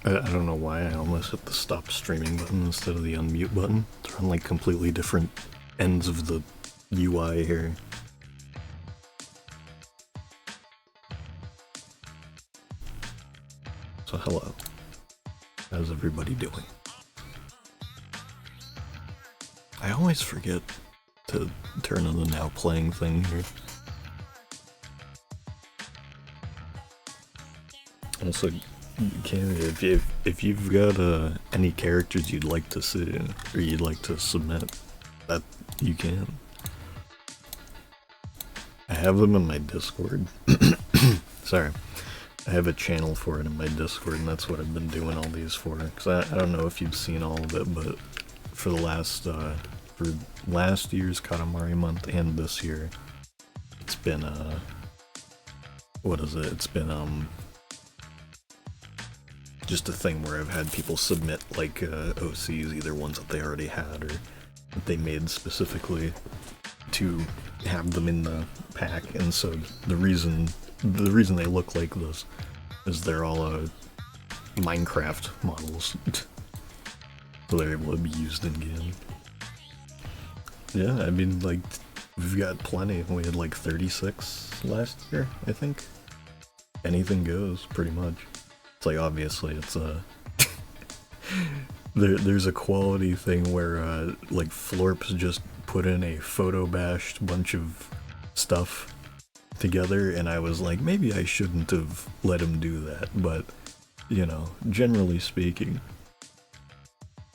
I don't know why I almost hit the stop streaming button instead of the unmute button. They're on like completely different ends of the UI here. So hello. How's everybody doing? I always forget to turn on the now playing thing here. Also, if you've got any characters you'd like to see or you'd like to submit, that you can. I have them in my Discord. Sorry. I have a channel for it in my Discord, and that's what I've been doing all these for. Because I don't know if you've seen all of it, but for the for last year's Katamari month and this year, it's been, what is it? It's been, just a thing where I've had people submit, like, OCs, either ones that they already had or that they made specifically to have them in the pack, and so the reason they look like this is they're all Minecraft models, so they're able to be used in game. Yeah, I mean, like, we've got plenty. We had like 36 last year, I think. Anything goes, pretty much. It's like, obviously, it's there's a quality thing where like Florps just put in a photo bashed bunch of stuff together, and I was like, maybe I shouldn't have let him do that, but you know, generally speaking,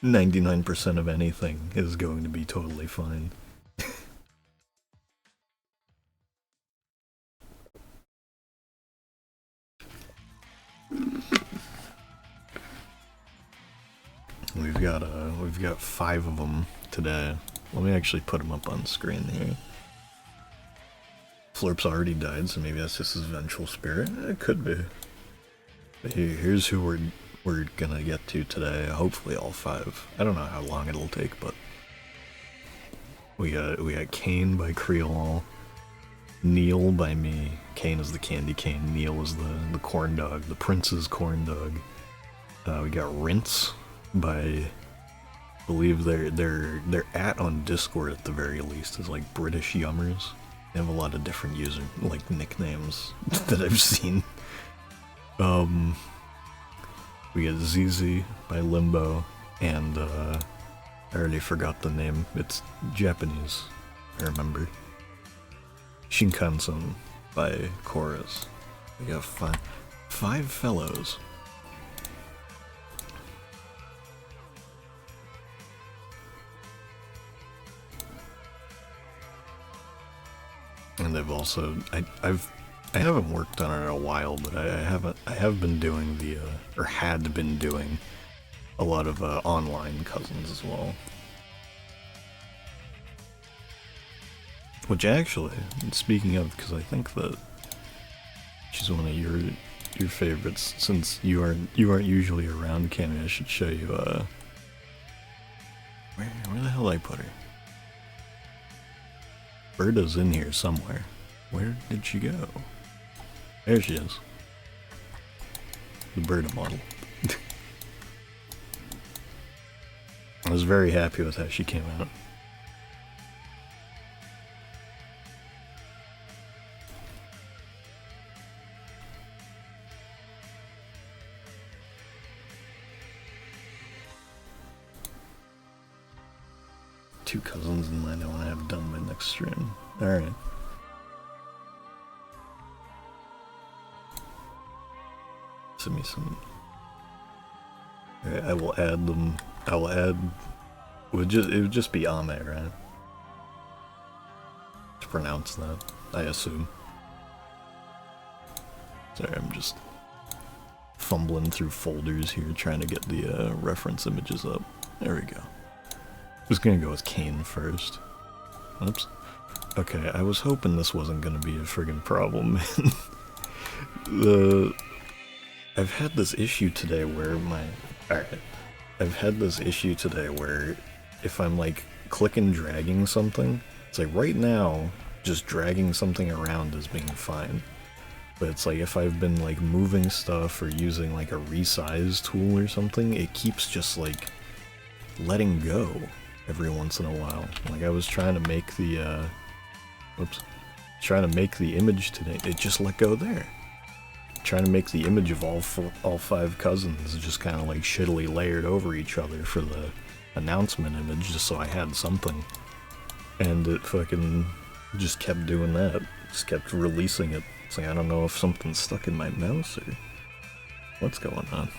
99% of anything is going to be totally fine. We've got 5 of them today. Let me actually put them up on screen here. Florp's already died, so maybe that's just his vengeful spirit. It could be. But here's who we're gonna get to today. Hopefully all 5. I don't know how long it'll take, but we got Kane by Creole, Neil by me. Kane is the candy cane. Neil is the corn dog, the prince's corn dog. We got Rinse by, I believe they're at on Discord at the very least, is like British Yummers. They have a lot of different user like nicknames that I've seen. We got ZZ by Limbo, and I already forgot the name. It's Japanese, I remember. Shinkansen by Chorus. We got five fellows. And they've also, I haven't worked on it in a while, but I have been doing had been doing a lot of online cousins as well. Which actually, speaking of, because I think that she's one of your favorites, since you aren't usually around, Cammy, I should show you where the hell did I put her? Berta's in here somewhere. Where did she go? There she is. The Berta model. I was very happy with how she came out. Two cousins in mind I want to have done by next stream. Alright. Send me some. Alright, I will add them. I will add. It would just be Ame, right? To pronounce that, I assume. Sorry, I'm just fumbling through folders here trying to get the reference images up. There we go. Just gonna go with Kane first. Oops. Okay, I was hoping this wasn't gonna be a friggin' problem. I've had this issue today where I've had this issue today where if I'm like clicking dragging something, it's like right now just dragging something around is being fine. But it's like if I've been like moving stuff or using like a resize tool or something, it keeps just like letting go every once in a while. Like I was trying to make the trying to make the image today, it just let go there. Trying to make the image of all 5 cousins just kind of like shittily layered over each other for the announcement image, just so I had something. And it fucking just kept doing that. Just kept releasing it. It's like, I don't know if something's stuck in my mouse or what's going on.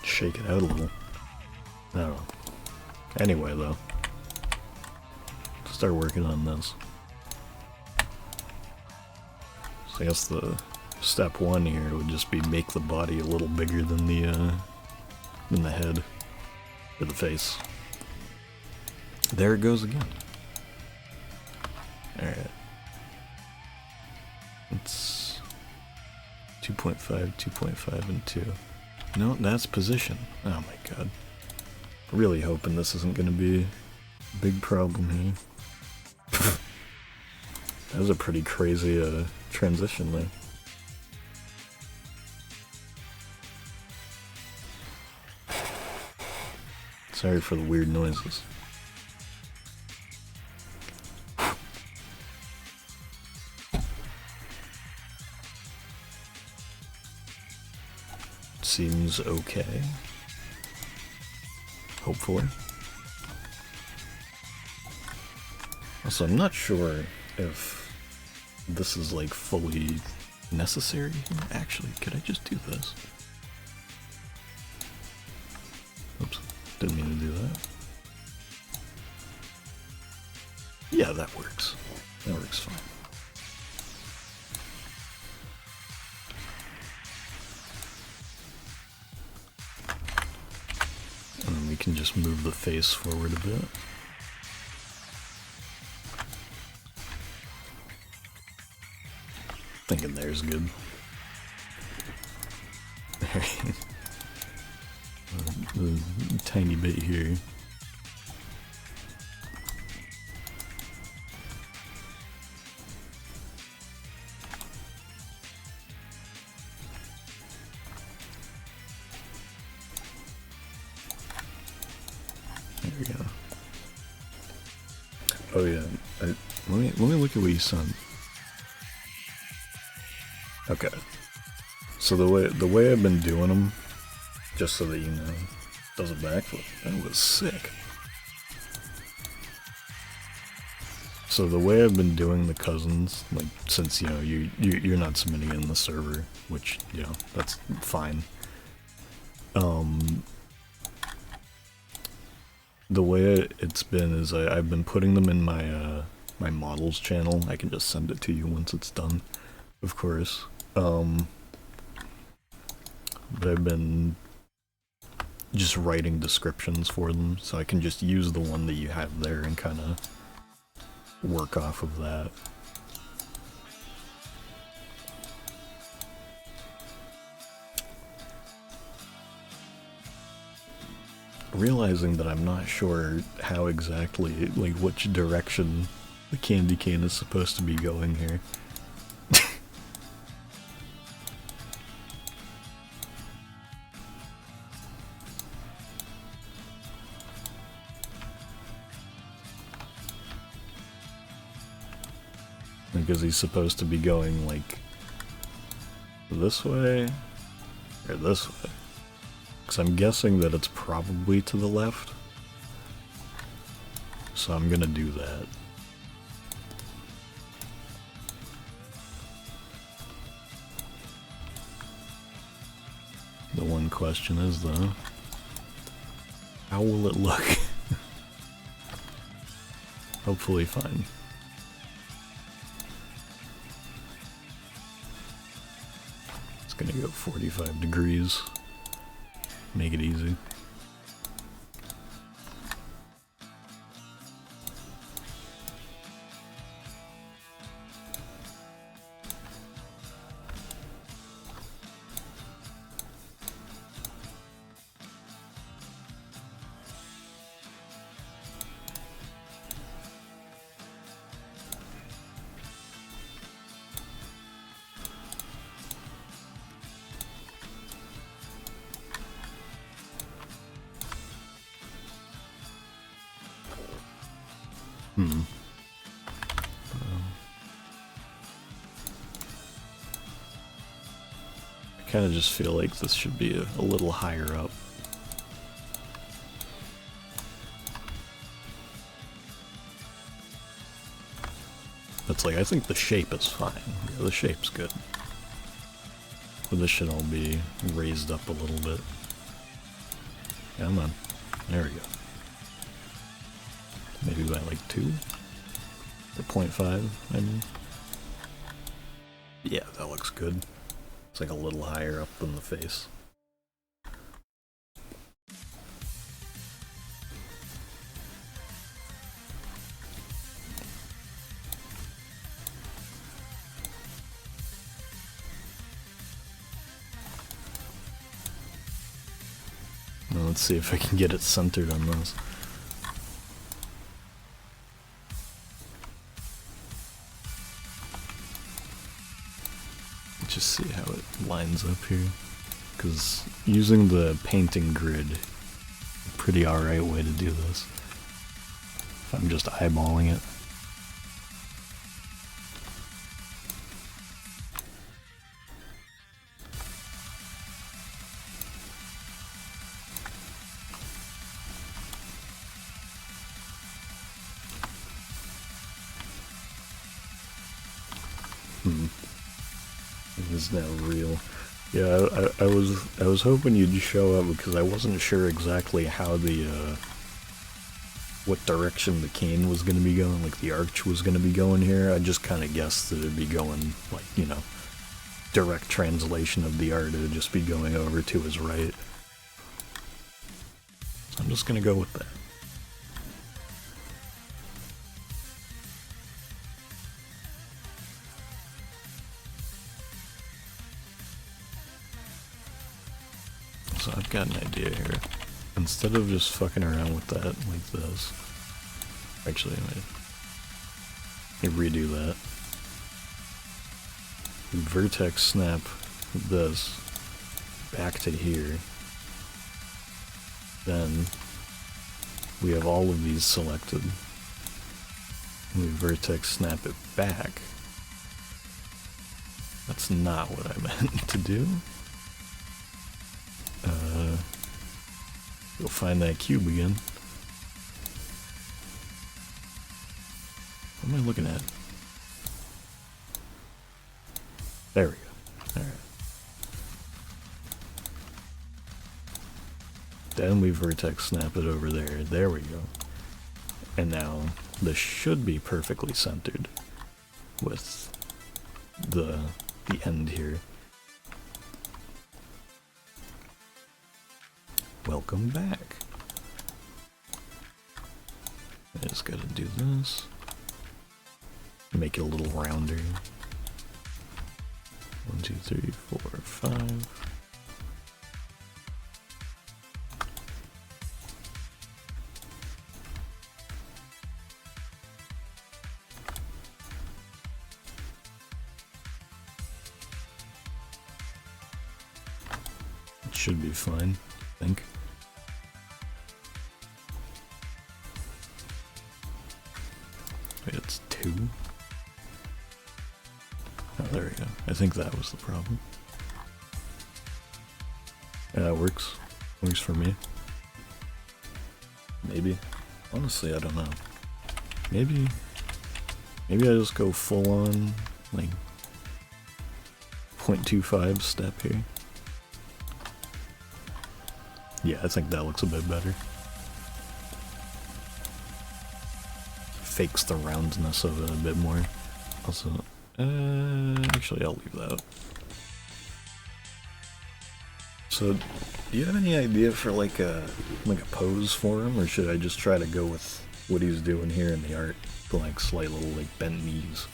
Shake it out a little. I don't know. Anyway, though. Start working on this. So I guess the step 1 here would just be make the body a little bigger than the head. Or the face. There it goes again. Alright. It's 2.5, 2.5, and 2. No, that's position. Oh my god. Really hoping this isn't gonna be a big problem here. That was a pretty crazy transition there. Sorry for the weird noises. Seems okay. Hopefully. Also, I'm not sure if this is like fully necessary. Actually, could I just do this? Oops, didn't mean to do that. Yeah, that works. That works fine. And then we can just move the face forward a bit. Thinking there's good. Alright. A tiny bit here. There we go. Oh yeah, let me look at what you sent. Okay. So the way I've been doing them, just so that you know, does a backflip. That was sick. So the way I've been doing the cousins, like since you know you're not submitting in the server, which you know that's fine. The way it's been is I've been putting them in my my models channel. I can just send it to you once it's done, of course. But I've been just writing descriptions for them, so I can just use the one that you have there and kind of work off of that. Realizing that I'm not sure how exactly, like which direction the candy cane is supposed to be going here. Because he's supposed to be going like this way or this way. Because I'm guessing that it's probably to the left. So I'm gonna do that. The one question is though, how will it look? Hopefully fine. It's gonna go 45 degrees. Make it easy. Hmm. I kind of just feel like this should be a little higher up. It's like, I think the shape is fine. Yeah, the shape's good. But this should all be raised up a little bit. Come on. There we go. Maybe by like 2? Or 0.5, I mean. Yeah, that looks good. It's like a little higher up than the face. Now let's see if I can get it centered on this. Just see how it lines up here. Because using the painting grid, a pretty alright way to do this. If I'm just eyeballing it. It is now real. Yeah, I was hoping you'd show up because I wasn't sure exactly how the what direction the cane was gonna be going, like the arch was gonna be going here. I just kind of guessed that it'd be going like, you know, direct translation of the art. It'd just be going over to his right. So I'm just gonna go with that. So I've got an idea here. Instead of just fucking around with that like this, actually, let me redo that. Vertex snap this back to here. Then we have all of these selected. We vertex snap it back. That's not what I meant to do. Go find that cube again. What am I looking at? There we go. Alright. Then we vertex snap it over there. There we go. And now this should be perfectly centered with the end here. Welcome back. I just gotta do this. Make it a little rounder. 1, 2, 3, 4, 5. It should be fine, I think. Wait, it's 2? Oh, there we go. I think that was the problem. Yeah, that works. Works for me. Maybe. Honestly, I don't know. Maybe I just go full on, like, 0.25 step here. Yeah, I think that looks a bit better. Fakes the roundness of it a bit more. Also, actually I'll leave that. So, do you have any idea for like a pose for him, or should I just try to go with what he's doing here in the art? The like slight little like bent knees.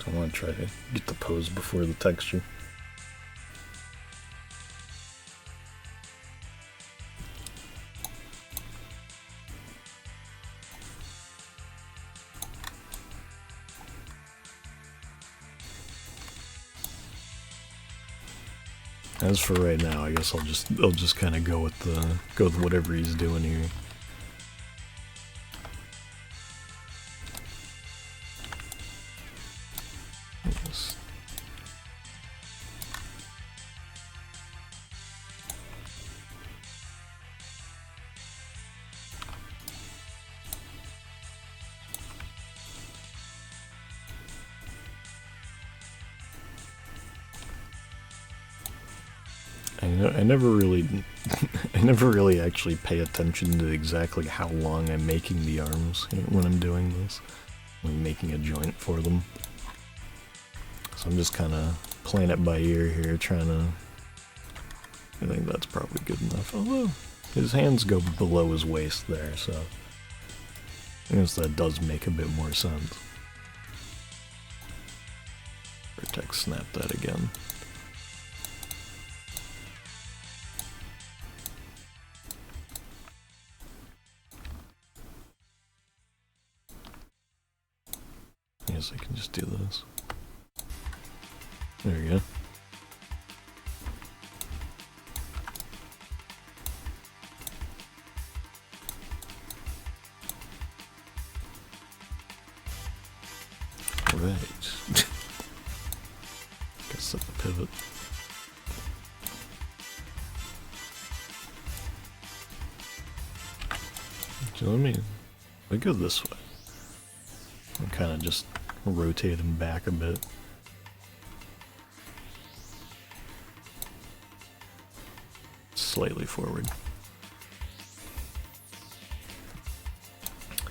I want to try to get the pose before the texture. As for right now, I guess I'll just kind of go with whatever he's doing here. Yes. I never really, I never really actually pay attention to exactly how long I'm making the arms when I'm doing this, when I'm making a joint for them. So I'm just kind of playing it by ear here, trying to. I think that's probably good enough. Although his hands go below his waist there, so I guess that does make a bit more sense. Vertex snap that again. Yes, I can just do this. There we go. Right. Guess set the pivot. So let me go this way. And kind of just rotate him back a bit. Slightly forward.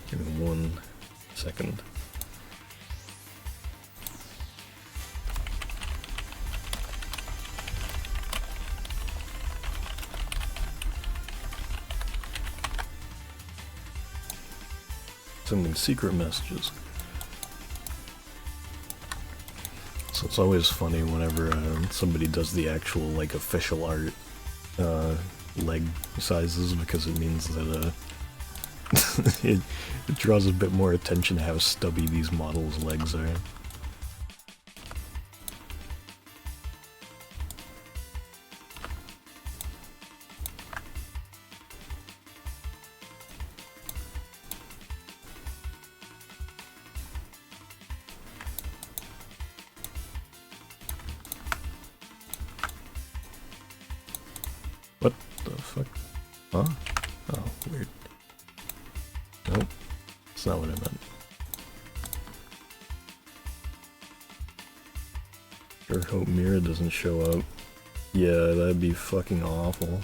Give me 1 second. Sending secret messages. So it's always funny whenever somebody does the actual, like, official art leg sizes, because it means that it draws a bit more attention to how stubby these models' legs are. What the fuck? Huh? Oh, weird. Nope. That's not what I meant. Sure hope Mira doesn't show up. Yeah, that'd be fucking awful.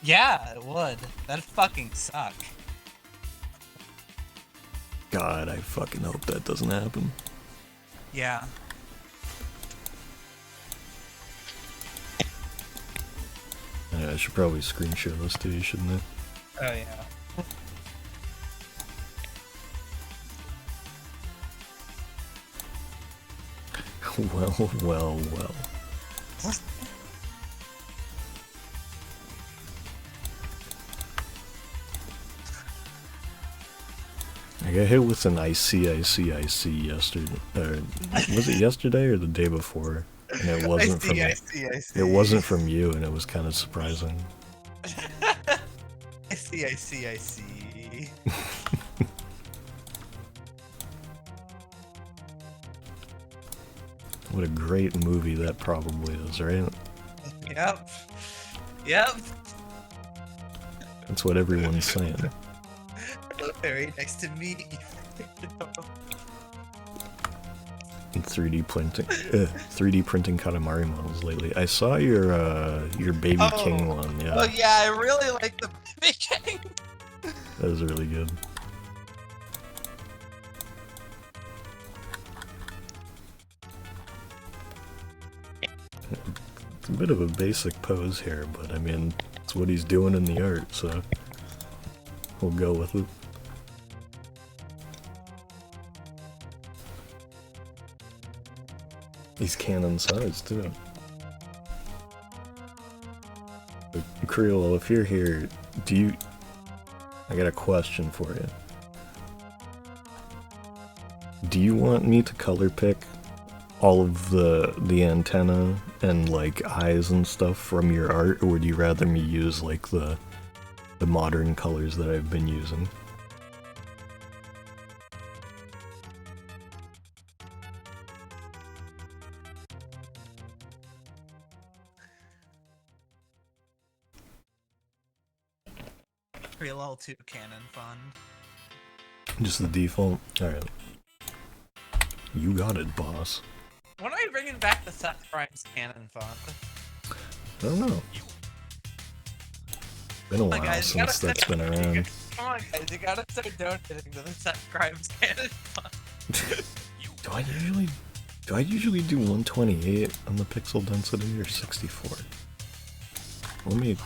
Yeah, it would. That'd fucking suck. God, I fucking hope that doesn't happen. Yeah. Yeah, I should probably screenshot this to you, shouldn't I? Oh, yeah. Well. I got hit with an IC yesterday. Was it yesterday or the day before? And it wasn't from I see. It wasn't from you, and it was kind of surprising. I see. What a great movie that probably is, right? Yep. That's what everyone's saying. Very next to me. 3D printing Katamari models lately. I saw your Baby King one. Yeah. Oh yeah, I really like the Baby King. That was really good. It's a bit of a basic pose here, but I mean, it's what he's doing in the art, so we'll go with it. He's canon size too. But Creole, if you're here, I got a question for you. Do you want me to color pick all of the antenna and like eyes and stuff from your art, or would you rather me use like the modern colors that I've been using? Preload 2 Cannon Fund. Just the default? Alright. You got it, boss. When are you bringing back the Seth Grimes Cannon Fund? I don't know. Been a while since that's been around. Come on, guys, you gotta start donating to the Seth Grimes Cannon Fund. Do I usually do 128 on the pixel density or 64? Let me.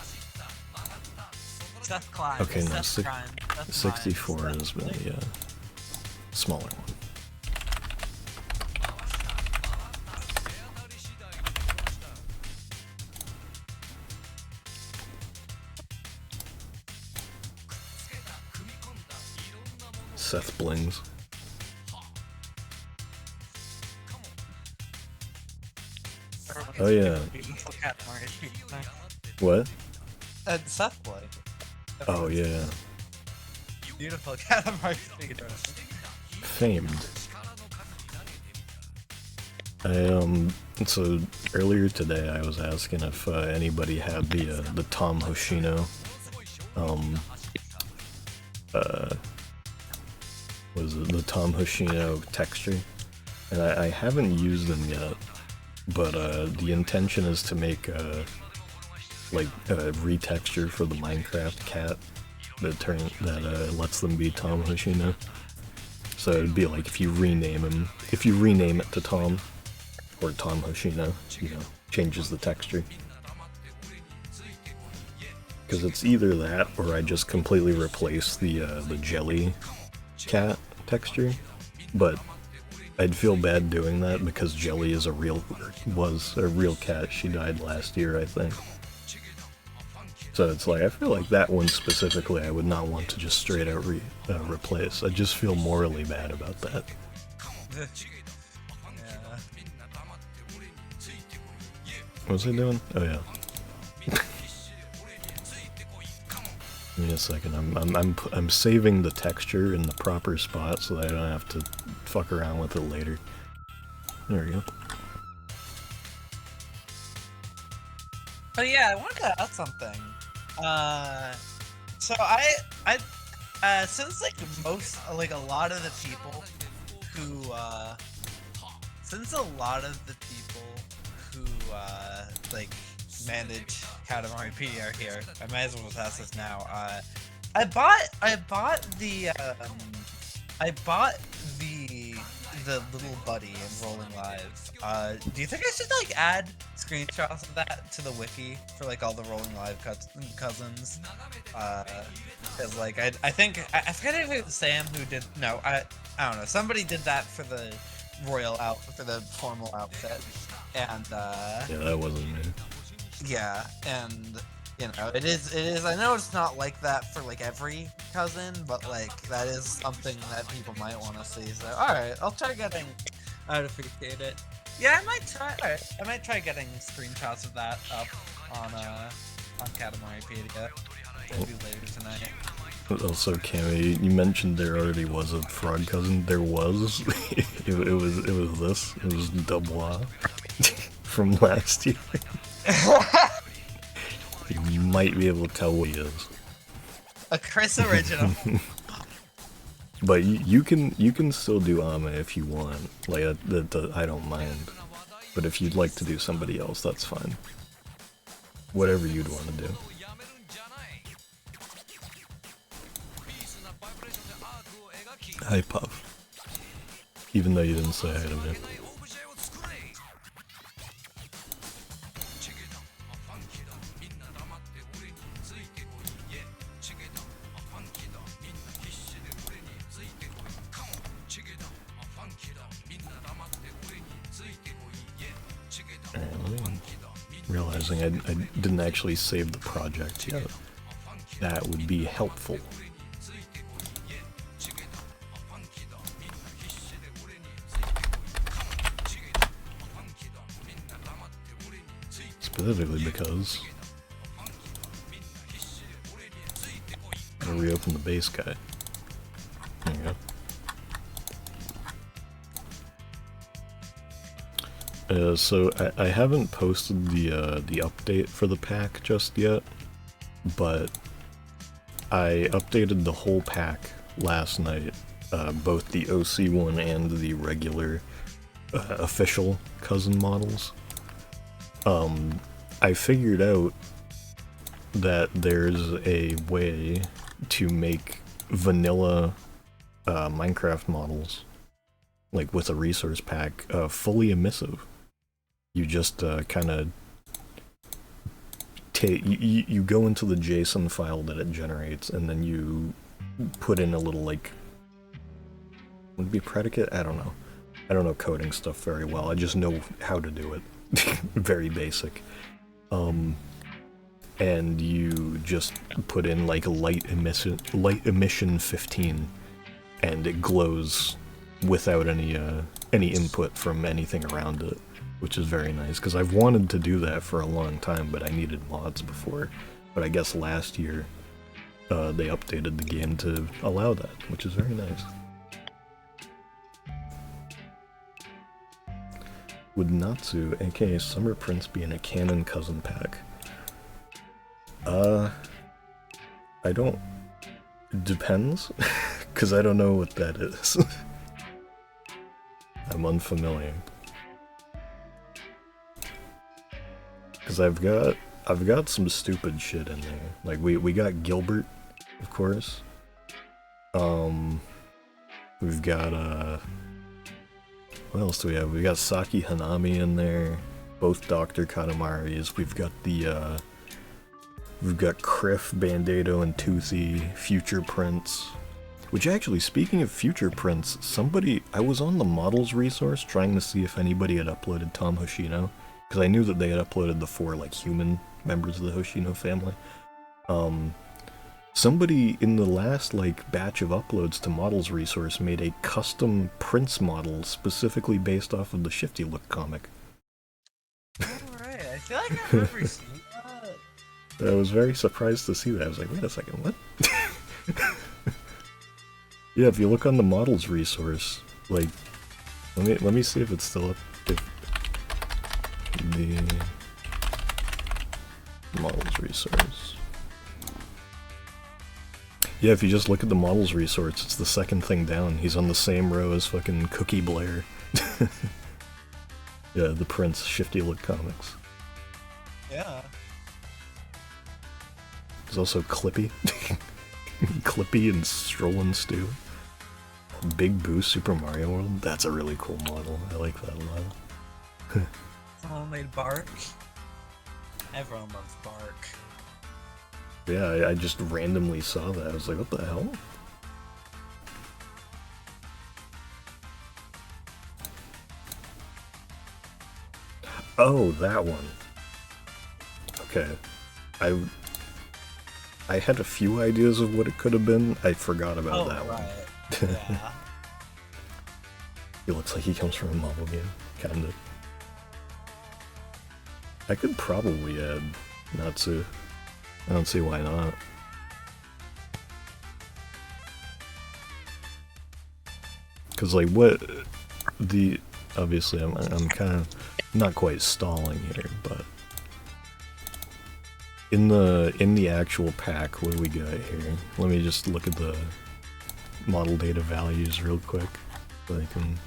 Seth Klein. Okay, no, Seth Grimes. 64 is the smaller one. Seth Blings. Oh yeah. What? Seth Bling. Oh yeah. Beautiful Katamari speaker. Famed. So earlier today I was asking if anybody had the Tom Hoshino was it the Tom Hoshino texture, and I haven't used them yet, but the intention is to make like a retexture for the Minecraft cat that lets them be Tom Hoshino. So it'd be like if you rename it to Tom or Tom Hoshino, you know, changes the texture. Because it's either that or I just completely replace the jelly cat texture, but I'd feel bad doing that because Jelly was a real cat. She died last year, I think. So it's like, I feel like that one specifically I would not want to just straight out replace. I just feel morally bad about that. Yeah. What was I doing? Oh yeah. Give me a second. I'm saving the texture in the proper spot so that I don't have to fuck around with it later. There we go. But yeah, I wanted to ask something. So since like a lot of the people who like manage Katamari P are here, I might as well just ask this now. I bought the little buddy in Rolling Live. Do you think I should like add screenshots of that to the wiki for like all the Rolling Live cousins? Cause like I forget if it was Sam who did. No, I don't know. Somebody did that for the for the formal outfit, and yeah, that wasn't me. Yeah, and you know, it is. I know it's not like that for like every cousin, but like that is something that people might want to see. So, all right, I'll try getting. I'd appreciate it. Yeah, I might try. All right, I might try getting screenshots of that up on Katamaripedia. Maybe later tonight. Also, Cammy, you mentioned there already was a fraud cousin. There was. it was this. It was Dubois from last year. You might be able to tell what he is. A Chris original. But you can still do Ame if you want. Like I don't mind. But if you'd like to do somebody else, that's fine. Whatever you'd want to do. Hi, Puff. Even though you didn't say hi to me. Realizing I didn't actually save the project yet. That would be helpful. Specifically because I'll reopen the base guy. There you go. So I haven't posted the update for the pack just yet, but I updated the whole pack last night, both the OC one and the regular official cousin models. I figured out that there's a way to make vanilla Minecraft models, like with a resource pack, fully emissive. You just kind of take, you go into the JSON file that it generates, and then you put in a little, like, would it be predicate? I don't know. I don't know coding stuff very well. I just know how to do it. Very basic. And you just put in like light emission 15, and it glows without any input from anything around it, which is very nice, because I've wanted to do that for a long time, but I needed mods before. But I guess last year they updated the game to allow that, which is very nice. Would Natsu, aka Summer Prince, be in a canon cousin pack? I don't... Depends, because I don't know what that is. I'm unfamiliar. Because I've got some stupid shit in there. Like, we got Gilbert, of course. We've got, what else do we have? We got Saki Hanami in there, both Dr. Katamari's. We've got the, we've got Criff, Bandado, and Toothy, Future Prince. Which actually, speaking of Future Prince, I was on the models resource trying to see if anybody had uploaded Tom Hoshino, because I knew that they had uploaded the 4, like, human members of the Hoshino family. Somebody in the last, like, batch of uploads to models resource made a custom Prince model specifically based off of the Shifty Look comic. Alright, I feel like I've never seen that. I was very surprised to see that. I was like, wait a second, what? Yeah, if you look on the models resource, like, let me see if it's still up. The models resource. Yeah, if you just look at the models resource, it's the second thing down. He's on the same row as fucking Cookie Blair. Yeah, the Prince Shifty Look comics. Yeah. There's also Clippy. Clippy and Strollin' Stew. Big Boo Super Mario World. That's a really cool model. I like that a lot. Someone made Bark. Everyone loves Bark. Yeah, I just randomly saw that. I was like, what the hell? Oh, that one. Okay. I had a few ideas of what it could have been. I forgot about that one. Yeah. He looks like he comes from a mobile game, kinda. I could probably add Natsu. I don't see why not. Cause like what the obviously I'm kind of not quite stalling here, but in the actual pack, what do we got here? Let me just look at the model data values real quick so I can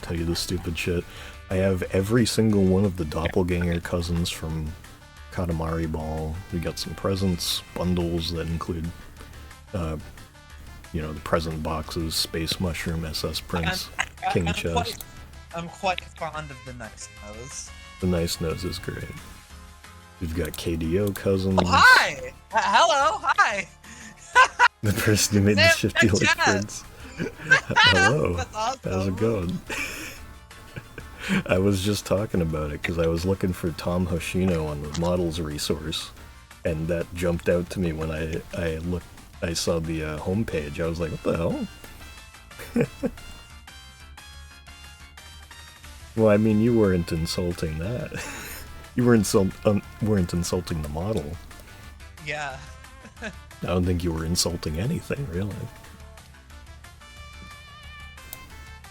tell you the stupid shit. I have every single one of the doppelganger cousins from Katamari Ball. We got some presents, bundles that include, you know, the present boxes, Space Mushroom, SS Prince, King Chest. I'm quite fond of the nice nose. The nice nose is great. We've got KDO cousins. Oh, hi! Hello, hi! The person who made the Shifty Look Prince. Hello. That's awesome. How's it going? I was just talking about it because I was looking for Tom Hoshino on the models resource, and that jumped out to me when I saw the homepage. I was like, what the hell? Well, I mean, you weren't insulting that. You weren't insulting the model. Yeah. I don't think you were insulting anything, really.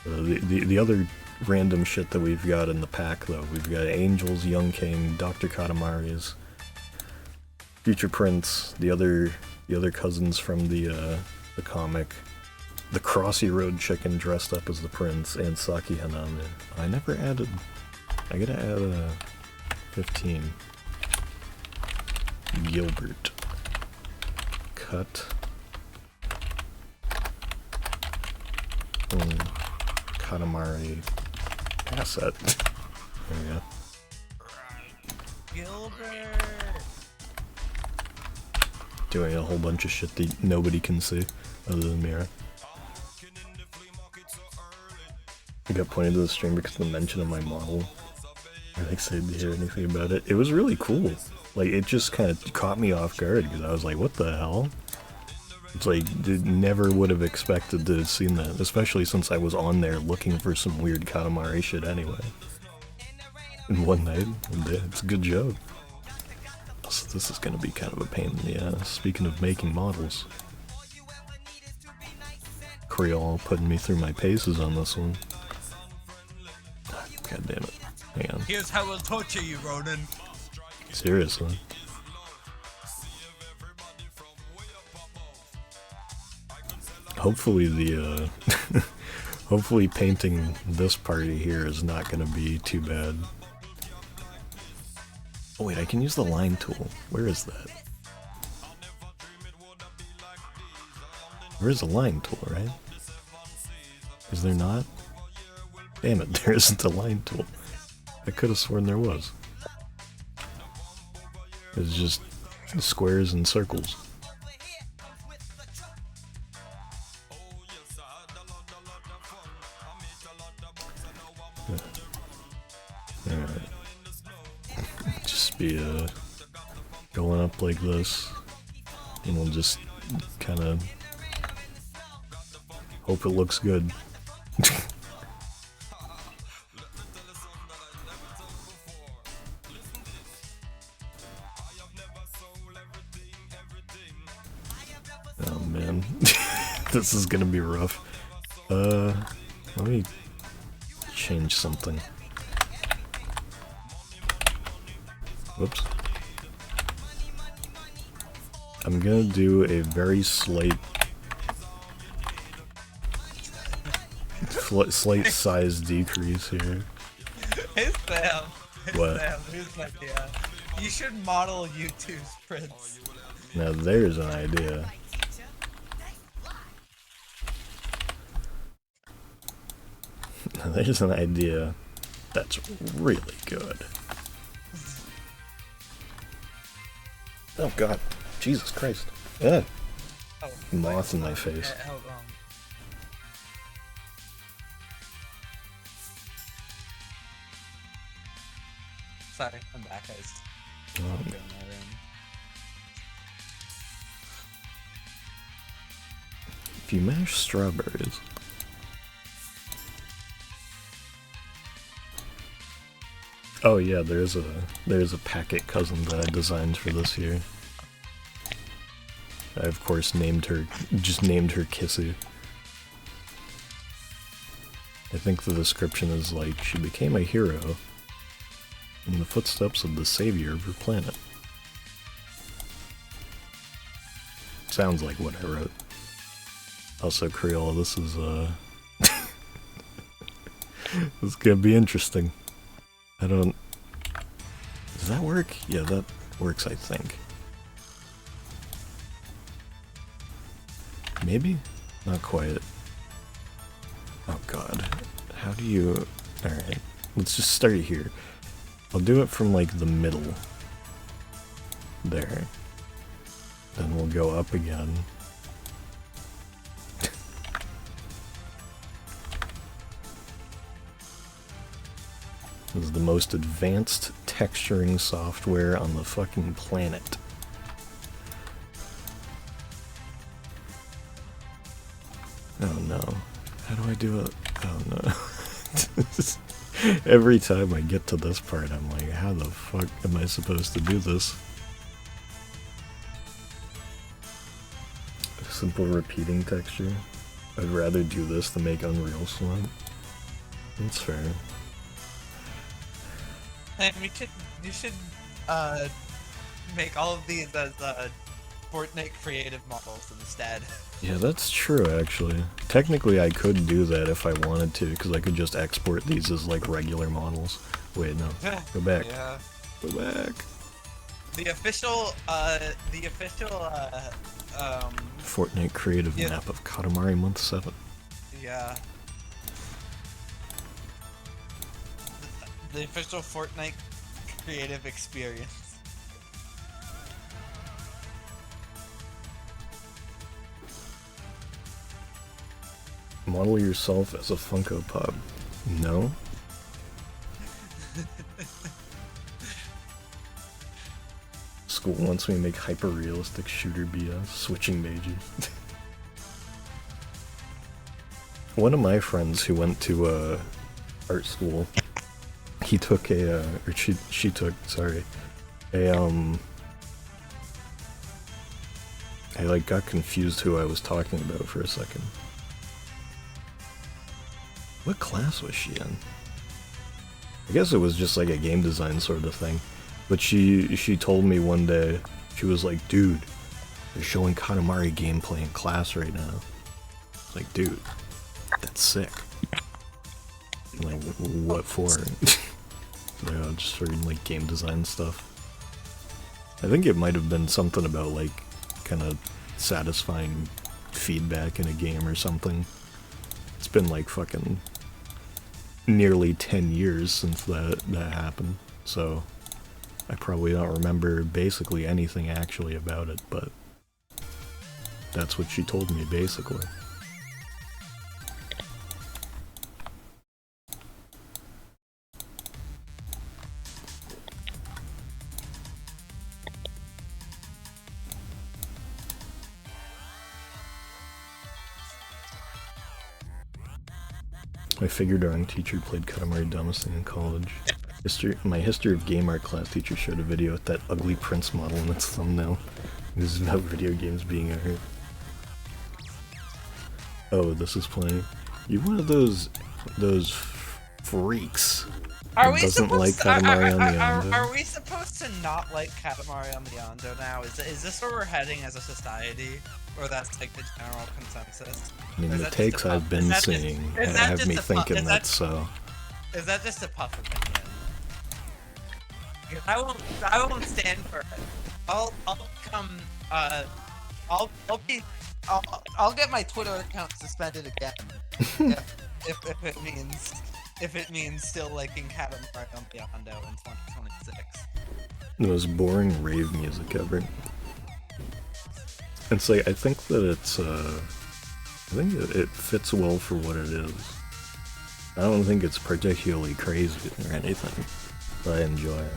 The other random shit that we've got in the pack, though, we've got Angels, Young King, Dr. Katamari's, Future Prince, the other cousins from the comic, the Crossy Road chicken dressed up as the prince, and Saki Haname. I never added. I gotta add 15. Gilbert. Cut. Katamari asset. There we go. Gilbert. Doing a whole bunch of shit that nobody can see other than Mira. I got pointed to the stream because of the mention of my model. I'm excited to hear anything about it. It was really cool. Like, it just kind of caught me off guard because I was like, what the hell? It's like, never would have expected to have seen that, especially since I was on there looking for some weird Katamari shit anyway. In one night, and it's a good job. So this is gonna be kind of a pain in the ass. Speaking of making models. Creole putting me through my paces on this one. God damn it. Hang on. Here's how we'll torture you, Ronan. Seriously. Hopefully the, hopefully painting this party here is not gonna be too bad. Oh wait, I can use the line tool. Where is that? Where's the line tool, right? Is there not? Damn it, there isn't a line tool. I could have sworn there was. It's just squares and circles. Alright. Just be going up like this, and we'll just kind of hope it looks good. Oh man, this is gonna be rough. Let me change something. Whoops. I'm gonna do a very slight size decrease here. Hey Sam. What? Sam, here's an idea. You should model YouTube's Prince. Now there's an idea. Now there's an idea that's really good. Oh god. Jesus Christ. Yeah. Oh, Moth in my face. Hold on. Sorry, I'm back, guys. I'll go in my room. If you mash strawberries. Oh yeah, there's a packet cousin that I designed for this year. I of course just named her Kissy. I think the description is like, she became a hero in the footsteps of the savior of her planet. Sounds like what I wrote. Also, Creole, this is this is gonna be interesting. I don't... Does that work? Yeah, that works, I think. Maybe? Not quite. Oh god. How do you... Alright, let's just start here. I'll do it from, like, the middle. There. Then we'll go up again. This is the most advanced texturing software on the fucking planet. Oh no. How do I do it? Oh no. Every time I get to this part, I'm like, how the fuck am I supposed to do this? Simple repeating texture. I'd rather do this than make Unreal Slime. That's fair. And you should make all of these as Fortnite creative models instead. Yeah, that's true, actually. Technically, I could do that if I wanted to, because I could just export these as, like, regular models. Wait, no. Go back. Yeah. Go back. The official, Fortnite creative map of Katamari Month 7. Yeah. The official Fortnite creative experience. Model yourself as a Funko Pop. No? School wants me to make hyper-realistic shooter BS, switching majors. One of my friends who went to art school, he took a, or she took, sorry, I like got confused who I was talking about for a second. What class was she in? I guess it was just like a game design sort of thing. But she told me one day, she was like, dude, they're showing Katamari gameplay in class right now. It's like, dude, that's sick. I'm like, what for? You know, just for like game design stuff. I think it might have been something about like kind of satisfying feedback in a game or something. It's been like fucking nearly 10 years since that happened, so I probably don't remember basically anything actually about it, but that's what she told me basically. My figure drawing teacher played Katamari Damacy in college. My history of game art class teacher showed a video with that ugly Prince model in its thumbnail. This is about video games being art. Oh, this is playing. You're one of those freaks that doesn't like Katamari on the Ando. Are we supposed to not like Katamari on the Ando now? Is this where we're heading as a society? Or that's like the general consensus? I mean, the takes I've been seeing have me thinking that's so. Is that just a puff opinion? I won't stand for it. I'll get my Twitter account suspended again if it means still liking Katamari on the Ando in 2026. The most boring rave music ever. It's like, I think that it's, I think it fits well for what it is. I don't think it's particularly crazy or anything, but I enjoy it.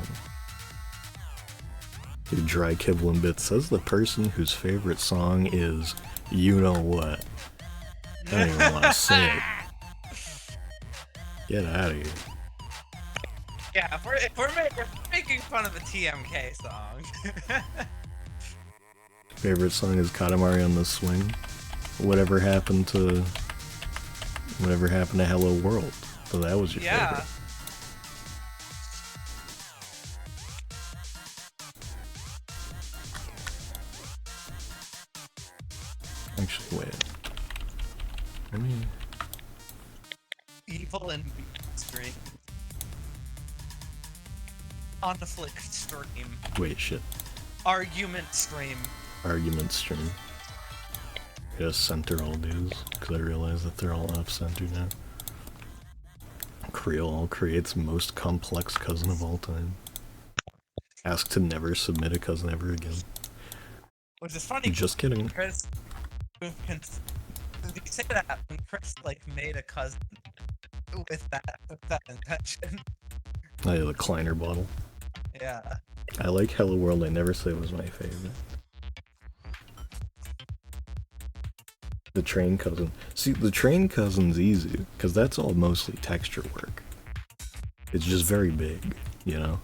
Dude, Dry Kibblin' Bit says the person whose favorite song is You Know What. I don't even want to say it. Get out of here. Yeah, if we're making fun of a TMK song. Favorite song is Katamari on the Swing. Whatever happened to Hello World? So that was your favorite. Actually, wait. I mean, Evil and stream. Conflict stream. Wait, shit. Argument stream. Argument stream. Just center all dudes, because I realize that they're all off-center now. Creole creates most complex cousin of all time. Ask to never submit a cousin ever again. Which is funny. Just kidding. Chris, you say that when Chris like made a cousin with that intention. Oh yeah, the Kleiner bottle. Yeah. I like Hello World. I never say it was my favorite. The train cousin. See, the train cousin's easy, because that's all mostly texture work. It's just very big, you know?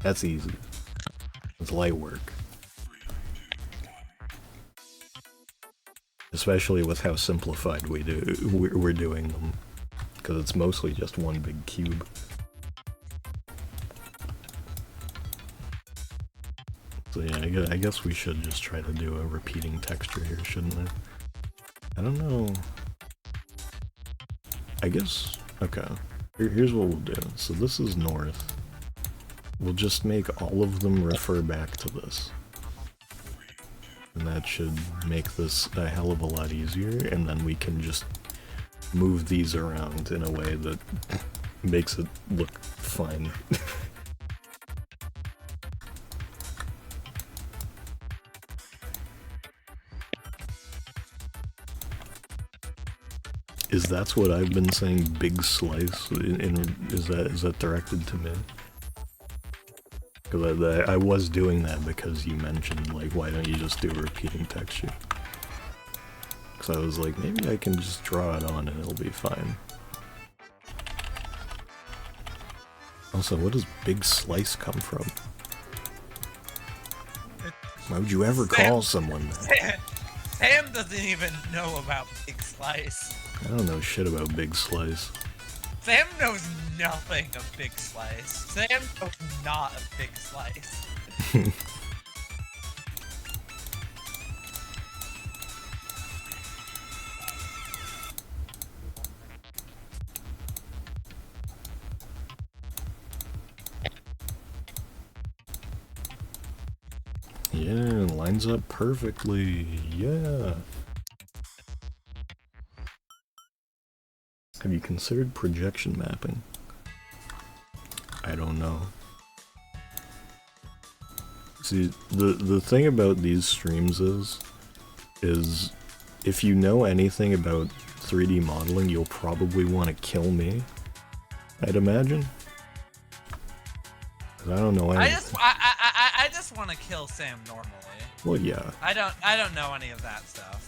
That's easy. It's light work. Especially with how simplified we're doing them. Because it's mostly just one big cube. So yeah, I guess we should just try to do a repeating texture here, shouldn't we? I don't know. I guess, okay. Here's what we'll do. So this is north. We'll just make all of them refer back to this. And that should make this a hell of a lot easier, and then we can just move these around in a way that makes it look fine. Is that what I've been saying, big slice? Is that directed to me? Because I was doing that because you mentioned, like, why don't you just do a repeating texture? Because I was like, maybe I can just draw it on and it'll be fine. Also, what does big slice come from? Why would you ever call someone that? Sam doesn't even know about big slice. I don't know shit about big slice. Sam knows nothing of big slice. Sam knows not a big slice. Yeah, lines up perfectly. Yeah. Have you considered projection mapping? I don't know. See, the thing about these streams is if you know anything about 3D modeling, you'll probably want to kill me, I'd imagine. 'Cause I don't know anything. I just want to kill Sam normally. Well, yeah. I don't know any of that stuff.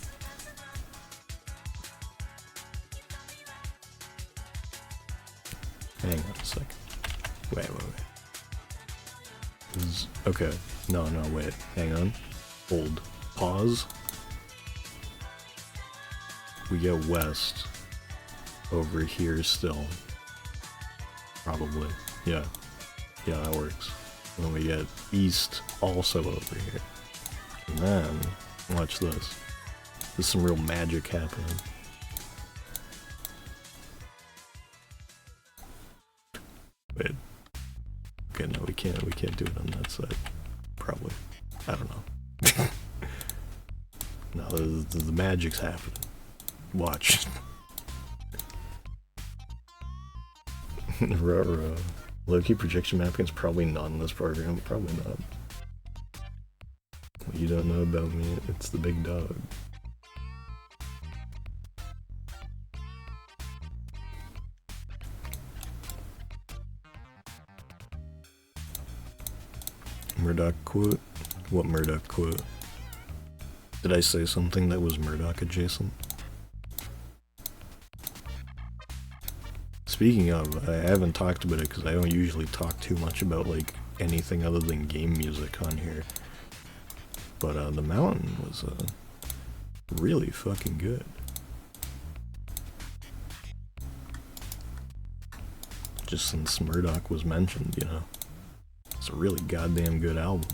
Hang on a second. Wait. Okay. No, wait. Hang on. Hold. Pause. We get west over here still. Probably. Yeah. Yeah, that works. And then we get east also over here. And then, watch this. There's some real magic happening. Wait. Okay, no, we can't do it on that side. Probably. I don't know. No, the magic's happening. Watch. Ruh-roh. Low-key projection mapping is probably not in this program. Probably not. What you don't know about me, it's the big dog. Murdoch quote? What Murdoch quote? Did I say something that was Murdoch adjacent? Speaking of, I haven't talked about it because I don't usually talk too much about like anything other than game music on here. But The Mountain was really fucking good. Just since Murdoch was mentioned, you know. It's a really goddamn good album.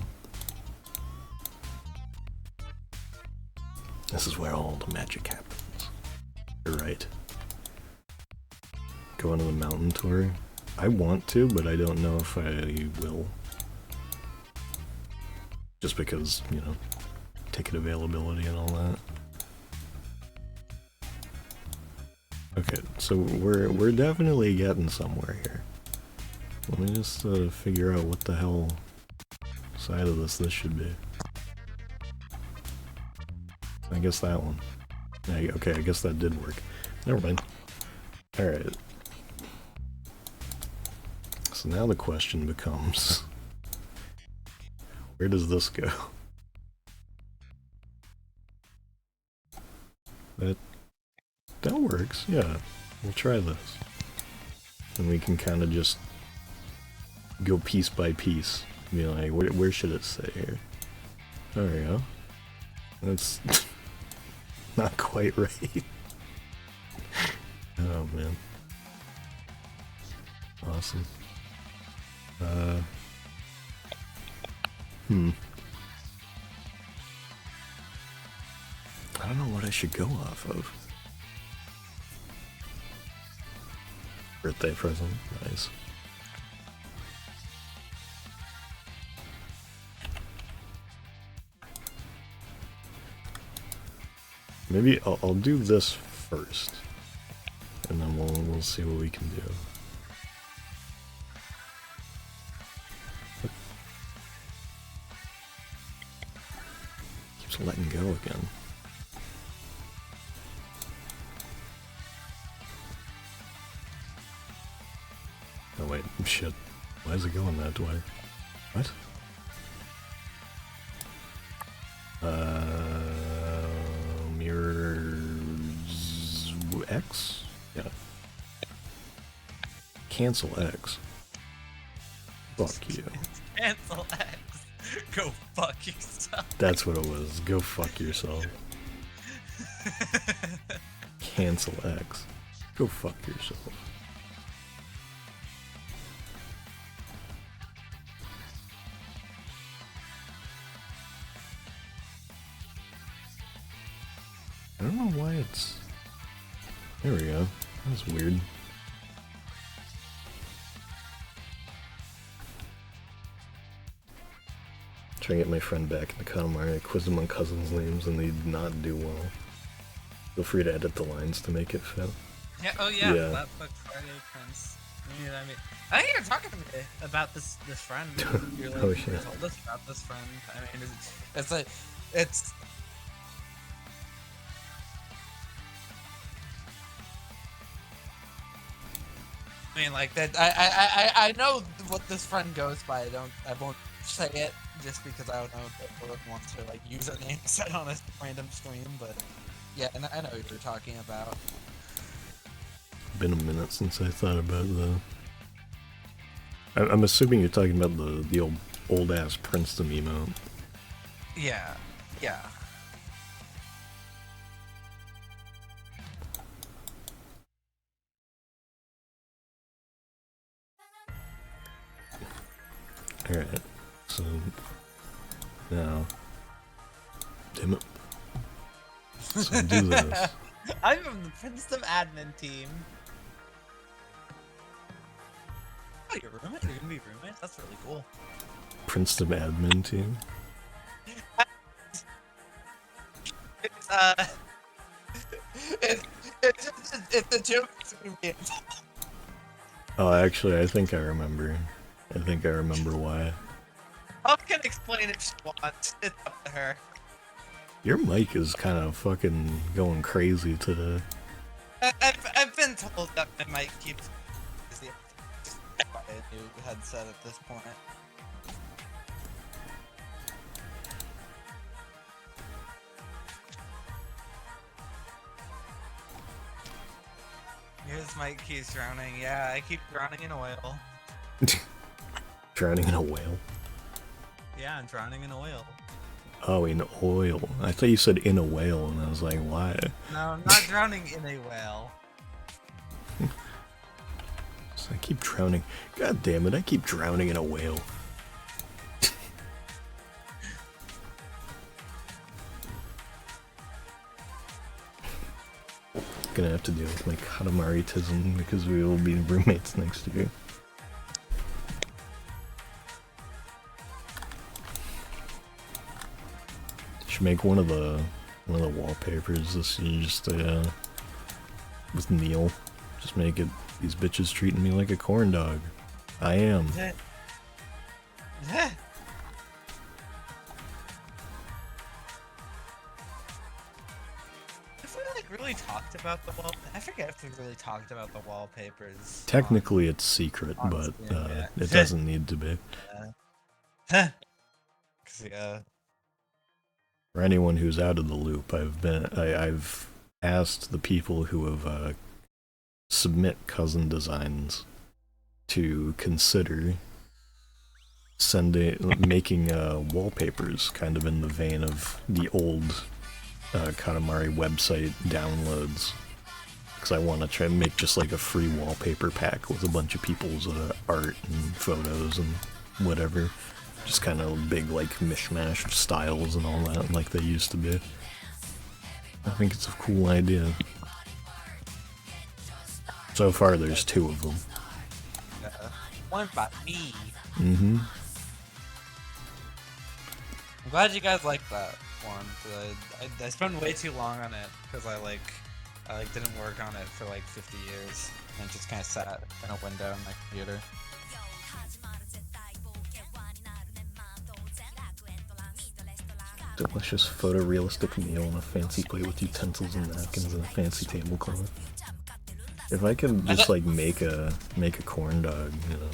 This is where all the magic happens. You're right. Going to the mountain tour? I want to, but I don't know if I will. Just because, you know, ticket availability and all that. Okay, so we're definitely getting somewhere here. Let me just figure out what the hell side of this should be. I guess that one. Yeah, okay, I guess that did work. Never mind. Alright. So now the question becomes... where does this go? That works, yeah. We'll try this. And we can kind of just go piece by piece. Be like, where should it say here? There we go. That's not quite right. Oh man. Awesome. I don't know what I should go off of. Birthday present, nice. Maybe I'll do this first, and then we'll see what we can do. Keeps letting go again. Oh wait, shit. Why is it going that way? What? Mirrors X? Yeah. Cancel X. Fuck you. Cancel X. Go fuck yourself. That's what it was. Go fuck yourself. Cancel X. Go fuck yourself. I don't know why it's... There we go. That's weird. Trying to get my friend back in the Katamari. I quizzed him on cousins' names and they did not do well. Feel free to edit the lines to make it fit. Yeah, oh yeah, Flat Book Friday Prince. You know what I mean? I think you're talking to me about this friend. You're like, Oh, you shit. told us about this friend. I mean, it's like, it's... I mean, like that. I know what this friend goes by. I won't say it just because I don't know if everyone wants to like use a name set on a random stream. But yeah, and I know what you're talking about. Been a minute since I thought about the... I'm assuming you're talking about the old ass Princeton emote. Yeah, yeah. Alright, so... Now... Damn it. So do this. I'm from the Princeton admin team. Oh, you're a roommate? You're gonna be roommates? That's really cool. Princeton admin team? It's it's a joke between me. Oh, actually, I think I remember. I think I remember why. I can explain if she wants. It's up to her. Your mic is kind of fucking going crazy today. I've been told that my mic keeps busy. Just buy a new headset at this point. His mic keeps drowning. Yeah, I keep drowning in oil. Drowning in a whale? Yeah, I'm drowning in oil. Oh, in oil. I thought you said in a whale, and I was like, why? No, I'm not drowning in a whale. So I keep drowning. God damn it, I keep drowning in a whale. Gonna have to deal with my Katamari-tism because we will be roommates next year. Should make one of the wallpapers this year just with Neil. Just make it these bitches treating me like a corn dog. I am. Really talked about the wall. I forget if we really talked about the wallpapers. Technically, it's secret, but yeah. it doesn't need to be. Yeah. For anyone who's out of the loop, I've asked the people who have submit cousin designs to consider making wallpapers kind of in the vein of the old Katamari website downloads. Because I want to try and make just like a free wallpaper pack with a bunch of people's art and photos and whatever. Just kind of big like mishmash of styles and all that like they used to be. I think it's a cool idea. So far there's 2 of them. One by me. Mm-hmm. I'm glad you guys like that one. I spent way too long on it because I didn't work on it for like 50 years and just kind of sat in a window on my computer. Delicious photorealistic meal on a fancy plate with utensils and napkins and a fancy tablecloth. If I could just like make a corn dog,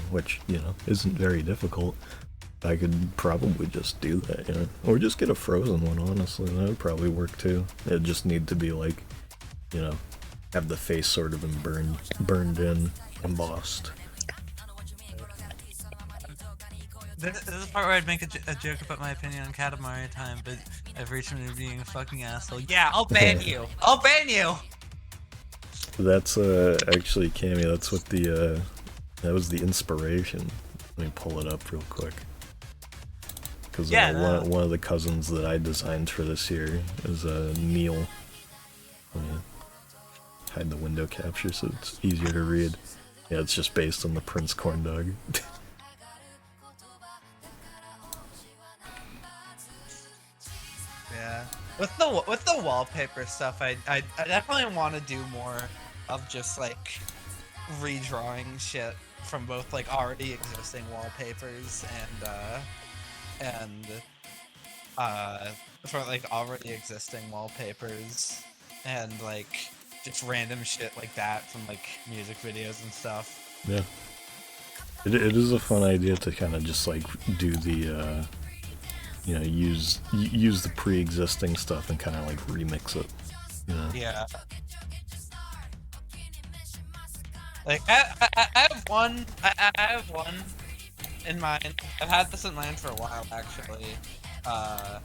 which isn't very difficult, I could probably just do that, or just get a frozen one. Honestly, that would probably work too. It'd just need to be like, have the face sort of burned in, embossed. This is the part where I'd make a joke about my opinion on Katamari time, but I've reached into being a fucking asshole. Yeah, I'll ban you! I'll ban you! That's actually, Cammy, that's what that was the inspiration. Let me pull it up real quick. Because one of the cousins that I designed for this year is Neil. Let me hide the window capture so it's easier to read. Yeah, it's just based on the Prince corn dog. Yeah, with the wallpaper stuff, I definitely want to do more of just like redrawing shit from both like already existing wallpapers and for like already existing wallpapers and like just random shit like that from like music videos and stuff. Yeah, it is a fun idea to kind of just like do the use the pre-existing stuff and kind of like remix it. Yeah. Like I have one. I have one in mind. I've had this in mind for a while actually. That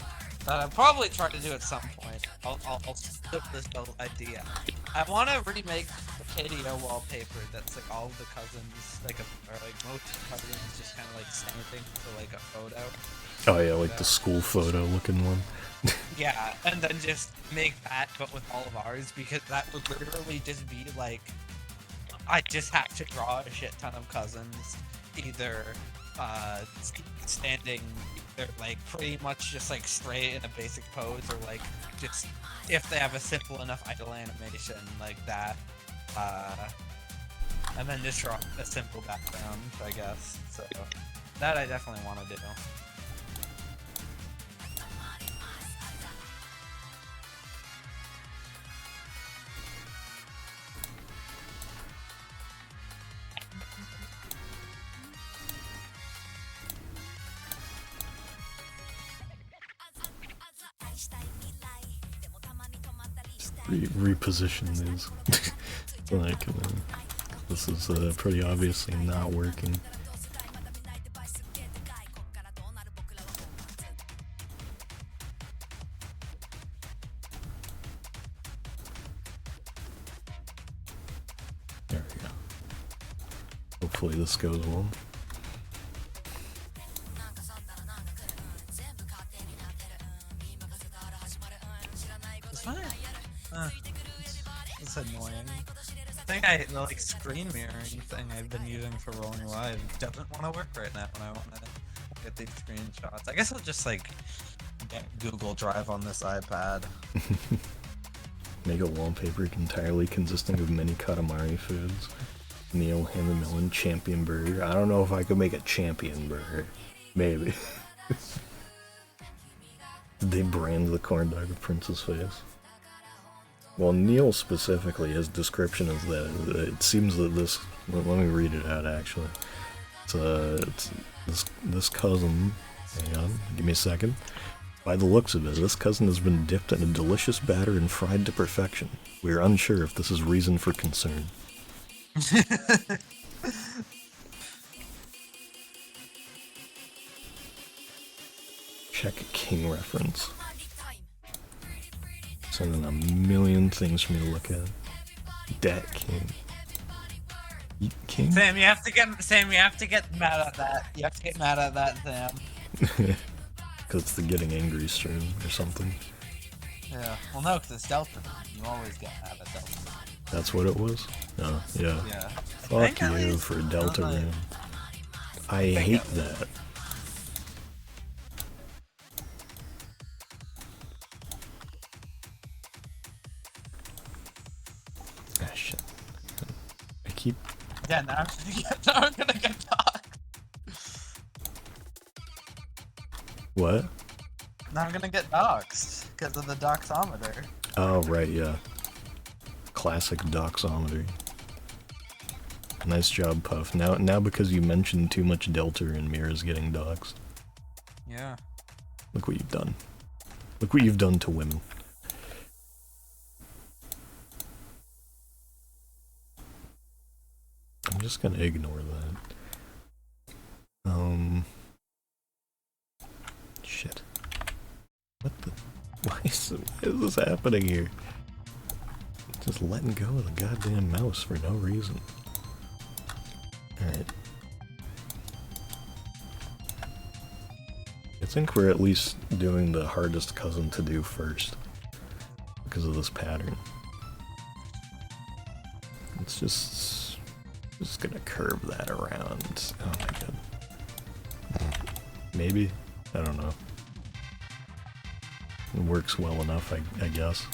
I'll probably try to do at some point. I'll flip this whole idea. I want to remake the KDO wallpaper that's like all of the cousins, or most cousins just kind of like standing for like a photo. Oh yeah, like the school photo looking one. Yeah, and then just make that, but with all of ours, because that would literally just be like, I just have to draw a shit ton of cousins, either standing, either like pretty much just like straight in a basic pose, or like just if they have a simple enough idle animation like that, and then just draw a simple background, I guess. So that I definitely want to do. Reposition these. Like, this is pretty obviously not working. There we go. Hopefully this goes well. It's fine. It's annoying. I think the like screen mirroring thing I've been using for Rolling Live doesn't want to work right now when I want to get these screenshots. I guess I'll just like get Google Drive on this iPad. Make a wallpaper entirely consisting of many Katamari foods. Neil, Hammer Melon, Champion Burger. I don't know if I could make a Champion Burger. Maybe. Did they brand the corn dog with Prince's face? Well, Neil specifically, his description is that it seems that this. Let me read it out. Actually, it's this cousin. Hang on, give me a second. By the looks of it, this cousin has been dipped in a delicious batter and fried to perfection. We are unsure if this is reason for concern. Check a king reference. Sending a million things for me to look at. Dat king. King? Sam, you have to get mad at that. You have to get mad at that, Sam. Because it's the getting angry stream or something. Yeah. Well, no, because it's Delta. You always get mad at Delta. That's what it was? Oh, yeah. Yeah. Fuck you for Delta Ram. I hate that. Ah, shit. I keep... Yeah, now I'm gonna get doxxed. What? Now I'm gonna get doxxed because of the doxometer. Oh, right, yeah. Classic doxometer. Nice job, Puff. Now because you mentioned too much Delta and Mira's getting doxed. Yeah. Look what you've done. Look what you've done to women. I'm just gonna ignore that. Shit. What the... Why is this happening here? Just letting go of the goddamn mouse for no reason. Alright. I think we're at least doing the hardest cousin to do first. Because of this pattern. It's just gonna curve that around. Oh my god. Maybe? I don't know. It works well enough, I guess.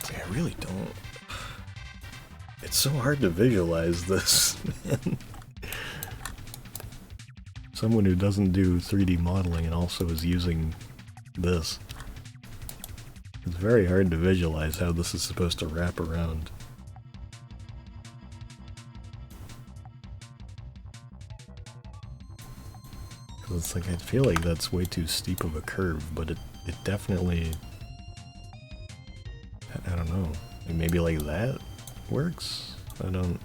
I really don't. It's so hard to visualize this, man. Someone who doesn't do 3D modeling and also is using this. It's very hard to visualize how this is supposed to wrap around. Cause it's like, I feel like that's way too steep of a curve, but it definitely... I don't know. Like maybe like that works? I don't...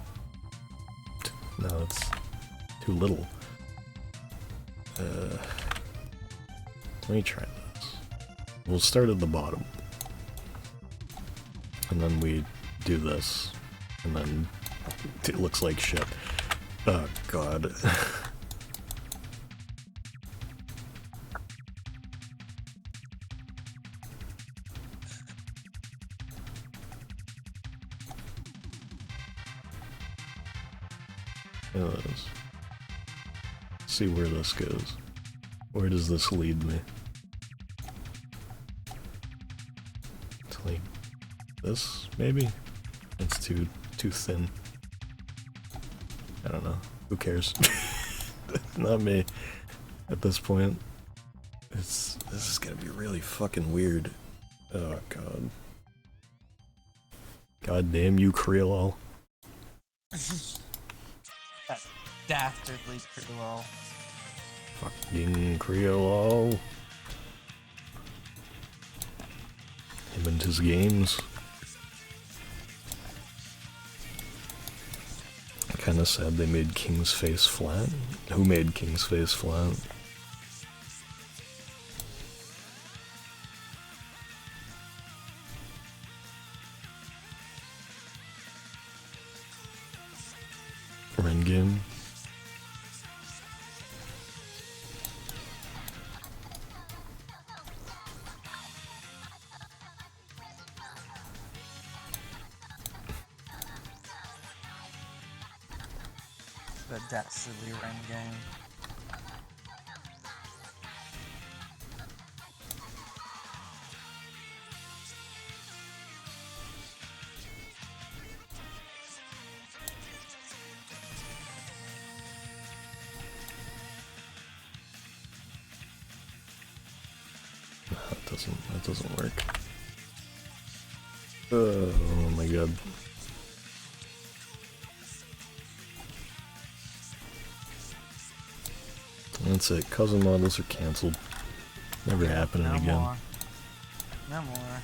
No, it's too little. Let me try this. We'll start at the bottom. And then we do this. And then it looks like shit. Oh god. Let's see where this goes. Where does this lead me? To like this, maybe? It's too thin. I don't know. Who cares? Not me. At this point. This is gonna be really fucking weird. Oh god. God damn you, Creole. That dastardly Creole. Fucking Creole. Him and his games. Kinda sad they made King's face flat. Who made King's face flat? Rengame. The dastardly Ren game. That doesn't work. Oh my god. That's it. Cousin models are cancelled. Never happening no again. More. No more.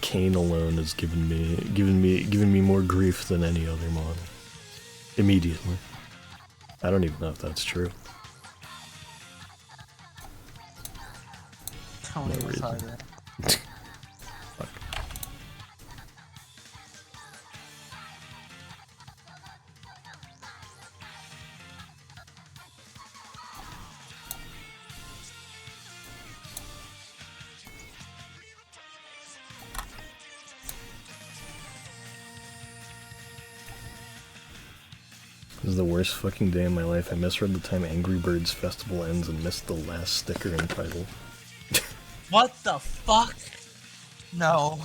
Kane alone has given me more grief than any other model. Immediately. I don't even know if that's true. Tony No was reason. harder. Fuck. This is the worst fucking day of my life. I misread the time Angry Birds Festival ends and missed the last sticker and title. What the fuck? No.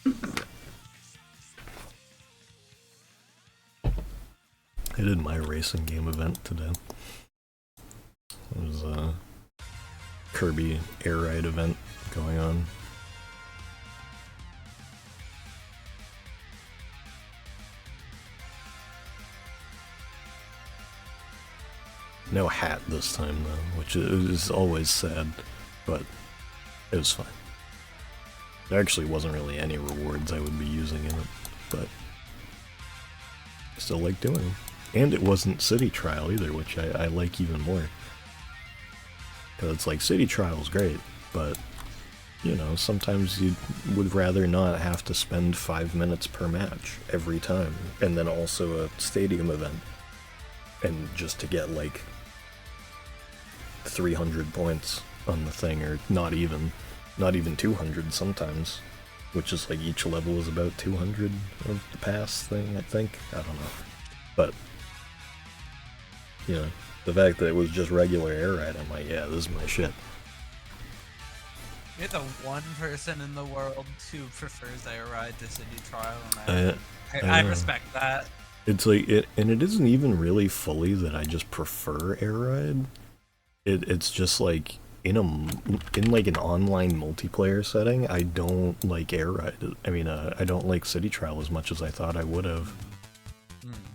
I did my racing game event today. It was a Kirby air ride event going on. No hat this time though, which is always sad, but it was fine. There actually wasn't really any rewards I would be using in it, but I still like doing them. And it wasn't City Trial either, which I like even more. Because it's like, City Trial's great, but, you know, sometimes you would rather not have to spend 5 minutes per match every time, and then also a stadium event, and just to get like 300 points on the thing, or not even 200 sometimes, which is like each level is about 200 of the pass thing, I think. I don't know. But, you know, the fact that it was just regular air ride, I'm like, yeah, this is my shit. You're the one person in the world who prefers air ride to City Trial, and I respect that. It's like, and it isn't even really fully that I just prefer air ride. It's just like, in like an online multiplayer setting, I don't like air ride. I mean, I don't like City Trial as much as I thought I would have.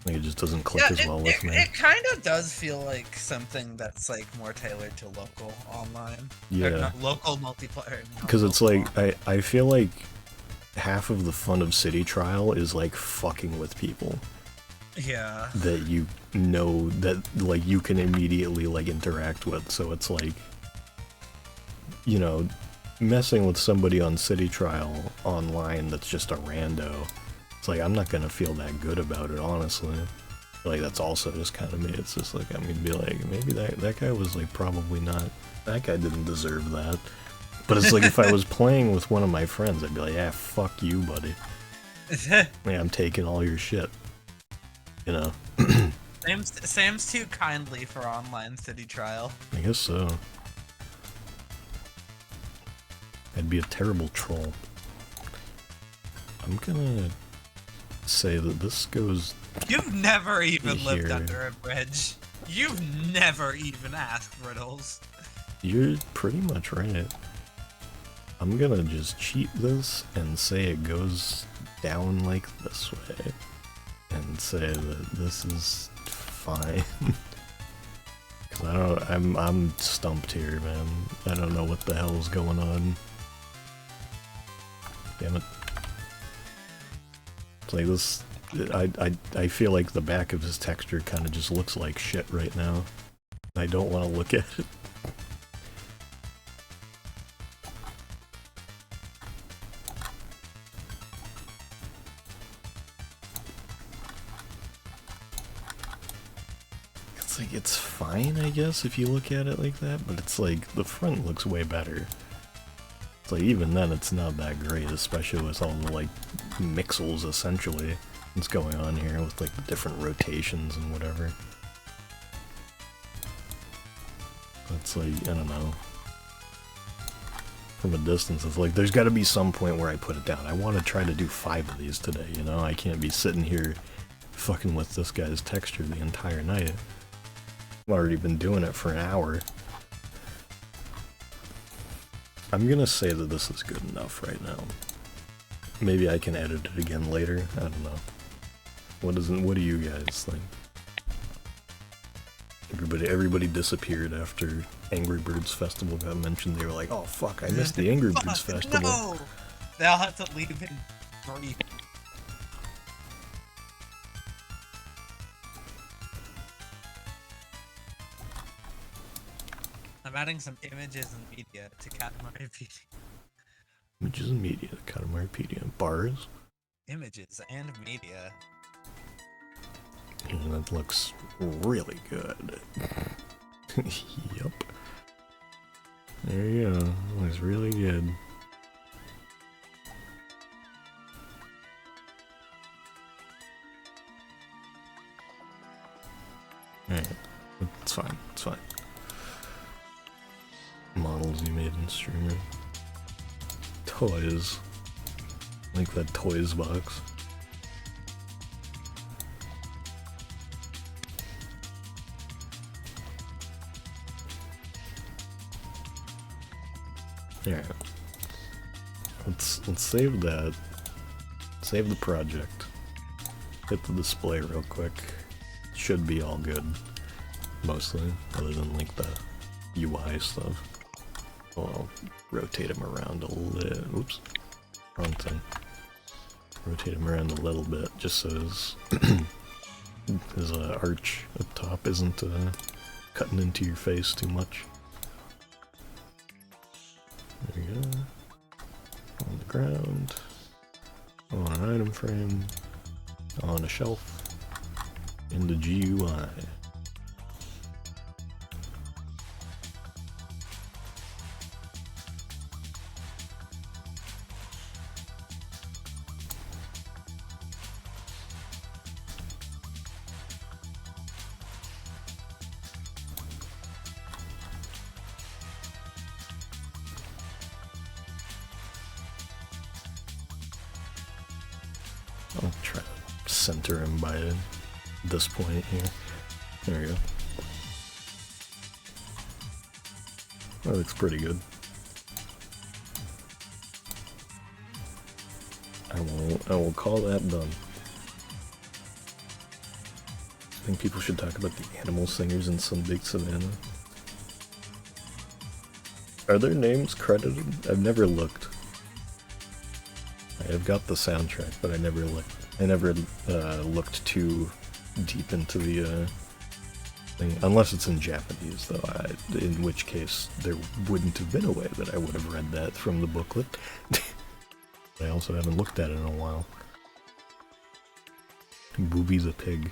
Like, it just doesn't click as well with me. It kind of does feel like something that's like more tailored to local online. Yeah. Or not local multiplayer. Because it's like, I feel like half of the fun of City Trial is like fucking with people. Yeah. That you know, that like you can immediately like interact with, so it's like, you know, messing with somebody on City Trial online that's just a rando, it's like, I'm not gonna feel that good about it, honestly. Like, that's also just kind of me. It's just like, I'm gonna be like, maybe that guy was like probably not, that guy didn't deserve that. But it's like, if I was playing with one of my friends, I'd be like, yeah, fuck you, buddy. Yeah, I'm taking all your shit. You know. Sam's too kindly for online City Trial. I guess so. I'd be a terrible troll. I'm gonna say that this goes... You've never even here. lived under a bridge. You've never even asked riddles. You're pretty much right. I'm gonna just cheat this and say it goes down like this way. And say that this is fine. Cause I don't, I'm stumped here, man. I don't know what the hell is going on. Damn it. It's like this, I feel like the back of his texture kind of just looks like shit right now. I don't want to look at it. It's like, it's fine, I guess, if you look at it like that, but it's like, the front looks way better. It's like, even then, it's not that great, especially with all the, like, mixels, essentially, that's going on here, with, like, the different rotations and whatever. It's like, I don't know. From a distance, it's like, there's gotta be some point where I put it down. I want to try to do 5 of these today, you know? I can't be sitting here fucking with this guy's texture the entire night. I've already been doing it for an hour. I'm gonna say that this is good enough right now. Maybe I can edit it again later. I don't know. What do you guys think? Everybody disappeared after Angry Birds Festival got mentioned. They were like, "Oh fuck, I missed the Angry Birds Festival." No! They'll have to leave in brief. I'm adding some images and media to Katamari PD. Images and media, Katamaripedia, bars. Images and media. And that looks really good. Yup. There you go. Looks really good. Alright. It's fine. It's fine. Models you made in Streamer. Toys. Like that toys box. Yeah. Let's save that. Save the project. Hit the display real quick. Should be all good. Mostly, other than like the UI stuff. I'll rotate him around a little. Oops. Wrong thing. Rotate him around a little bit just so his arch up top isn't cutting into your face too much. There we go. On the ground. On an item frame. On a shelf. In the GUI. I'll try to center him by this point here. There we go. That looks pretty good. I will call that done. I think people should talk about the animal singers in Some Big Savannah. Are their names credited? I've never looked. I've got the soundtrack, but I never looked too deep into the thing, unless it's in Japanese, though. In which case, there wouldn't have been a way that I would have read that from the booklet. I also haven't looked at it in a while. Booby the Pig,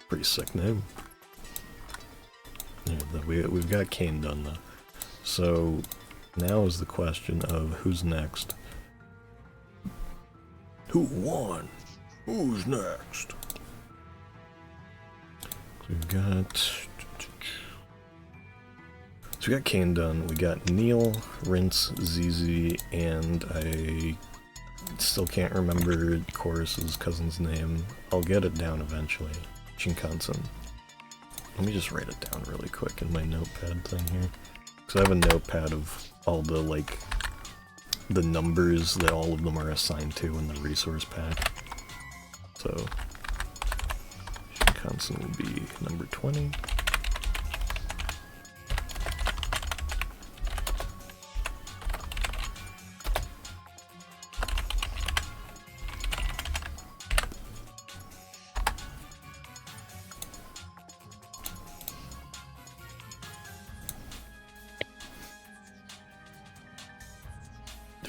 pretty sick name. Yeah, we've got Kane done though. So now is the question of who's next. Who won? Who's next? So we've got... So we got Kane done, we got Neil, Rince, ZZ, and I still can't remember Chorus's cousin's name. I'll get it down eventually. Shinkansen. Let me just write it down really quick in my notepad thing here. Because I have a notepad of all the, like, the numbers that all of them are assigned to in the resource pack. So, Shinkansen will be number 20.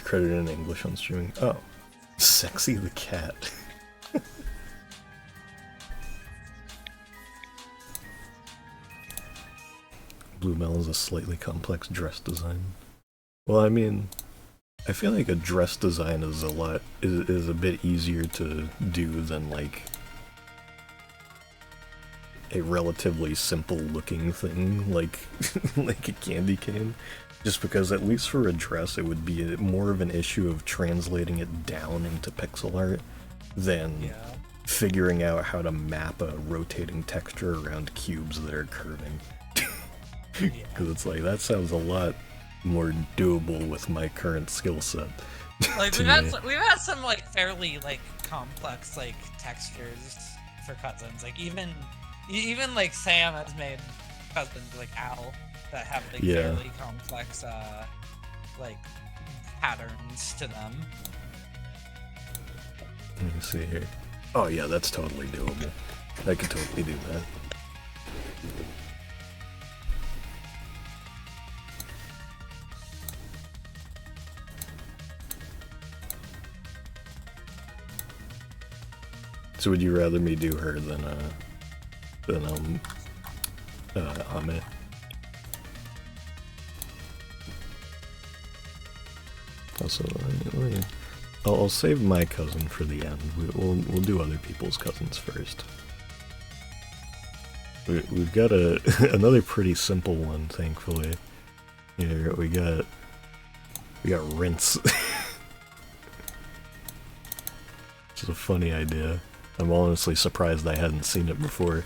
Credited in English on streaming. Oh, Sexy the Cat. Blue Mel is a slightly complex dress design. Well, I mean, I feel like a dress design is a bit easier to do than like a relatively simple looking thing like like a candy cane. Just because, at least for a dress, it would be more of an issue of translating it down into pixel art than figuring out how to map a rotating texture around cubes that are curving. Because it's like, that sounds a lot more doable with my current skill set. Like, we've had some, like, fairly, like, complex, like, textures for cutscenes. Like, even Even like Sam has made cousins like Al that have like Yeah. fairly complex like patterns to them. Let me see here. Oh yeah, that's totally doable. I could totally do that. So would you rather me do her than Ame? Also, I'll save my cousin for the end. We'll do other people's cousins first. We've got another pretty simple one, thankfully. Here we got rinse. Which is a funny idea. I'm honestly surprised I hadn't seen it before.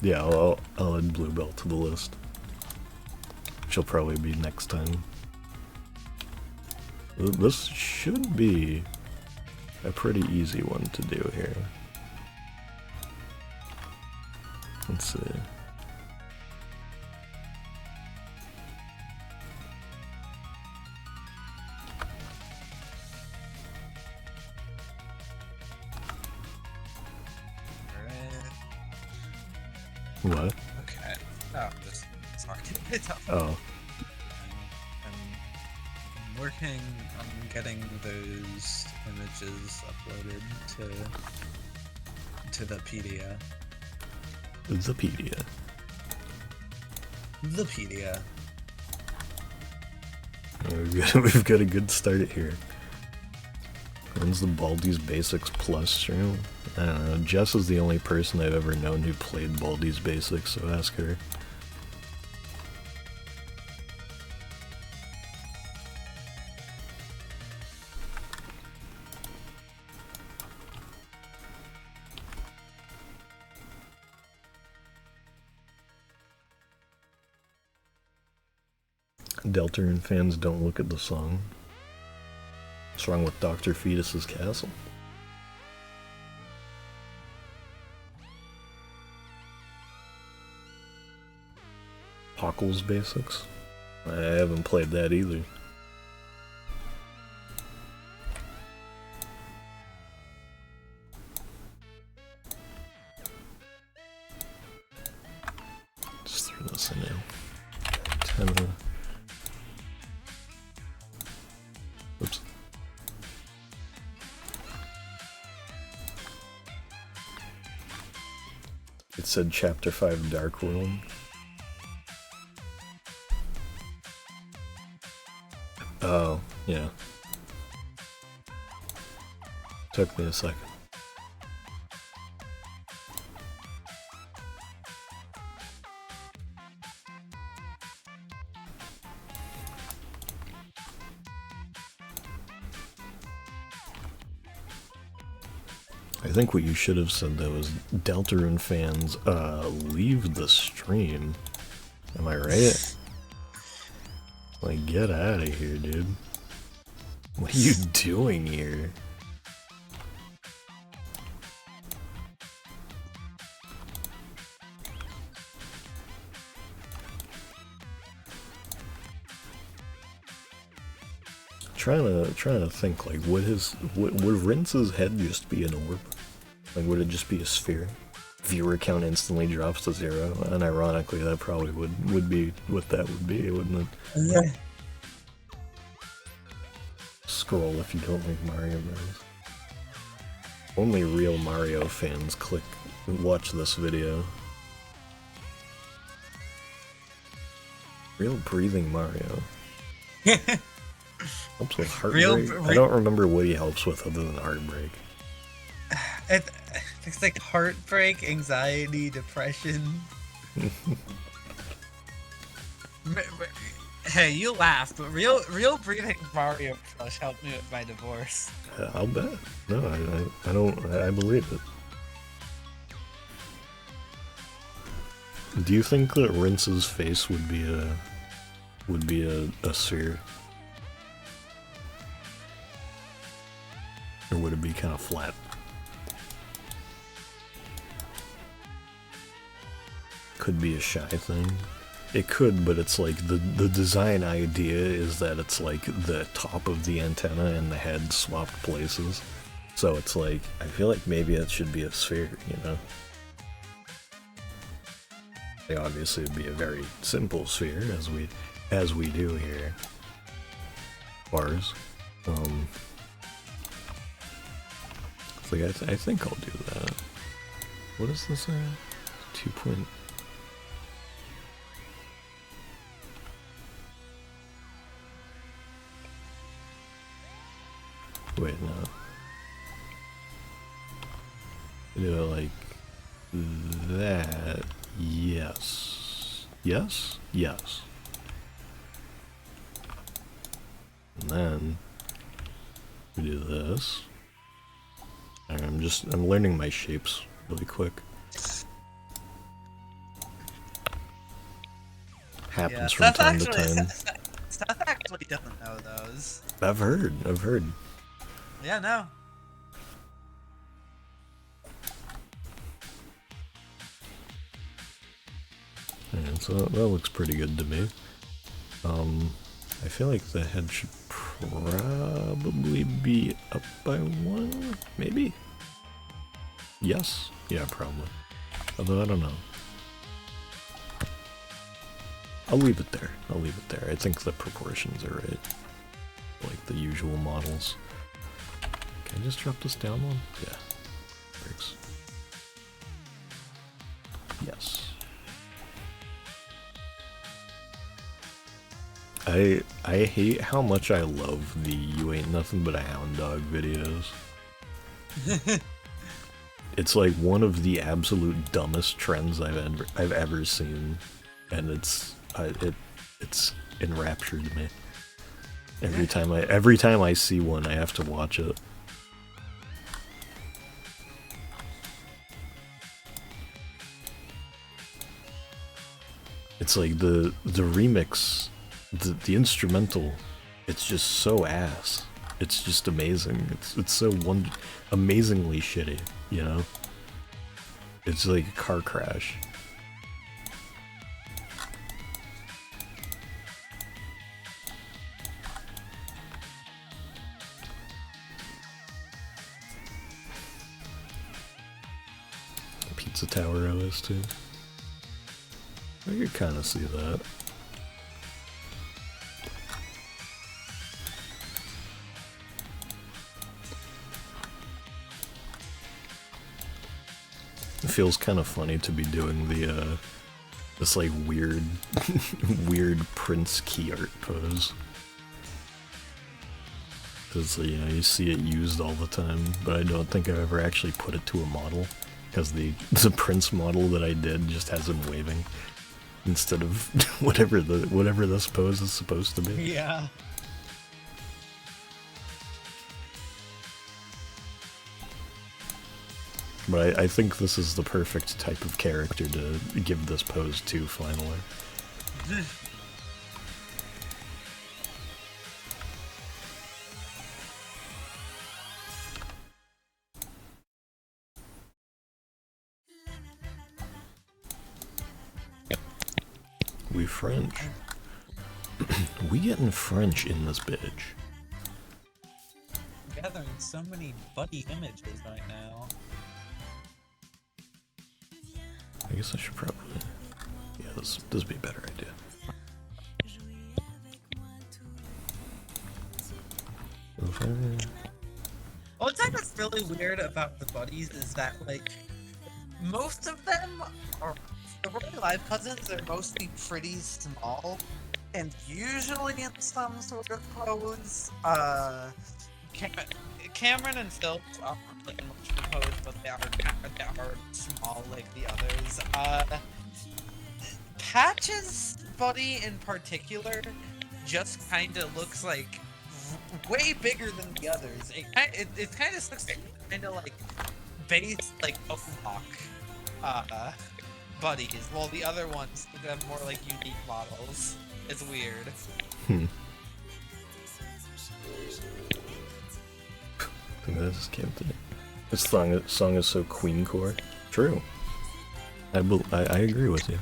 Yeah, I'll add Bluebell to the list. She'll probably be next time. This should be a pretty easy one to do here. Let's see. What? Okay. Oh, I'm just talking it up. Oh. I'm working on getting those images uploaded to the PDF. The Pedia. The PDF. We've got a good start here. When's the Baldi's Basics Plus stream? I don't know. Jess is the only person I've ever known who played Baldi's Basics, so ask her. Deltarune fans don't look at the song. What's wrong with Dr. Fetus's castle? Pockle's Basics? I haven't played that either. Just throw this in now. 10. Oops. It said Chapter 5 Dark World. Oh, yeah. Took me a second. I think what you should have said though is Deltarune fans, leave the stream. Am I right? Like, get out of here, dude. What are you doing here? Trying to think, like, would Rince's head just be an orb? Like, would it just be a sphere? Viewer count instantly drops to 0, and ironically, that probably would be what that would be, wouldn't it? Yeah. Scroll if you don't like Mario Bros. Only real Mario fans watch this video. Real breathing Mario. Helps with heartbreak. I don't remember what he helps with other than heartbreak. It's like heartbreak, anxiety, depression. Hey, you laugh, but real breathing Mario Plush helped me with my divorce. I'll bet. No, I don't. I believe it. Do you think that Rince's face would be a sphere? Or would it be kind of flat? could be a shy thing. It could, but it's like the design idea is that it's like the top of the antenna and the head swapped places. So it's like, I feel like maybe it should be a sphere, you know? Like, obviously it'd be a very simple sphere, as we do here. Bars. It's like, I think I'll do that. What is this? 2 point... Wait, no. Do it like that. Yes. Yes? Yes. And then we do this. And I'm learning my shapes really quick. Happens from time to time. Seth actually doesn't know those. I've heard. Yeah, no. Yeah, so that looks pretty good to me. I feel like the head should probably be up by 1, maybe? Yes? Yeah, probably. Although, I don't know. I'll leave it there. I think the proportions are right. Like the usual models. Can I just drop this down one? Yeah. Works. Yes. I hate how much I love the "You Ain't Nothing But a Hound Dog" videos. It's like one of the absolute dumbest trends I've ever seen, and it's enraptured me. Every time I see one, I have to watch it. It's like the remix, the instrumental, it's just so ass. It's just amazing. It's so amazingly shitty, you know? It's like a car crash. Pizza Tower OST. I could kind of see that. It feels kind of funny to be doing the this like weird weird Prince key art pose. Because you know, you see it used all the time, but I don't think I've ever actually put it to a model. Because the Prince model that I did just has him waving instead of whatever this pose is supposed to be. Yeah. But I think this is the perfect type of character to give this pose to, finally. We French. We getting French in this bitch. I'm gathering so many buddy images right now. I guess I should probably... Yeah, this would be a better idea. What's kind of really weird about the buddies is that, like, most of them are... The really live cousins are mostly pretty small, and usually in some sort of pose. Cameron and Phil aren't really much of a pose, but they are small like the others. Patch's buddy in particular just kind of looks like way bigger than the others. It kind of looks kind of like base like Oak buddies, while the other ones have more like unique models. It's weird. I think that just came to me. This song is so queencore. True. I agree with you.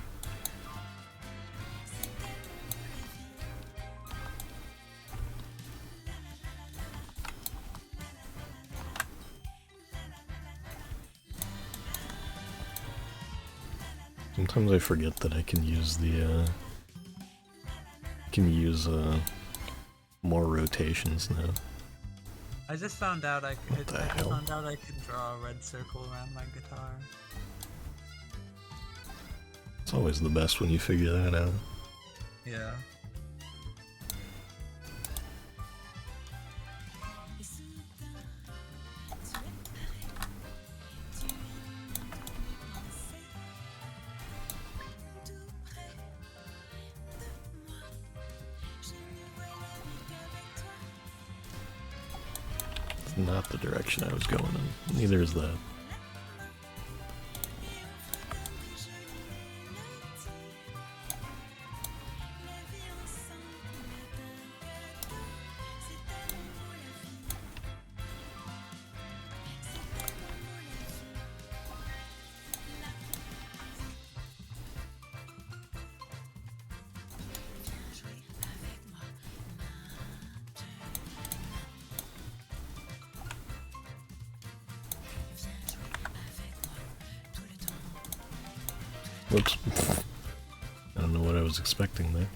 Sometimes I forget that I can use the, more rotations now. I just found out I could hell? draw a red circle around my guitar. It's always the best when you figure that out. Yeah. It's not the direction I was going in. Neither is that. Whoops. I don't know what I was expecting there.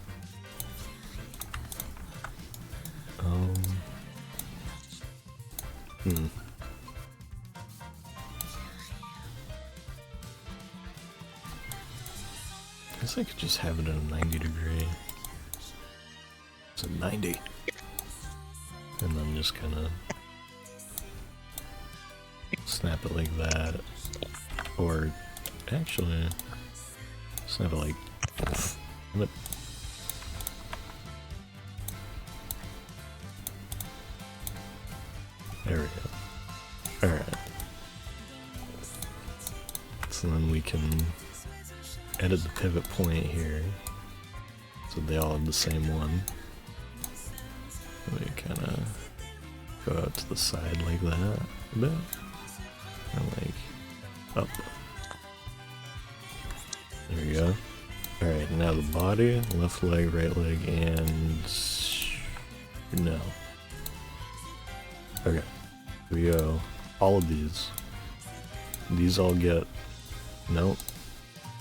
I guess I could just have it at a 90 degree. It's a 90. And then just kind of snap it like that. Or actually, snap it like... Damn it. There we go. Alright. So then we can edit the pivot point here. So they all have the same one. We kind of go out to the side like that a bit. And like up. There we go. Alright, now the body, left leg, right leg, and no. Okay. Here we go. All of these. These all get... Nope.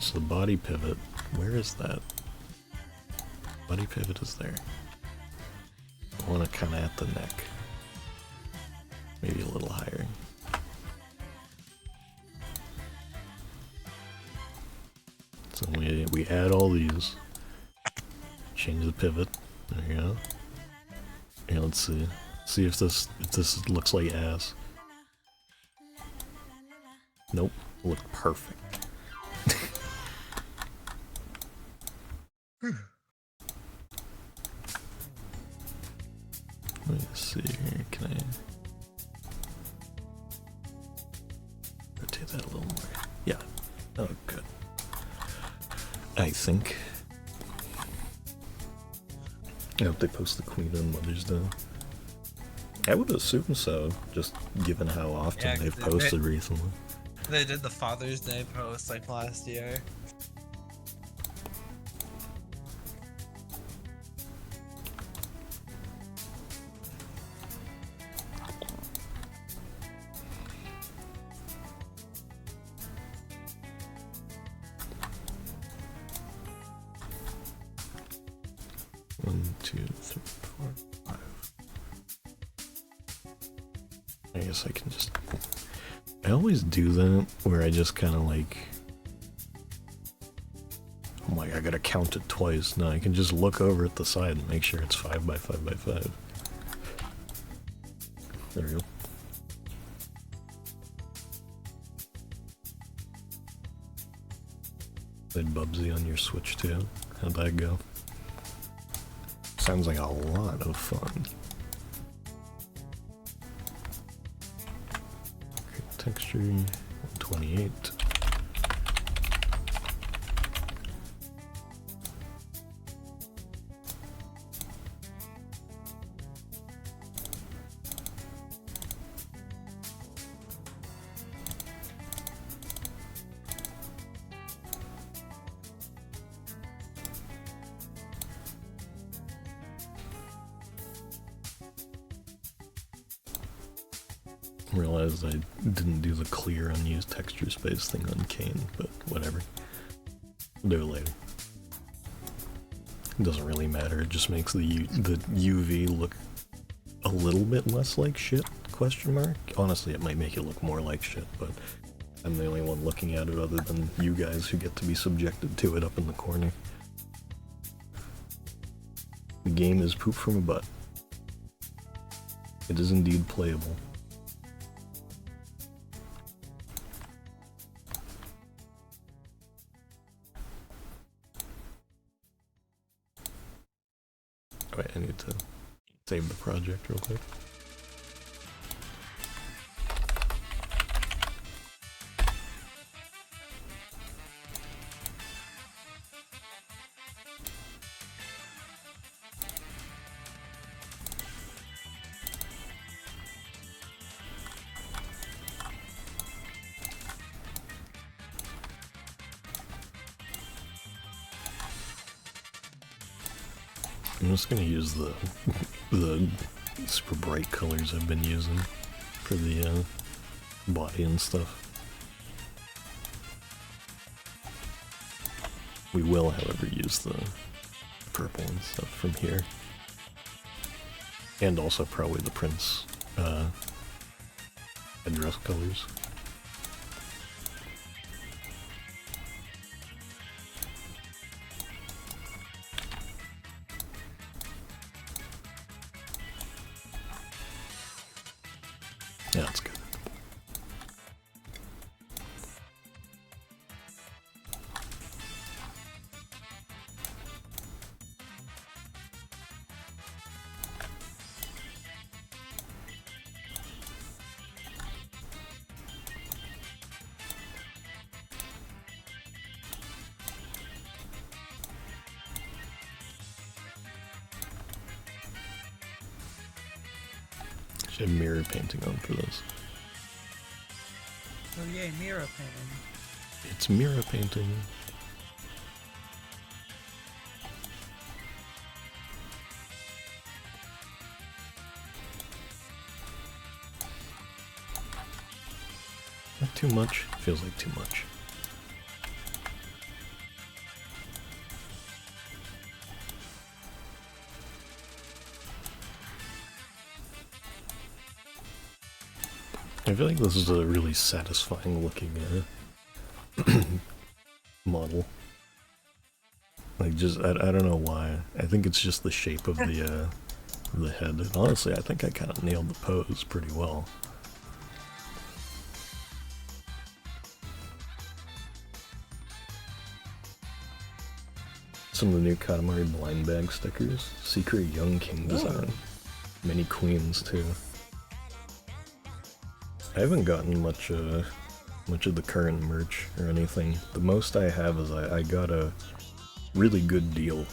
So the body pivot, where is that? Body pivot is there. I want it kind of at the neck. Maybe a little higher. So we add all these. Change the pivot. There you go. Yeah, let's see. See if this looks like ass. Nope. Look perfect. Let me see here, can I rotate that a little more? Yeah. Oh, good. I think. I hope they post the Queen on Mother's Day. I would assume so, just given how often they've posted recently. They did the Father's Day post like last year. One, two, three, four, five. I guess I can just... I always do that, where I just kind of like... I'm like, I gotta count it twice. No, I can just look over at the side and make sure it's 5 by 5 by 5. There we go. Played Bubsy on your Switch too. How'd that go? Sounds like a lot of fun. Okay, texture 128. Realized I didn't do the clear unused texture space thing on Kane, but whatever. We'll do it later. It doesn't really matter, it just makes the UV look a little bit less like shit, question mark. Honestly, it might make it look more like shit, but I'm the only one looking at it other than you guys who get to be subjected to it up in the corner. The game is poop from a butt. It is indeed playable. Wait, I need to save the project real quick. I'm just gonna use the super bright colors I've been using for the body and stuff. We will, however, use the purple and stuff from here. And also probably the Prince headdress colors. Yeah, that's good. Should have mirror painting on for this. Oh yay, mirror painting. It's mirror painting. Not too much. Feels like too much. I feel like this is a really satisfying looking model. Like, just, I don't know why. I think it's just the shape of the head. And honestly, I think I kind of nailed the pose pretty well. Some of the new Katamari blind bag stickers. Secret Young King design. Many queens, too. I haven't gotten much of the current merch or anything. The most I have is I got a really good deal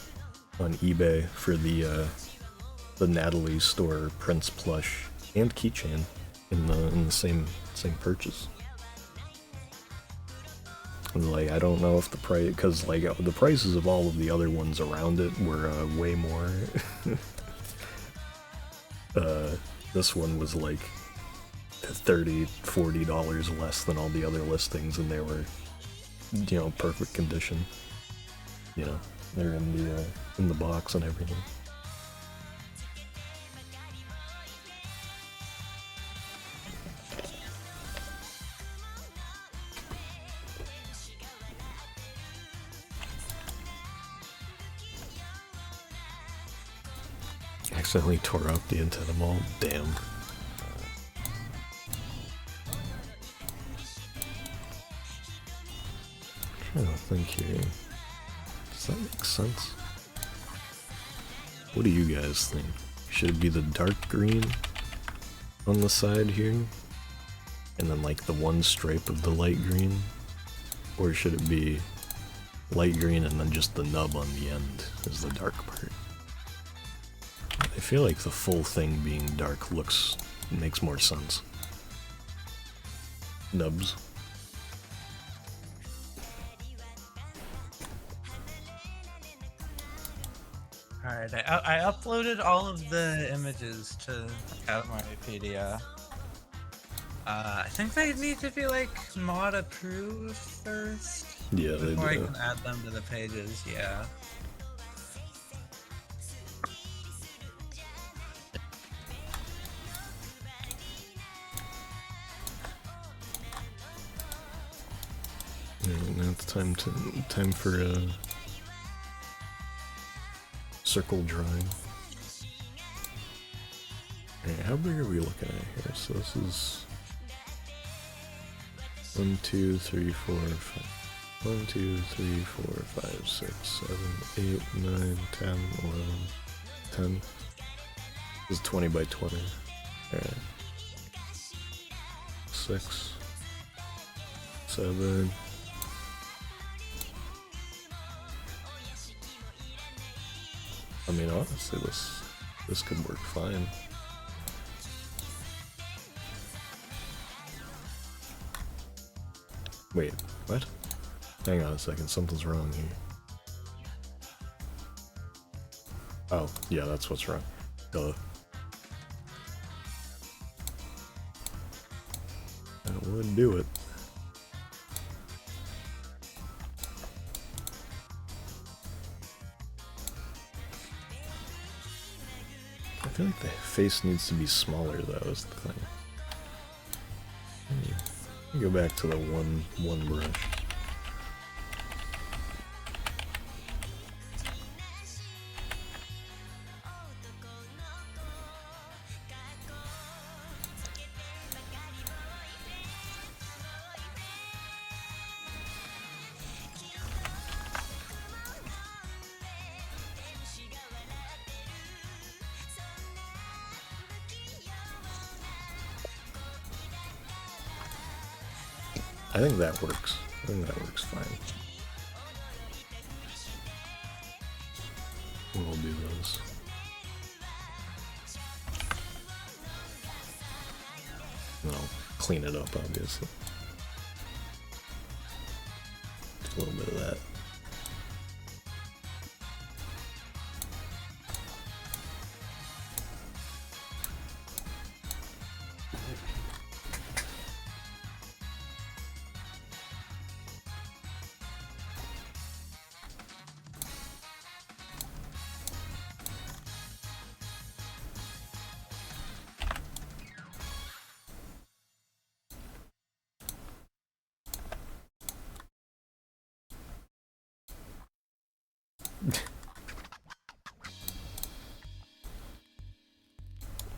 on eBay for the Natalie store Prince plush and keychain in the same purchase. And like, I don't know if the price, because like the prices of all of the other ones around it were way more. This one was like $30–40 less than all the other listings, and they were, you know, perfect condition. You know, they're in the box and everything. Accidentally tore up the antenna mall. Damn. I don't think here. Does that make sense? What do you guys think? Should it be the dark green on the side here? And then like the one stripe of the light green? Or should it be light green and then just the nub on the end is the dark part? I feel like the full thing being dark makes more sense. Nubs. Alright, I uploaded all of the images to Katamaripedia. I think they need to be like mod approved first. Yeah, they Before I do. can add them to the pages, yeah. Alright, now it's time for circle drawing. Alright, how big are we looking at here? So this is 1, 2, 3, 4, 5. 1, 2, 3, 4, 5, 6, 7, 8, 9, 10, 11, 10. This is 20 by 20. Alright. 6, 7. I mean, honestly, this could work fine. Wait, what? Hang on a second, something's wrong here. Oh, yeah, that's what's wrong. Duh. That would do it. I feel like the face needs to be smaller, though, is the thing. Let me go back to the one brush. I think that works. I think that works fine. We'll do those. And I'll clean it up, obviously. Just a little bit of that.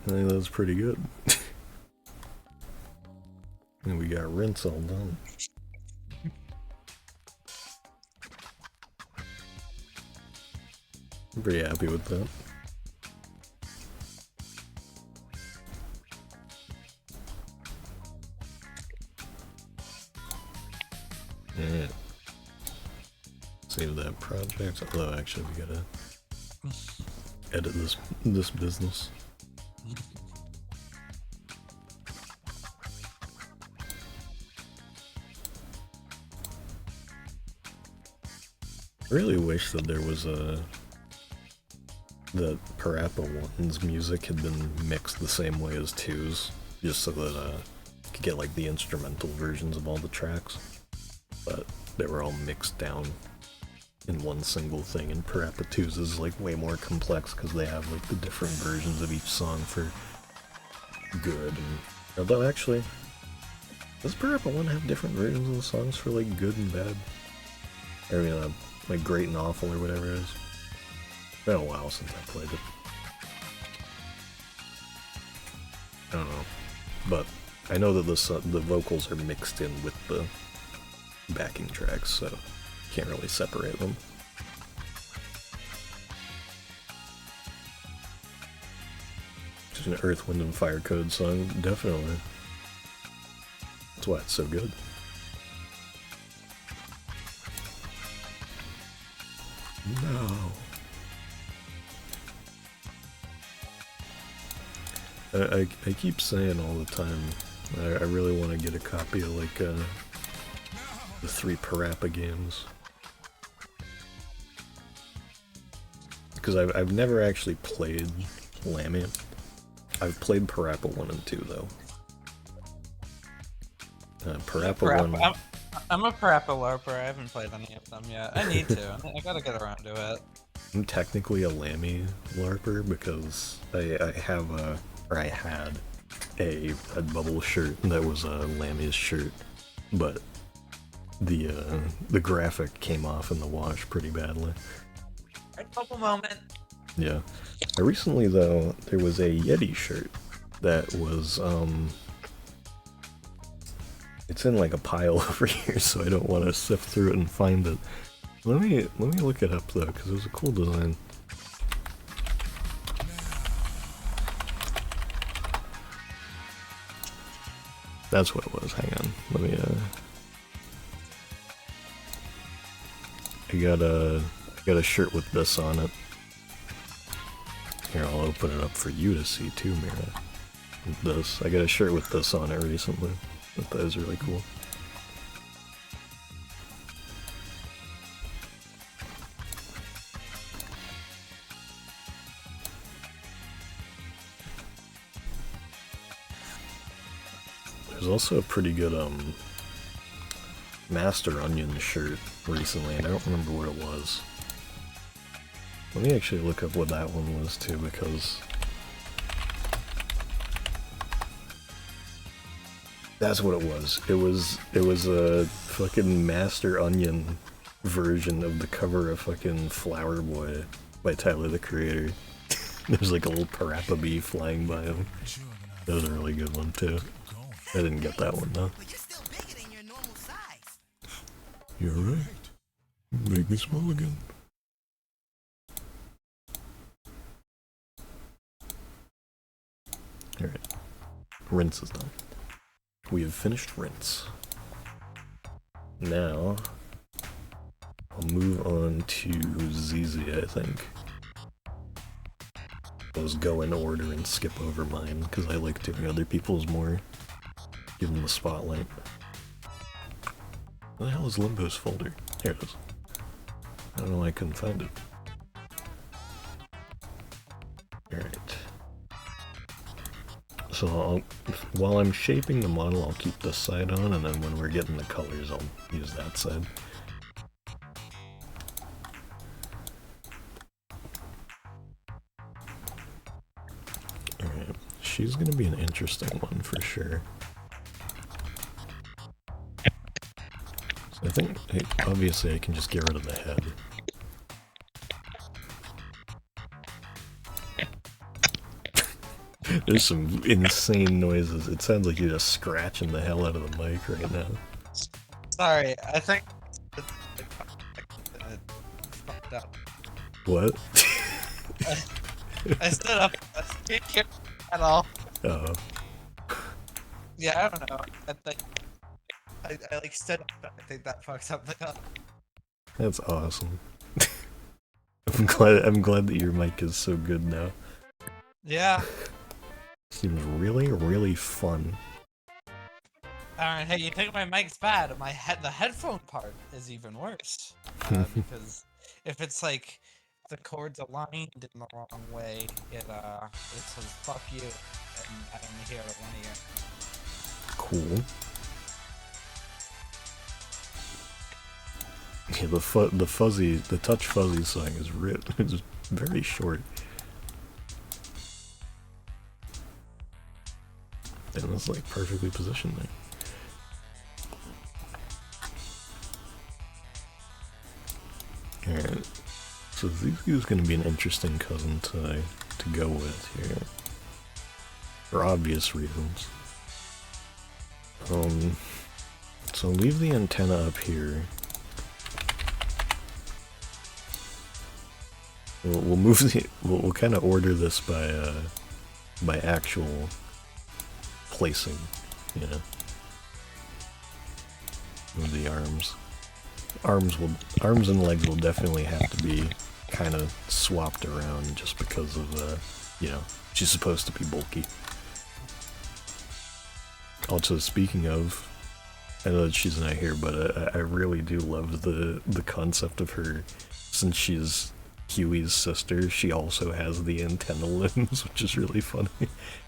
I think that's pretty good. And we got rinse all done. I'm pretty happy with that. Alright. Save that project. Although actually we gotta edit this business. I really wish that there was that Parappa 1's music had been mixed the same way as 2's, just so that you could get like the instrumental versions of all the tracks, but they were all mixed down in one single thing, and Parappa 2's is like way more complex because they have like the different versions of each song for good. And although actually, does Parappa 1 have different versions of the songs for like good and bad? I mean, like great and awful or whatever it is. It's been a while since I played it. I don't know, but I know that the vocals are mixed in with the backing tracks, so can't really separate them. Just an Earth, Wind, and Fire Code song, definitely. That's why it's so good. No. I keep saying all the time, I really want to get a copy of like the 3 Parappa games. Because I've never actually played Lamia. I've played Parappa 1 and 2 though. Parappa Parappa. one. I'm a Parappa LARPer. I haven't played any of them yet. I need to. I gotta get around to it. I'm technically a Lammy LARPer because I have I had a bubble shirt that was a Lammy's shirt, but the graphic came off in the wash pretty badly. Right bubble moment. Yeah. Recently though, there was a Yeti shirt that was it's in like a pile over here, so I don't want to sift through it and find it. Let me look it up though, because it was a cool design. That's what it was. Hang on. Let me I got a shirt with this on it. Here, I'll open it up for you to see too, Mira. This. I got a shirt with this on it recently. I thought that was really cool. There's also a pretty good Master Onion shirt recently, and I don't remember what it was. Let me actually look up what that one was too, because that's what it was. It was a fucking Master Onion version of the cover of fucking Flower Boy by Tyler the Creator. There's like a little Parappa bee flying by him. That was a really good one too. I didn't get that one though. You're right. Make me small again. Alright. Rinse is done. We have finished rinse. Now, I'll move on to ZZ, I think. I'll just go in order and skip over mine, because I like doing other people's more. Give them the spotlight. Where the hell is Limbo's folder? Here it is. I don't know why I couldn't find it. Alright. So while I'm shaping the model, I'll keep this side on, and then when we're getting the colors, I'll use that side. Alright, she's gonna be an interesting one for sure. So I think, hey, obviously I can just get rid of the head. There's some insane noises. It sounds like you're just scratching the hell out of the mic right now. Sorry, I think fucked up. What? I stood up. I didn't hear at all. Oh. Yeah, I don't know. I think I like stood up. I think that fucked something up. That's awesome. I'm glad that your mic is so good now. Yeah. Seems really, really fun. Alright, hey, you think my mic's bad? The headphone part is even worse. Because if it's like the cords aligned in the wrong way, it says fuck you, and I only hear it one ear. Cool. Yeah, the touch fuzzy song is it's very short. And it's like perfectly positioned there. Alright. So Zuzu is going to be an interesting cousin to go with here. For obvious reasons. So leave the antenna up here. We'll move the we'll kind of order this by actual placing, you know. Move the arms. Arms and legs will definitely have to be kind of swapped around just because of you know, she's supposed to be bulky. Also, speaking of, I know that she's not here, but I really do love the concept of her, since she's Huey's sister, she also has the antenna limbs, which is really funny.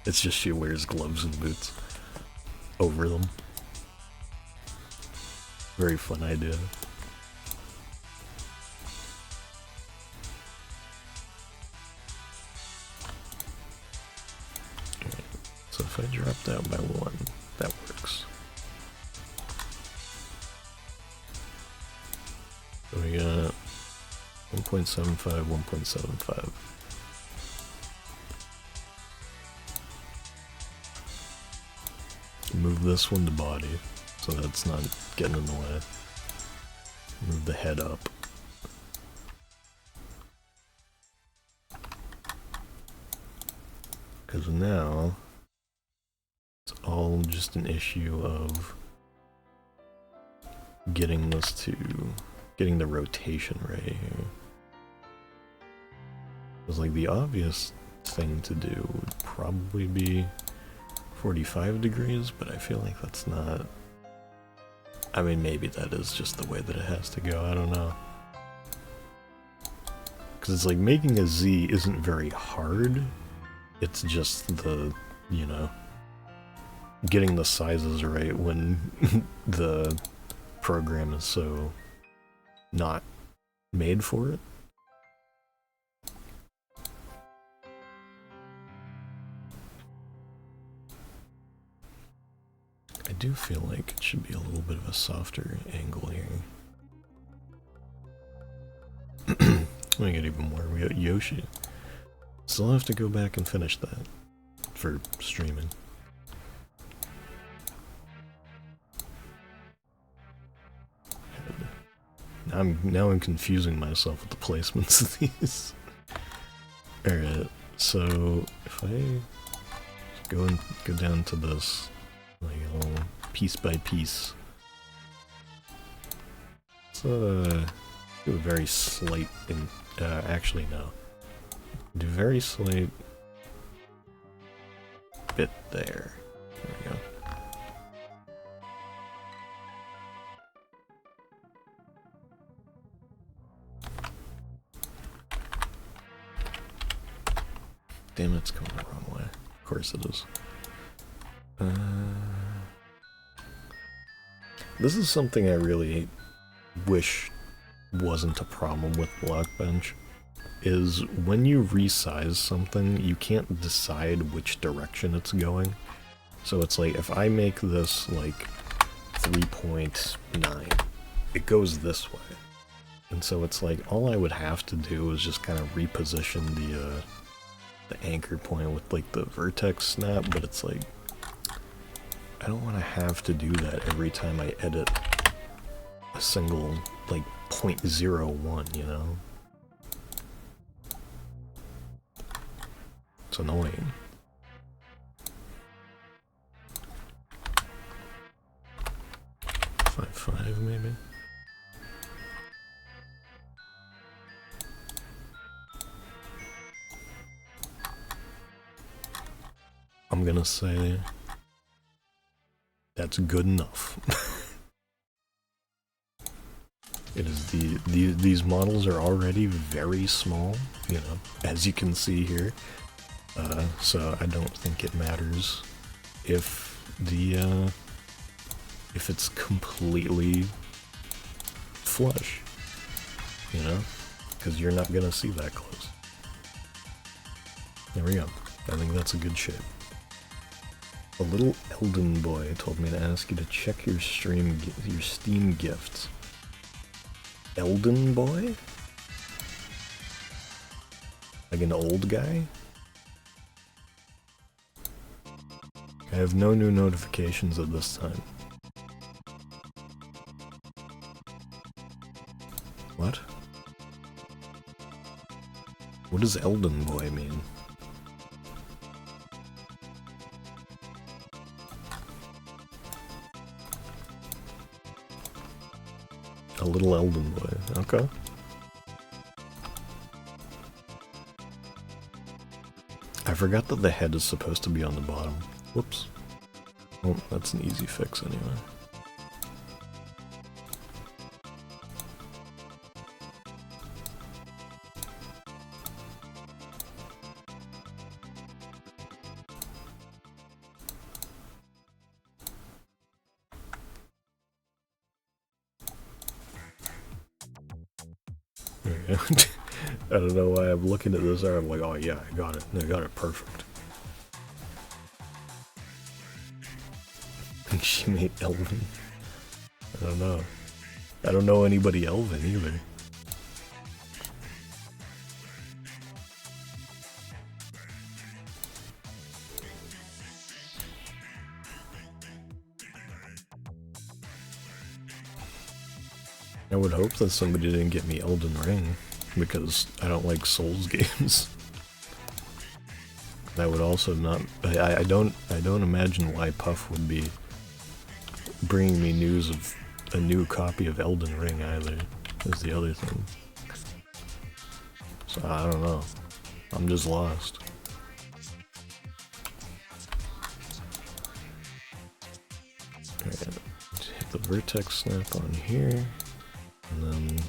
It's just she wears gloves and boots over them. Very fun idea. Okay, so if I drop that by 1, that works. So we got 1.75, 1.75. Move this one to body, so that's not getting in the way. Move the head up. Because now, it's all just an issue of getting this to, getting the rotation right here. Because like the obvious thing to do would probably be 45 degrees, but I feel like that's not... I mean, maybe that is just the way that it has to go, I don't know. Because it's like, making a Z isn't very hard, it's just the, you know, getting the sizes right when the program is so not made for it. I do feel like it should be a little bit of a softer angle here. We got even more. We got Yoshi. Still have to go back and finish that for streaming. Now I'm confusing myself with the placements of these. Alright, so if I go down to this, like all piece by piece. So do a very slight, actually no. Do a very slight bit there. There we go. Damn, it's going the wrong way. Of course it is. This is something I really wish wasn't a problem with Blockbench, is when you resize something, you can't decide which direction it's going. So it's like, if I make this like 3.9, it goes this way. And so it's like, all I would have to do is just kind of reposition the anchor point with like the vertex snap, but it's like, I don't want to have to do that every time I edit a single, like, 0.01, you know? It's annoying. .55 maybe? I'm gonna say that's good enough. It is these models are already very small, you know, as you can see here. So I don't think it matters if if it's completely flush, you know, because you're not gonna see that close. There we go. I think that's a good shape. A little Elden boy told me to ask you to check your Steam gifts. Elden boy? Like an old guy? I have no new notifications at this time. What? What does Elden boy mean? A little Elden boy, okay. I forgot that the head is supposed to be on the bottom. Whoops. Well, that's an easy fix anyway. I don't know why I'm looking at this. I'm like, oh yeah, I got it. I got it perfect. She made Elven. I don't know. I don't know anybody Elven either. I would hope that somebody didn't get me Elden Ring, because I don't like Souls games. I would also not. I don't imagine why Puff would be bringing me news of a new copy of Elden Ring either. Is the other thing. So I don't know. I'm just lost. Alright, hit the vertex snap on here, and then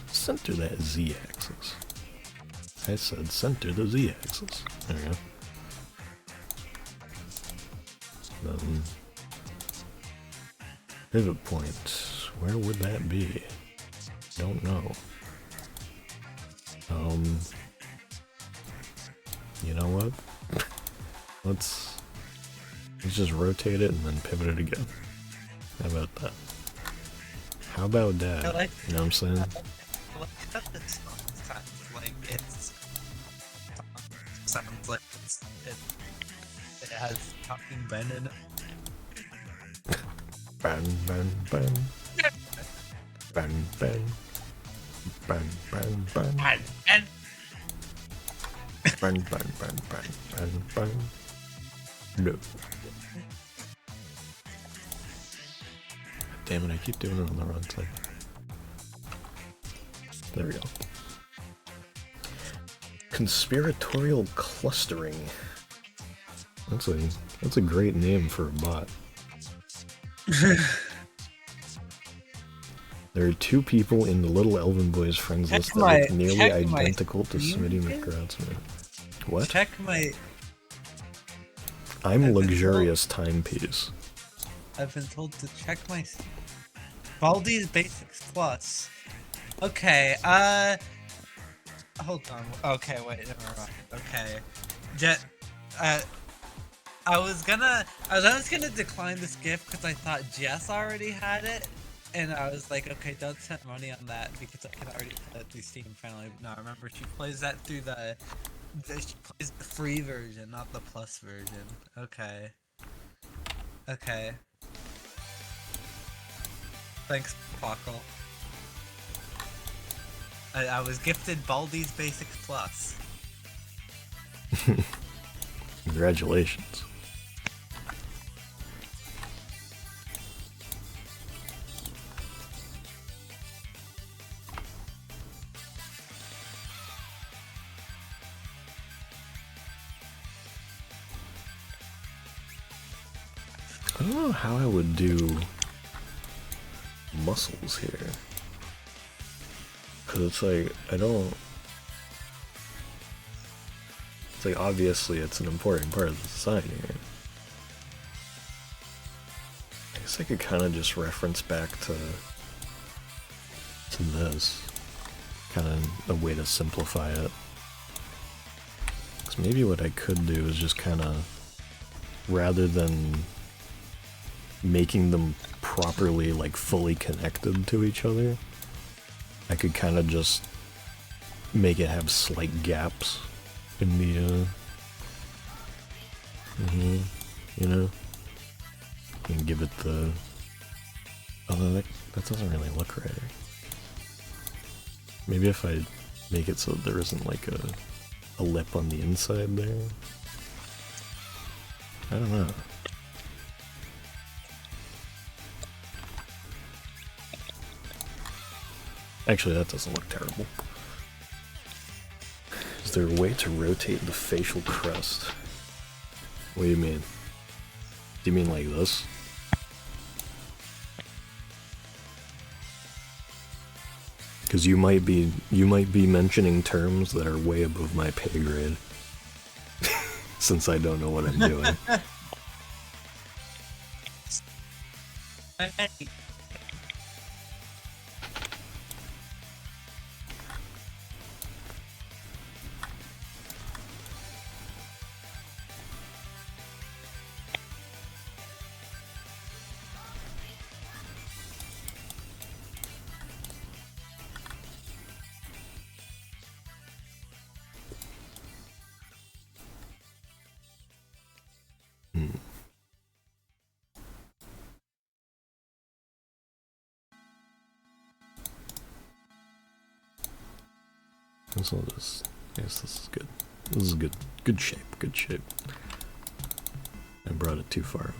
center that Z-axis. I said center the Z-axis. There we go. Then pivot point. Where would that be? Don't know. You know what? Let's just rotate it and then pivot it again. How about that? How about that? You know what I'm saying? I like that it sounds like it has talking Ben in it. Bang, bang, bang. Bang, bang. Bang, bang, bang. And Bang, bang, bang, bang, bang, bang. No. Damn it, I keep doing it on the wrong thing. There we go. Conspiratorial clustering. That's a great name for a bot. There are two people in the Little Elven Boys friends list that look nearly identical to Smitty McGrathman. What? Check my... I'm luxurious timepiece. I've been told to check my... Baldi's Basics Plus. Okay, hold on. Okay, wait, never mind. Okay. I was gonna decline this gift because I thought Jess already had it. And I was like, okay, don't spend money on that because I can already play it through Steam finally. No, remember, she plays that through she plays the free version, not the plus version. Okay. Okay. Thanks, Pockle. I was gifted Baldi's Basics Plus. Congratulations. I don't know how I would do muscles here. Cause it's like, it's like obviously it's an important part of the design here. I guess I could kind of just reference back to this. Kind of a way to simplify it. Cause maybe what I could do is just kind of, rather than making them properly, like, fully connected to each other, I could kind of just make it have slight gaps in the, you know, and give it the, although that doesn't really look right. Maybe if I make it so that there isn't, like, a lip on the inside there. I don't know. Actually, that doesn't look terrible. Is there a way to rotate the facial crest? What do you mean? Do you mean like this? Because you might be mentioning terms that are way above my pay grade. Since I don't know what I'm doing. this will just... Yes, this is good. This is good. Good shape, good shape. I brought it too far over.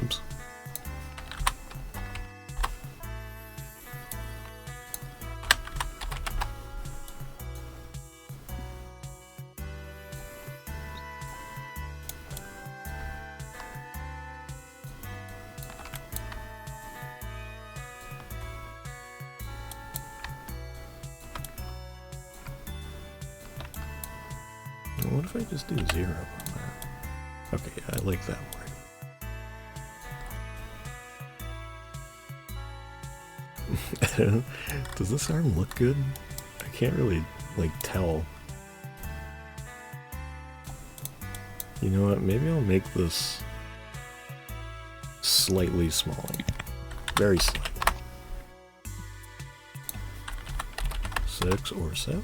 Oops. What if I just do 0 on that? Okay, yeah, I like that more. Does this arm look good? I can't really, like, tell. You know what, maybe I'll make this slightly smaller. Very slightly. 6 or 7.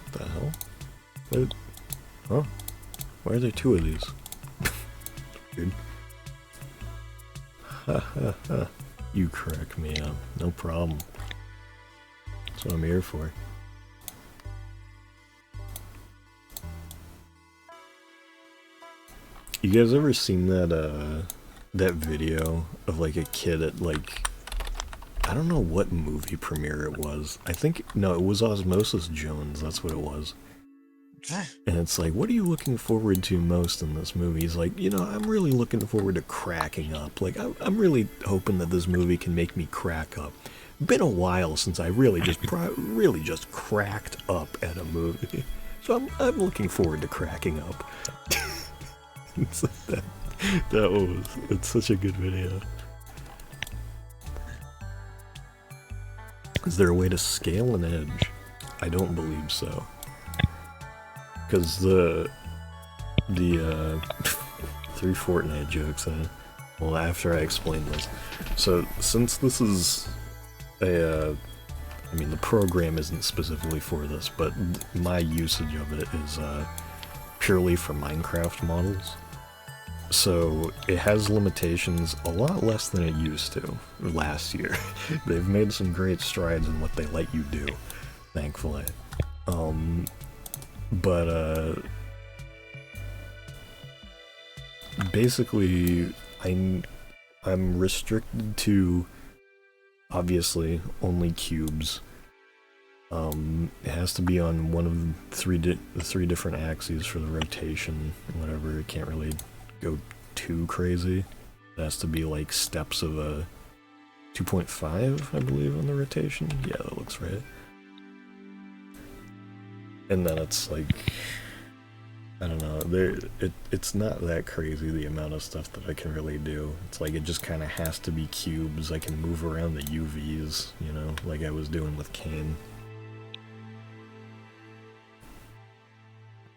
What the hell? What? Huh? Why are there 2 of these? Weird. Ha ha ha. You crack me up. No problem. That's what I'm here for. You guys ever seen that that video of like a kid at like, I don't know what movie premiere it was. I think, no, it was Osmosis Jones, that's what it was. And it's like, what are you looking forward to most in this movie? He's like, you know, I'm really looking forward to cracking up. Like, I'm really hoping that this movie can make me crack up. Been a while since I really just cracked up at a movie. So I'm looking forward to cracking up. It's like it's such a good video. Is there a way to scale an edge? I don't believe so. Because the 3 Fortnite jokes, well, after I explain this. So, since this is a, I mean, the program isn't specifically for this, but my usage of it is purely for Minecraft models. So, it has limitations a lot less than it used to last year. They've made some great strides in what they let you do, thankfully. But basically, I'm restricted to, obviously, only cubes. It has to be on one of the three different axes for the rotation, whatever. It can't really go too crazy. It has to be like steps of a 2.5, I believe, on the rotation. Yeah, that looks right. And then it's like, I don't know, it's not that crazy, the amount of stuff that I can really do. It's like, it just kind of has to be cubes. I can move around the UVs, you know, like I was doing with Kane.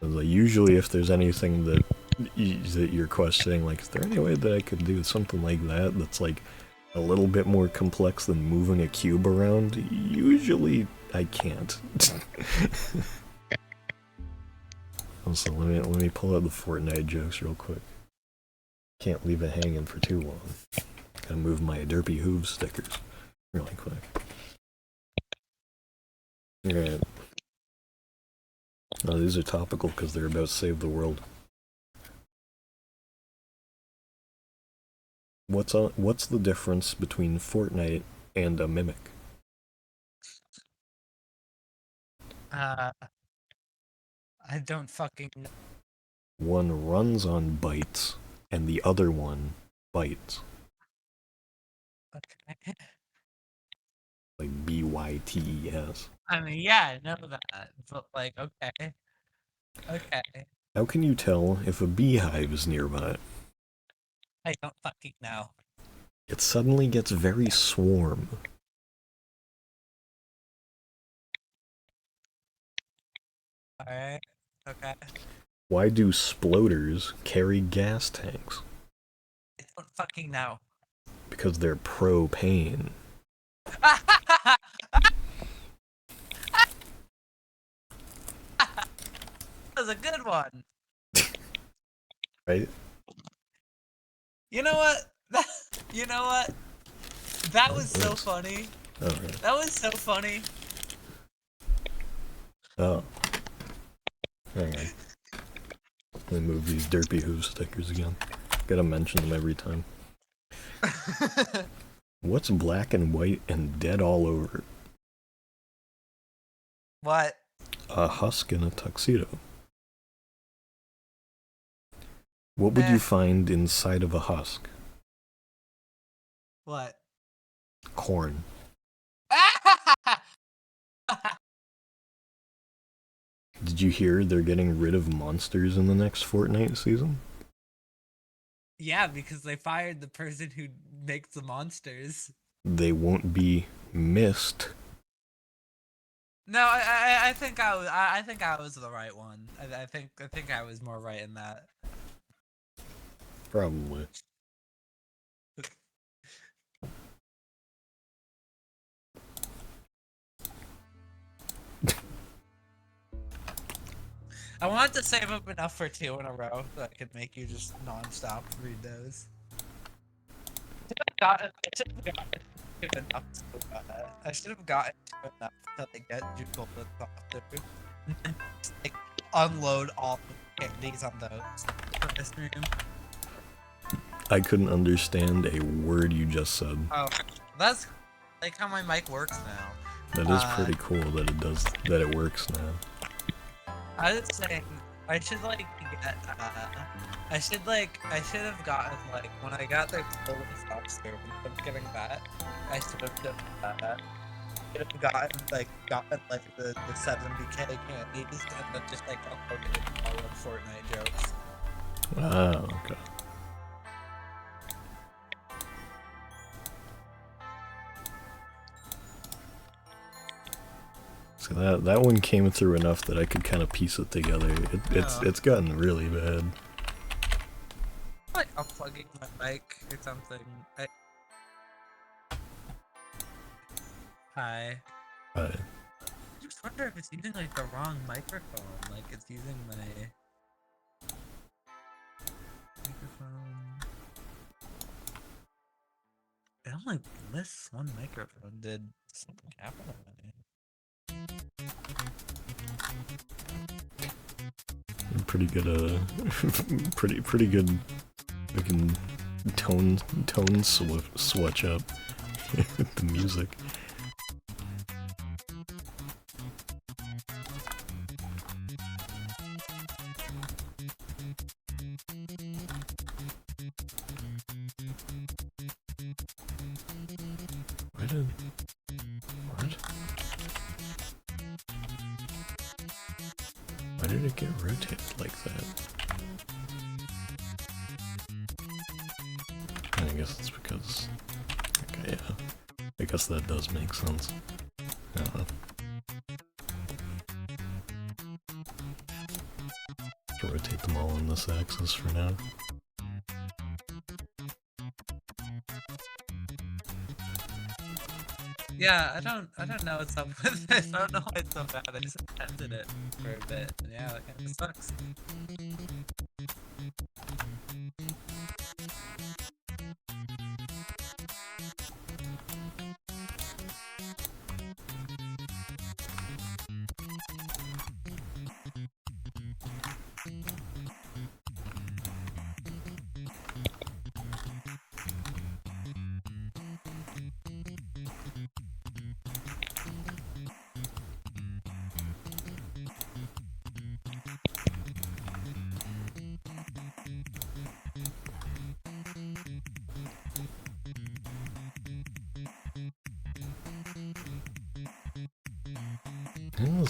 Like, usually if there's anything that you're questioning, like, is there any way that I could do something like that that's like a little bit more complex than moving a cube around? Usually I can't. Also, let me pull out the Fortnite jokes real quick. Can't leave it hanging for too long. Gotta move my derpy hooves stickers really quick. Alright. Oh, these are topical because they're about to save the world. What's the difference between Fortnite and a mimic? I don't fucking know. One runs on bytes, and the other one bites. Okay. Like B-Y-T-E-S. I mean, yeah, I know that, but like, okay. Okay. How can you tell if a beehive is nearby? I don't fucking know. It suddenly gets very swarm. Alright. Okay. Why do sploders carry gas tanks? I don't fucking know. Because they're propane. That was a good one. Right? You know what? You know what? That was so funny. Alright. That was so funny. Oh. Hang on. Let me move these derpy hoof stickers again. Gotta mention them every time. What's black and white and dead all over? What? A husk in a tuxedo. What would you find inside of a husk? What? Corn. Did you hear they're getting rid of monsters in the next Fortnite season? Yeah, because they fired the person who makes the monsters. They won't be missed. No, I think I think I was the right one. I think I was more right in that. Probably. I wanted to save up enough for 2 in a row so I could make you just non-stop read those. I should have gotten to enough I should have gotten to enough to like, get Juggle the through. Just, like, unload all the candies on those for this stream. I couldn't understand a word you just said. Oh, that's like how my mic works now. That is pretty cool that it works now. I was saying, I should like get, I should have gotten like, when I got the golden stocks here, instead of getting that, I should have just, gotten like the 70k candies and then just like uploaded all of Fortnite jokes. Oh, okay. So that one came through enough that I could kind of piece it together. It's gotten really bad. Like unplugging my mic or something. Hi. Hi. I just wonder if it's using like the wrong microphone. Like it's using my microphone. It only lists one microphone. Did something happen on it? Pretty good, pretty good fucking tone switch up the music. Why did it get rotated like that? I guess it's because... Okay, yeah. I guess that does make sense. Rotate them all on this axis for now. Yeah, I don't know what's up with this. I don't know why it's so bad. I just ended it for a bit. And yeah, that kind of sucks.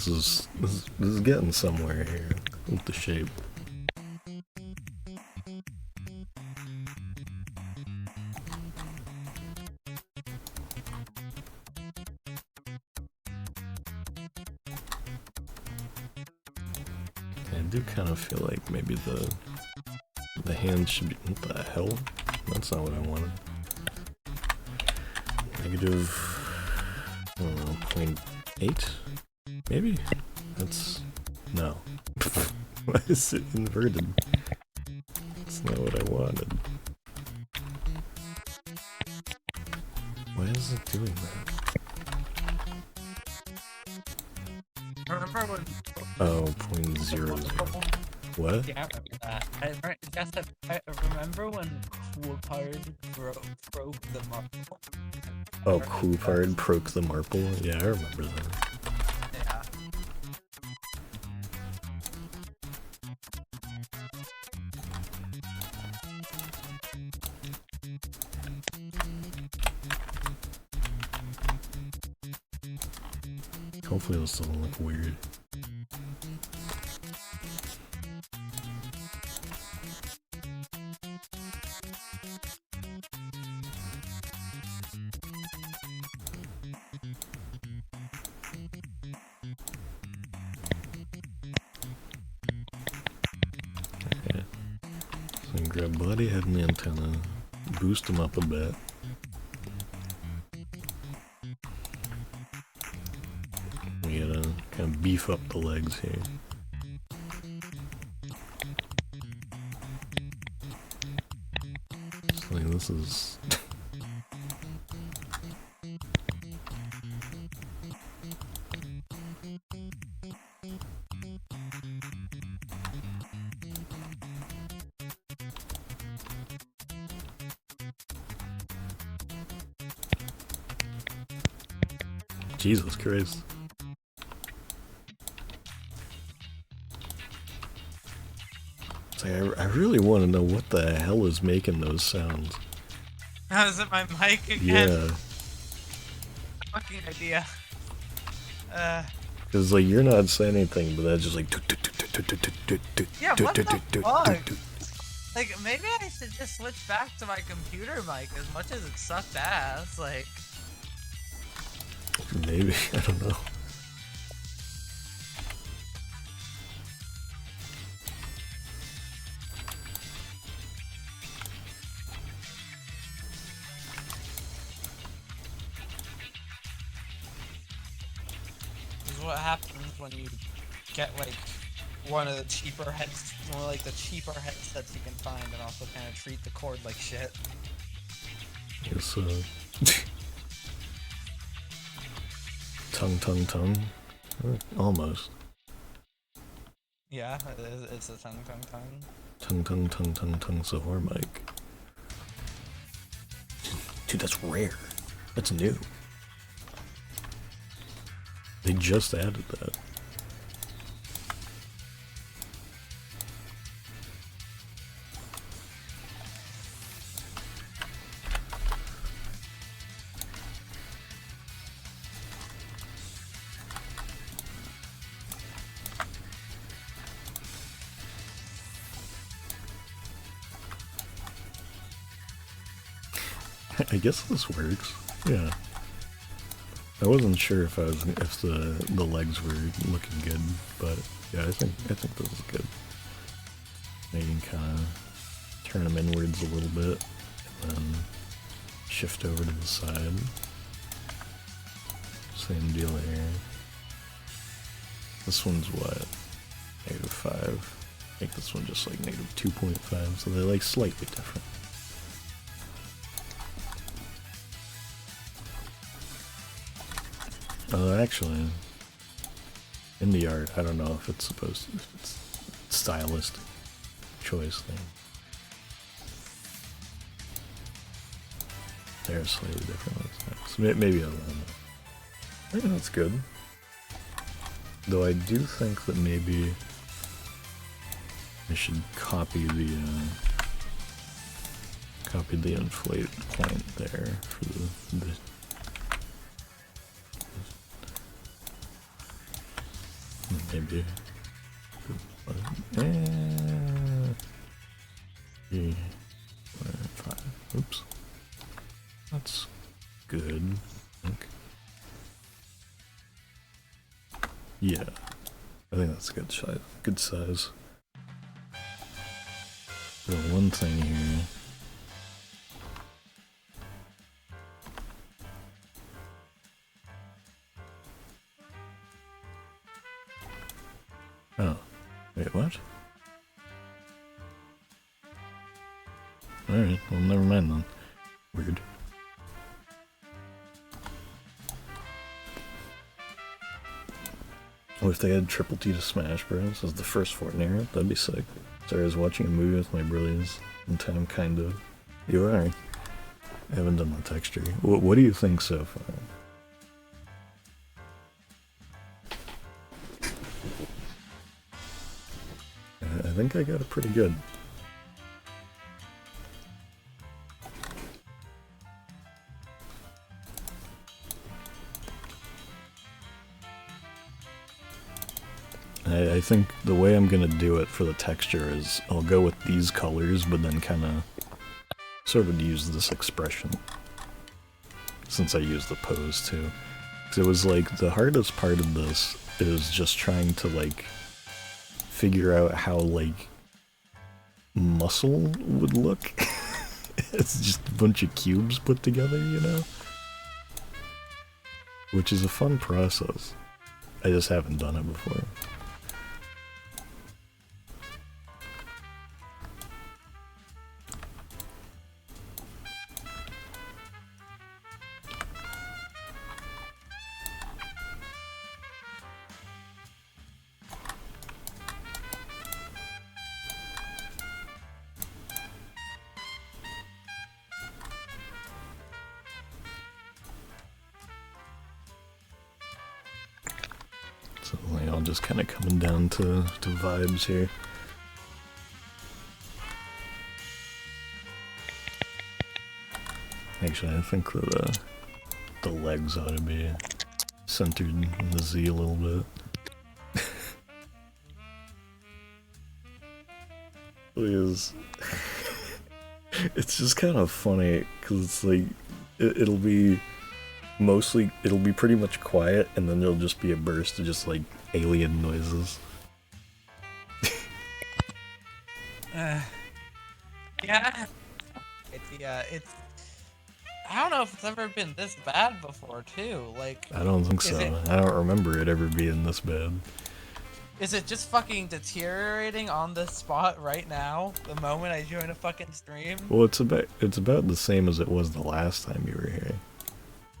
This is getting somewhere here with the shape. I do kind of feel like maybe the hand should be. What the hell? That's not what I wanted. Negative. I don't know, 0.8? Maybe? That's. No. Why is it inverted? That's not what I wanted. Why is it doing that? Remember when? Oh, 0.00. What? Yeah, I remember that. I remember when Coolpard broke the marble. Oh, Coolpard broke the marble? Yeah, I remember that. Yeah. Hopefully this doesn't look weird. Okay. So grab body, head, and antenna, boost them up a bit. We gotta kind of beef up the legs here. So like this is Jesus Christ. It's like, I really want to know what the hell is making those sounds. How is it my mic again? Yeah, Fucking idea. because like you're not saying anything, but that's just like. Yeah, what the fuck? Like, maybe I should just switch back to my computer mic as much as it sucked ass. Like, Maybe, I don't know. this is what happens when you get like one of the cheaper headsets you can find, and also kind of treat the cord like shit. It's tongue. Almost. Yeah, it's a tongue. Tongue, Sahor mic. Dude, that's rare. That's new. They just added that. I guess this works. Yeah. I wasn't sure if the legs were looking good, but yeah, I think this is good. Now you can kind of turn them inwards a little bit, and then shift over to the side. Same deal here. This one's what? -5. I think this one just like -2.5, so they're like slightly different. Actually, in the art, I don't know if it's supposed to, if it's stylistic choice thing. They're slightly different ones. So maybe I don't know. I think that's good. Though I do think that maybe I should copy the inflate point there for the maybe. Five. Oops. That's good. I think. Yeah. I think that's a good size. Good size. The one thing here. Oh, wait, what? Alright, well, never mind then. Weird. What if they had Triple T to Smash Bros. As the first Fortnite? That'd be sick. Sorry, I was watching a movie with my brothers in time, kind of. You are. I haven't done the texture. What do you think so far? I think I got it pretty good. I think the way I'm gonna do it for the texture is I'll go with these colors, but then kind of sort of use this expression since I used the pose too. Because it was like the hardest part of this is just trying to like figure out how like muscle would look. It's just a bunch of cubes put together, you know? Which is a fun process. I just haven't done it before. So like, all just kind of coming down to vibes here. Actually, I think that the legs ought to be centered in the Z a little bit. Because it's just kind of funny because it's like it'll be pretty much quiet, and then there'll just be a burst of just like alien noises. Yeah. It's. I don't know if it's ever been this bad before, too. Like. I don't think so. I don't remember it ever being this bad. Is it just fucking deteriorating on this spot right now? The moment I join a fucking stream? Well, it's about the same as it was the last time you were here.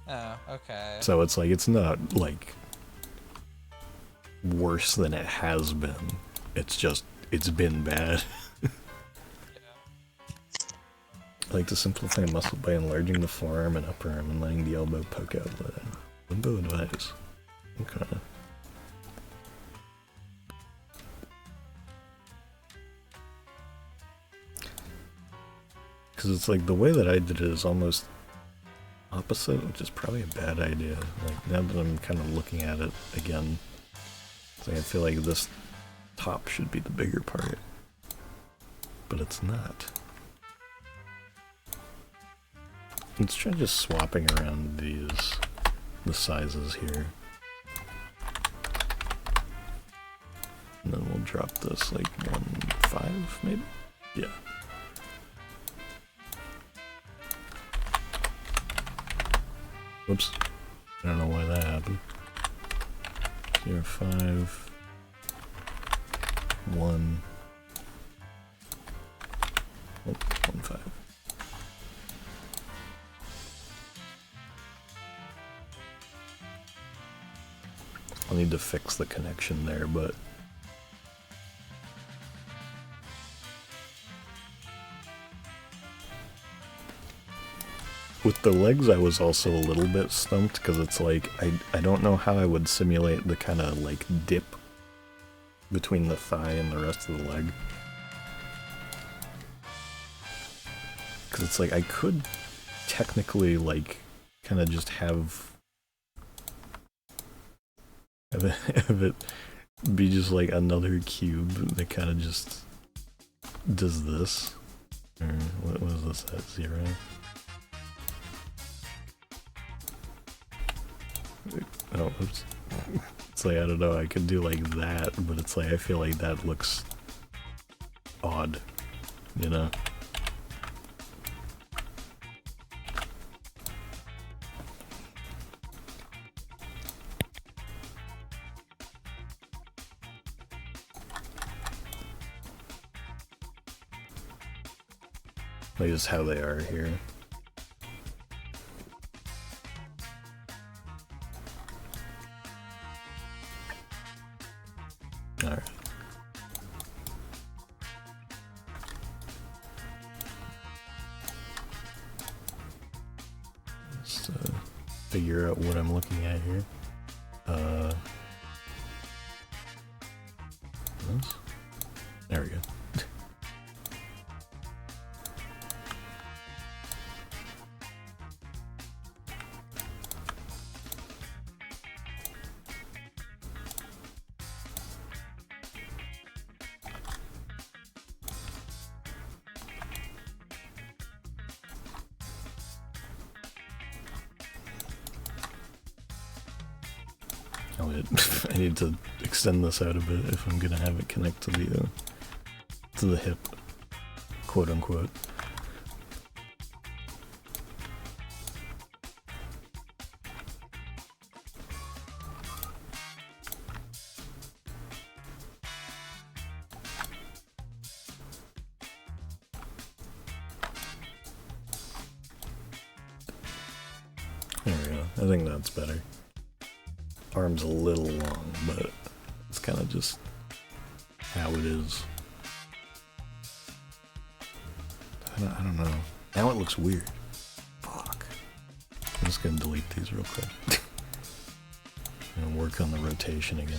Oh, okay. So it's like, it's not like worse than it has been. It's just, it's been bad. I like to simplify muscle by enlarging the forearm and upper arm and letting the elbow poke out the limbo advice. Okay. Because it's like the way that I did it is almost opposite, which is probably a bad idea. Like now that I'm kind of looking at it again, it's like I feel like this top should be the bigger part, but it's not. Let's try just swapping around the sizes here. And then we'll drop this like 1.5 maybe? Yeah. Whoops. I don't know why that happened. 0.5 1 1.5. I'll need to fix the connection there, but with the legs I was also a little bit stumped because it's like I don't know how I would simulate the kind of like dip between the thigh and the rest of the leg. Because it's like I could technically like kind of just have it be just like another cube that kind of just does this. Or what was this at 0? Oh, oops. It's like, I don't know, I could do like that, but it's like, I feel like that looks odd, you know? Like just how they are here. Alright. Let's figure out what I'm looking at here. This? There we go. Oh, I need to extend this out a bit if I'm gonna have it connect to the hip, quote unquote. There we go. I think that's better. Arm's a little long, but it's kind of just how it is. I don't know. Now it looks weird. Fuck. I'm just gonna delete these real quick. And work on the rotation again.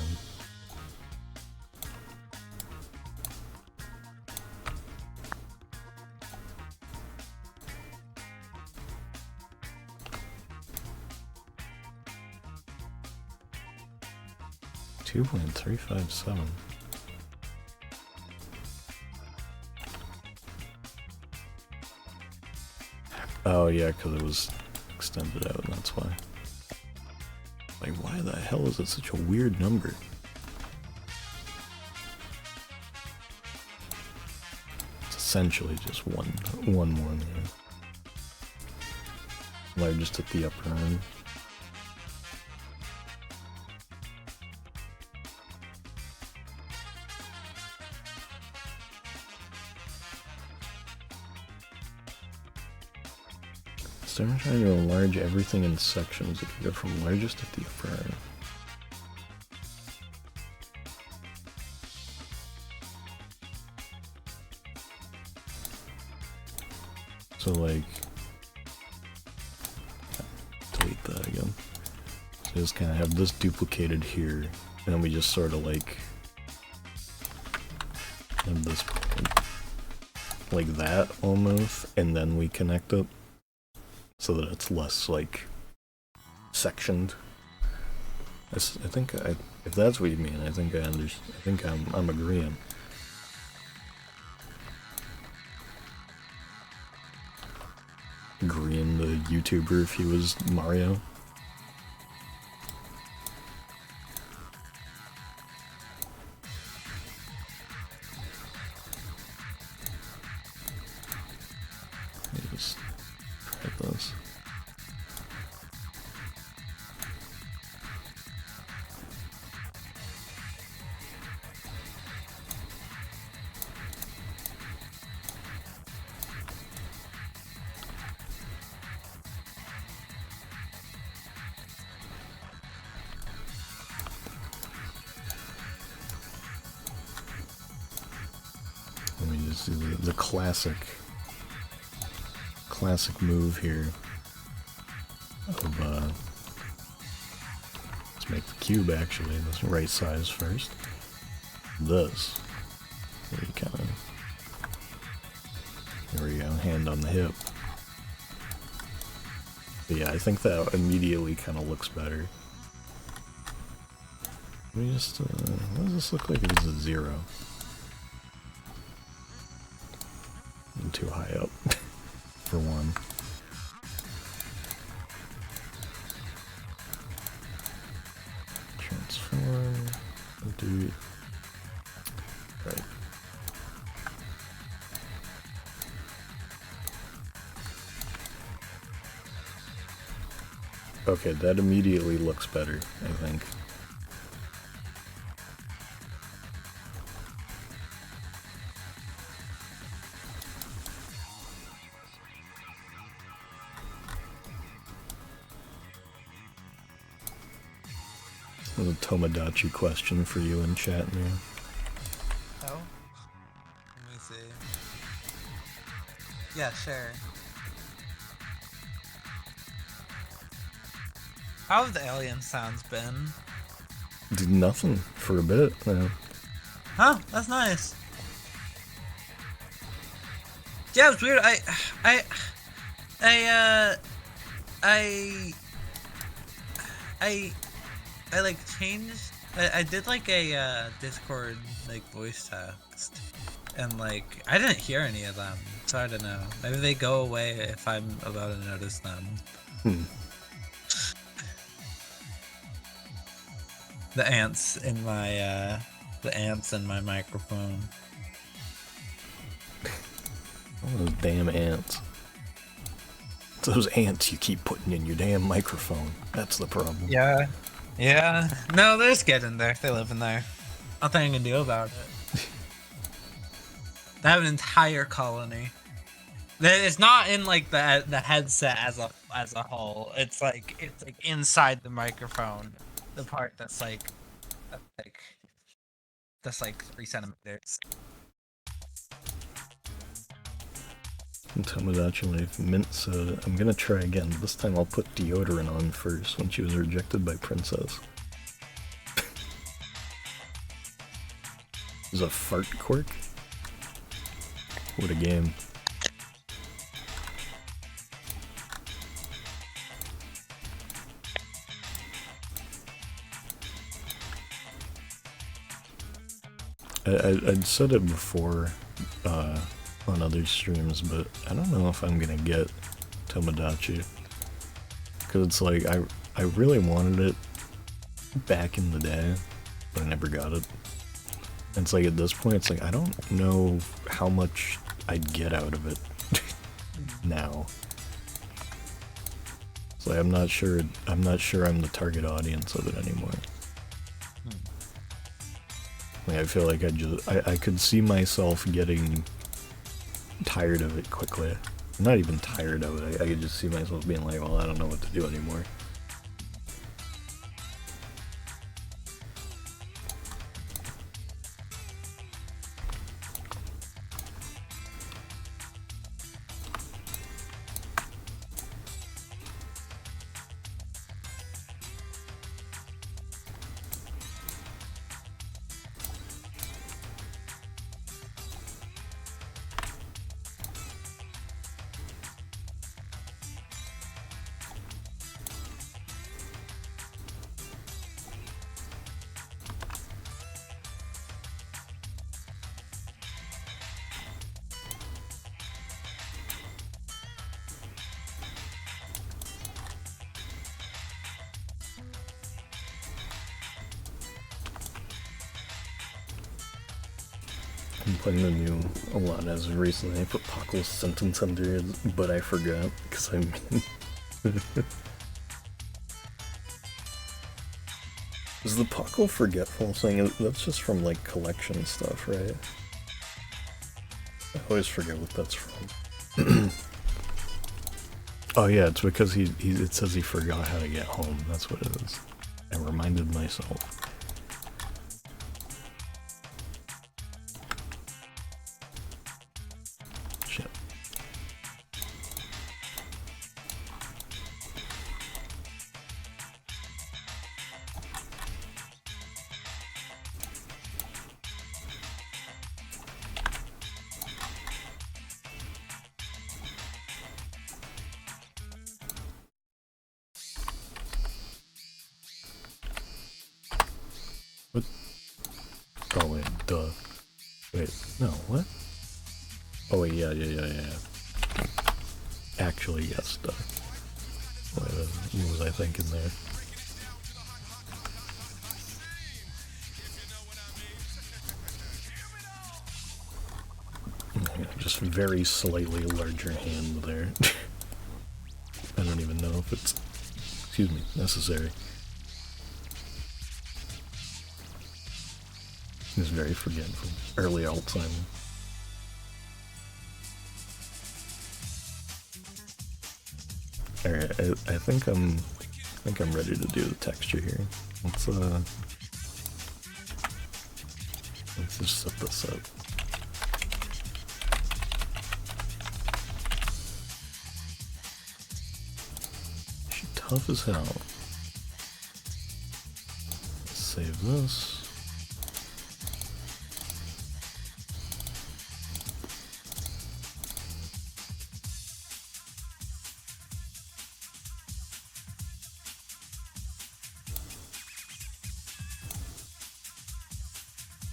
.357. Oh yeah, because it was extended out, and that's why. Like, why the hell is it such a weird number? It's essentially just one more there. Largest at the upper end. So I'm trying to enlarge everything in sections. If you go from largest at the upper end. So like, delete that again. So just kind of have this duplicated here, and then we just sort of like have this like that almost, and then we connect it. So that it's less like sectioned. I think if that's what you mean, I think I understand. I think I'm agreeing. Agreeing the YouTuber if he was Mario. Let me just try this. Let me just do the classic move here of let's make the cube actually the right size first. This, there we go, hand on the hip. But yeah, I think that immediately kind of looks better. Let me just, what does this look like if it's a 0? I'm too high up, for one. Transform. Right. Okay, that immediately looks better, I think. There's a Tomodachi question for you in chat, man. Oh? Let me see. Yeah, sure. How have the alien sounds been? Did nothing for a bit. Huh? That's nice. Yeah, it was weird. I like changed. I did like a Discord like voice text, and like I didn't hear any of them, so I don't know. Maybe they go away if I'm about to notice them. The ants in my microphone. Oh, those damn ants. It's those ants you keep putting in your damn microphone. That's the problem. Yeah. Yeah. No, they're just getting there. They live in there. Nothing I can do about it. They have an entire colony. It's not in like the headset as a whole. It's like inside the microphone, the part that's like 3 centimeters. Tomodachi Life mint soda. I'm gonna try again. This time I'll put deodorant on first when she was rejected by Princess. Is a fart quirk? What a game. I'd said it before on other streams, but I don't know if I'm gonna get Tomodachi. Because it's like, I really wanted it back in the day, but I never got it. And it's like, at this point, it's like, I don't know how much I'd get out of it now. It's like, I'm not sure I'm the target audience of it anymore. Like, I feel like I could see myself getting tired of it quickly. I'm not even tired of it, I could just see myself being like, well, I don't know what to do anymore. I'm playing the new a lot as of recently. I put Pockle's sentence under it, but I forgot, because I mean... Is the Pockle forgetful thing, that's just from like collection stuff, right? I always forget what that's from. Oh yeah, it's because it says he forgot how to get home, that's what it is. I reminded myself. Shit. What? Oh wait, duh. Wait, no, what? Oh wait, yeah. Actually, yes, duh. What was I thinking there? just very slightly larger hand there. I don't even know if it's, excuse me, necessary. He's very forgetful. Early Alzheimer. Alright, I think I'm ready to do the texture here. Let's just set this up. She's tough as hell. Let's save this.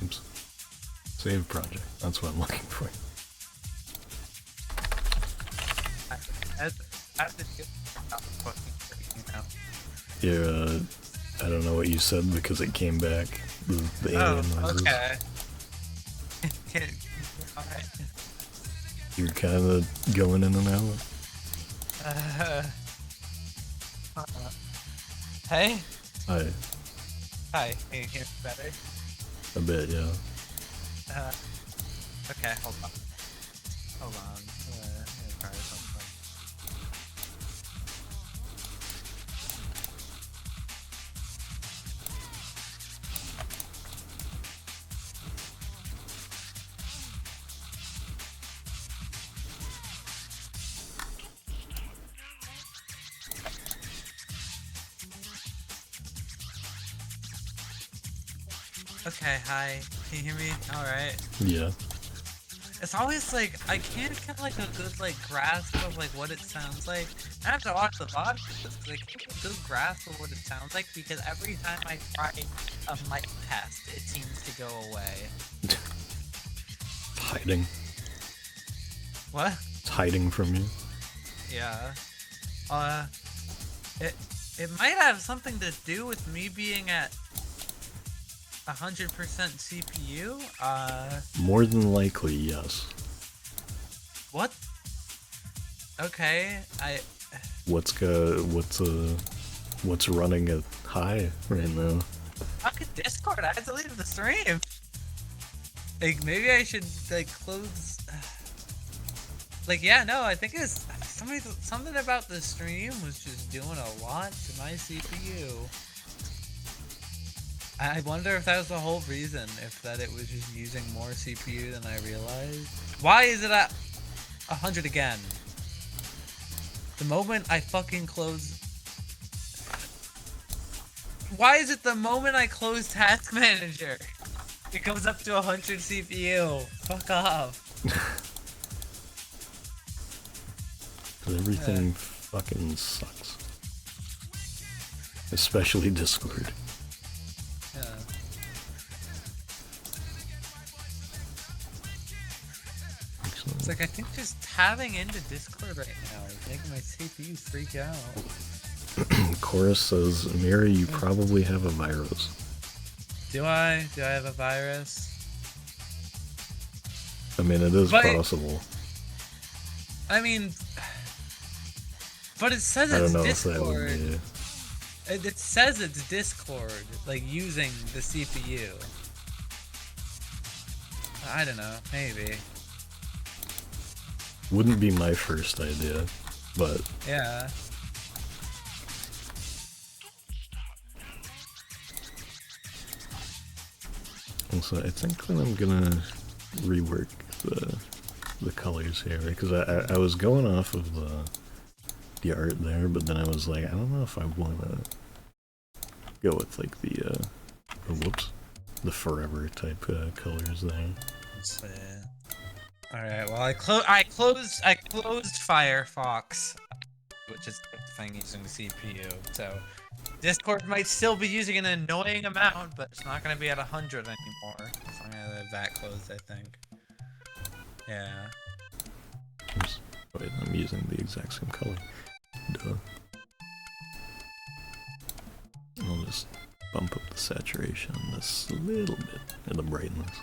Oops. Save project. That's what I'm looking for. Yeah, I don't know what you said because it came back. The alien noises. Okay. You're kind of going in and out. Hey. Hi. Hi. Can you hear me better? A bit, yeah. Okay. Hold on. Hold on. I'm gonna try something. Okay, hi. Can you hear me? Alright. Yeah. It's always like, I can't get like a good like grasp of like what it sounds like. I have to watch the VOD because I can't get a good grasp of what it sounds like because every time I try a mic test, it seems to go away. Hiding. What? It's hiding from you. Yeah. It might have something to do with me being at 100% CPU? More than likely, yes. What? Okay, What's running at high right now? fucking Discord, I deleted the stream! Like, maybe I should, like, close... Like, yeah, no, I think it's... Something about the stream was just doing a lot to my CPU. I wonder if that was the whole reason, if that it was just using more CPU than I realized. Why is it at 100 again? The moment I fucking close... Why is it the moment I close Task Manager? It goes up to 100 CPU. Fuck off. Everything fucking sucks. Especially Discord. Yeah. Excellent. It's like, I think just tabbing into Discord right now is making my CPU freak out. Chorus says, Mary, you probably have a virus. Do I? Do I have a virus? I mean, it is But possible. I mean... But it says I it's don't know if that Discord. would be... It says it's Discord, like using the CPU. I don't know, maybe. Wouldn't be my first idea, but... Yeah. Also, I think that I'm gonna rework the colors here, because I was going off of the art there, but then I was like, I don't know if I wanna go with like the forever type colors there. Let's see. Alright, well I closed Firefox, which is the thing using the CPU, so Discord might still be using an annoying amount, but it's not gonna be at 100 anymore. So I'm gonna have that closed, I think. Yeah. Oops. Wait, I'm using the exact same color. Duh. I'll just bump up the saturation just a little bit, and the brightness.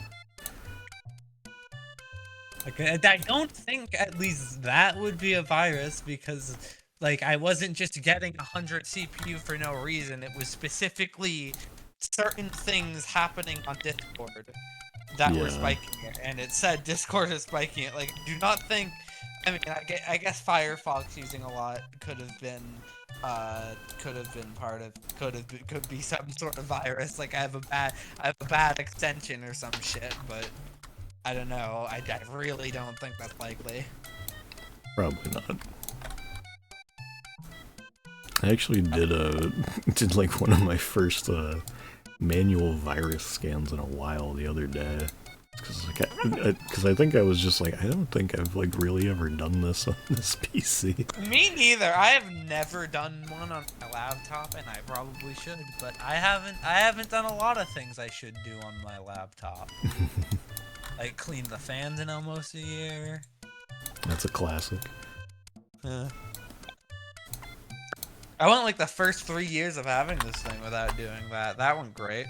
Like, I don't think at least that would be a virus because, like, I wasn't just getting 100 CPU for no reason. It was specifically certain things happening on Discord that were Yeah. spiking it, and it said Discord is spiking it. Like, do not think. I mean, I guess Firefox using a lot could have been part of could be some sort of virus. Like, I have a bad extension or some shit, but I don't know. I really don't think that's likely. Probably not. I actually did like one of my first manual virus scans in a while the other day. Because I think I was just like, I don't think I've like really ever done this on this PC. Me neither. I have never done one on my laptop, and I probably should, but I haven't done a lot of things I should do on my laptop. Like clean the fans in almost a year. That's a classic. I went like the first 3 years of having this thing without doing that. That went great.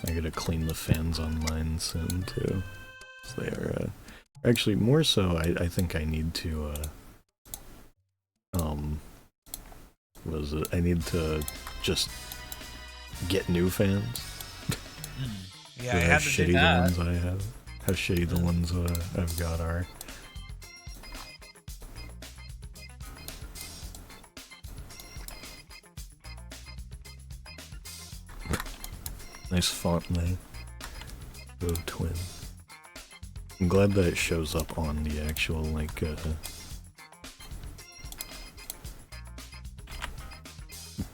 I gotta clean the fans on mine soon too. So they are actually more so. I think I need to I need to just get new fans. Yeah, I had to do that. How shitty the ones I have. How shitty the ones I've got are. Nice font name. The twin. I'm glad that it shows up on the actual, like,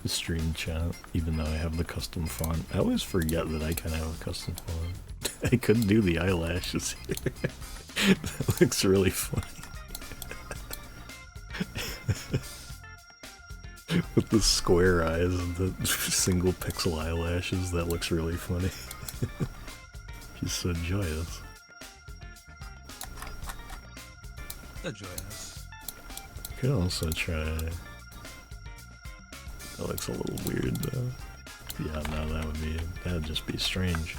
stream chat, even though I have the custom font. I always forget that I kind of have a custom font. I couldn't do the eyelashes here. That looks really funny. With the square eyes and the single pixel eyelashes, that looks really funny. He's so joyous. So joyous. Could also try. That looks a little weird though. Yeah, no, that'd just be strange.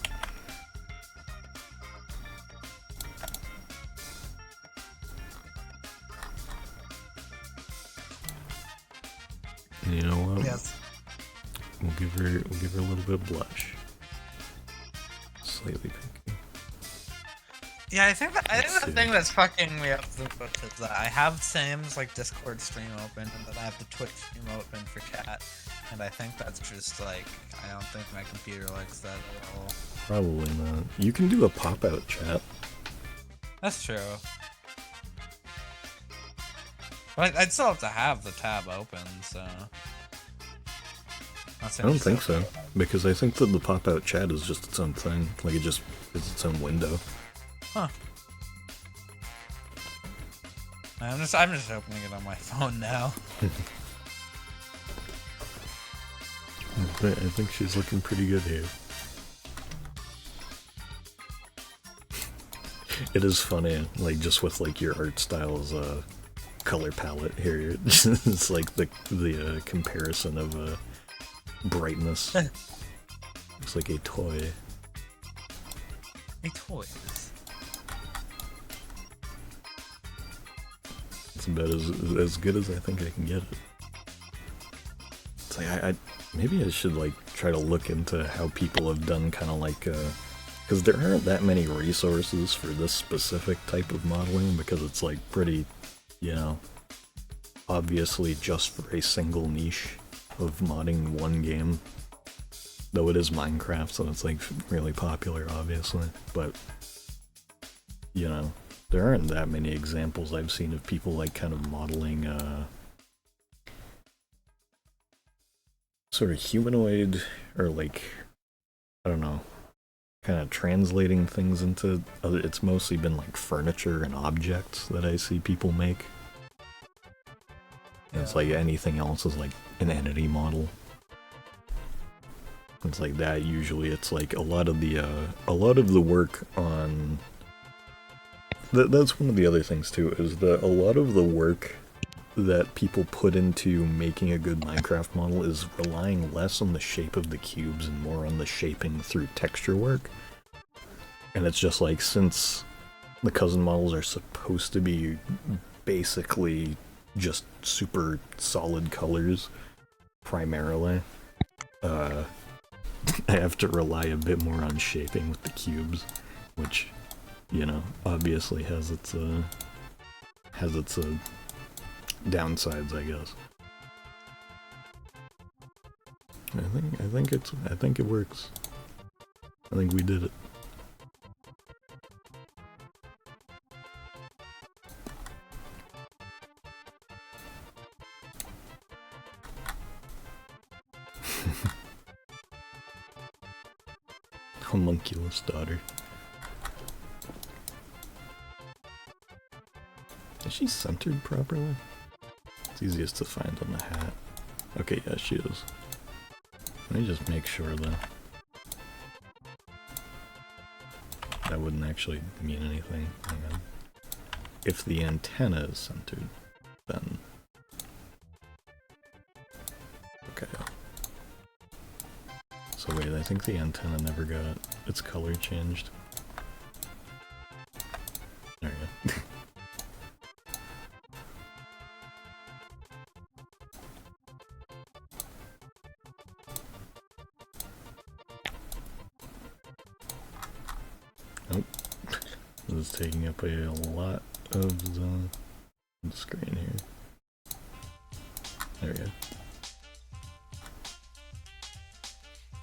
And you know what? Yes. We'll give her a little bit of blush. Slightly pinky. Yeah, I think the thing that's fucking me up the most is that I have Sam's like Discord stream open, and then I have the Twitch stream open for chat, and I think that's just like, I don't think my computer likes that at all. Probably not. You can do a pop-out chat. That's true. But I'd still have to have the tab open, so. I don't think so, because I think that the pop-out chat is just its own thing. Like, it just is its own window. Huh. I'm just opening it on my phone now. I think she's looking pretty good here. It is funny, like, just with, like, your art style's, color palette here. It's like the comparison of, brightness. It's like a toy. A toy. It's about as good as I think I can get it. It's like I maybe I should like try to look into how people have done kind of like because there aren't that many resources for this specific type of modeling, because it's like pretty, you know, obviously just for a single niche of modding one game. Though it is Minecraft, so it's like really popular, obviously, but you know, there aren't that many examples I've seen of people like kind of modeling sort of humanoid, or like, I don't know, kind of translating things into other. It's mostly been like furniture and objects that I see people make. Yeah. It's like anything else is like an entity model. It's like that. Usually it's like a lot of the work on that's one of the other things too, is that a lot of the work that people put into making a good Minecraft model is relying less on the shape of the cubes and more on the shaping through texture work. And it's just like, since the cousin models are supposed to be basically just super solid colors, primarily, I have to rely a bit more on shaping with the cubes, which, you know, obviously has its downsides, I guess. I think it works. I think we did it. Homunculus daughter. Is she centered properly? It's easiest to find on the hat. Okay, yeah, she is. Let me just make sure though. That wouldn't actually mean anything. Hang on. If the antenna is centered, then... Okay. So wait, I think the antenna never got its color changed. There we go. Nope. This is taking up a lot of the screen here. There we go.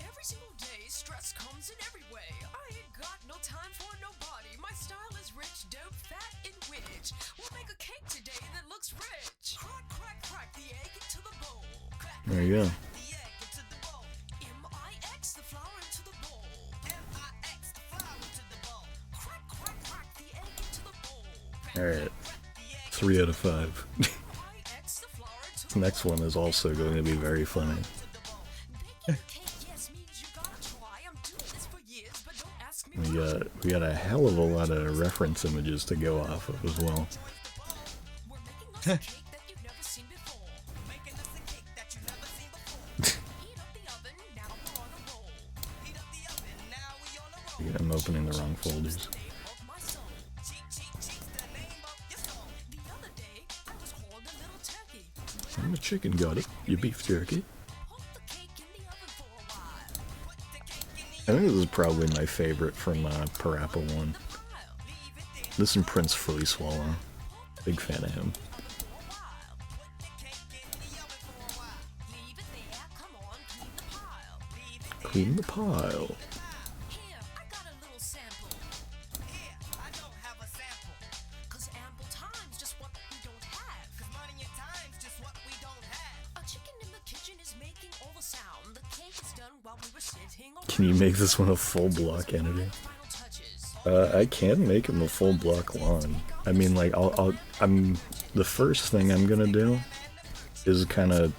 Every single day, stress comes in every way. I ain't got no time for nobody. My style is rich, dope, fat, and rich. We'll make a cake today that looks rich. Crack, crack, crack the egg into the bowl. Crack, There you go. the egg into the bowl. M-I-X the flour into the bowl. M-I-X the flour into the bowl. Crack, crack, crack the egg into the bowl. Alright. 3 out of 5. M-I-X the flour into The the next one is also going to be very funny. We got a hell of a lot of reference images to go off of as well. I'm opening the wrong folders. I'm a chicken, got it. You beef jerky. I think this is probably my favorite from Parappa 1. This and Prince Fully Swallow. Big fan of him. Clean the pile. Can you make this one a full block entity? I can make him a full block long. I mean, like, the first thing I'm gonna do is kind of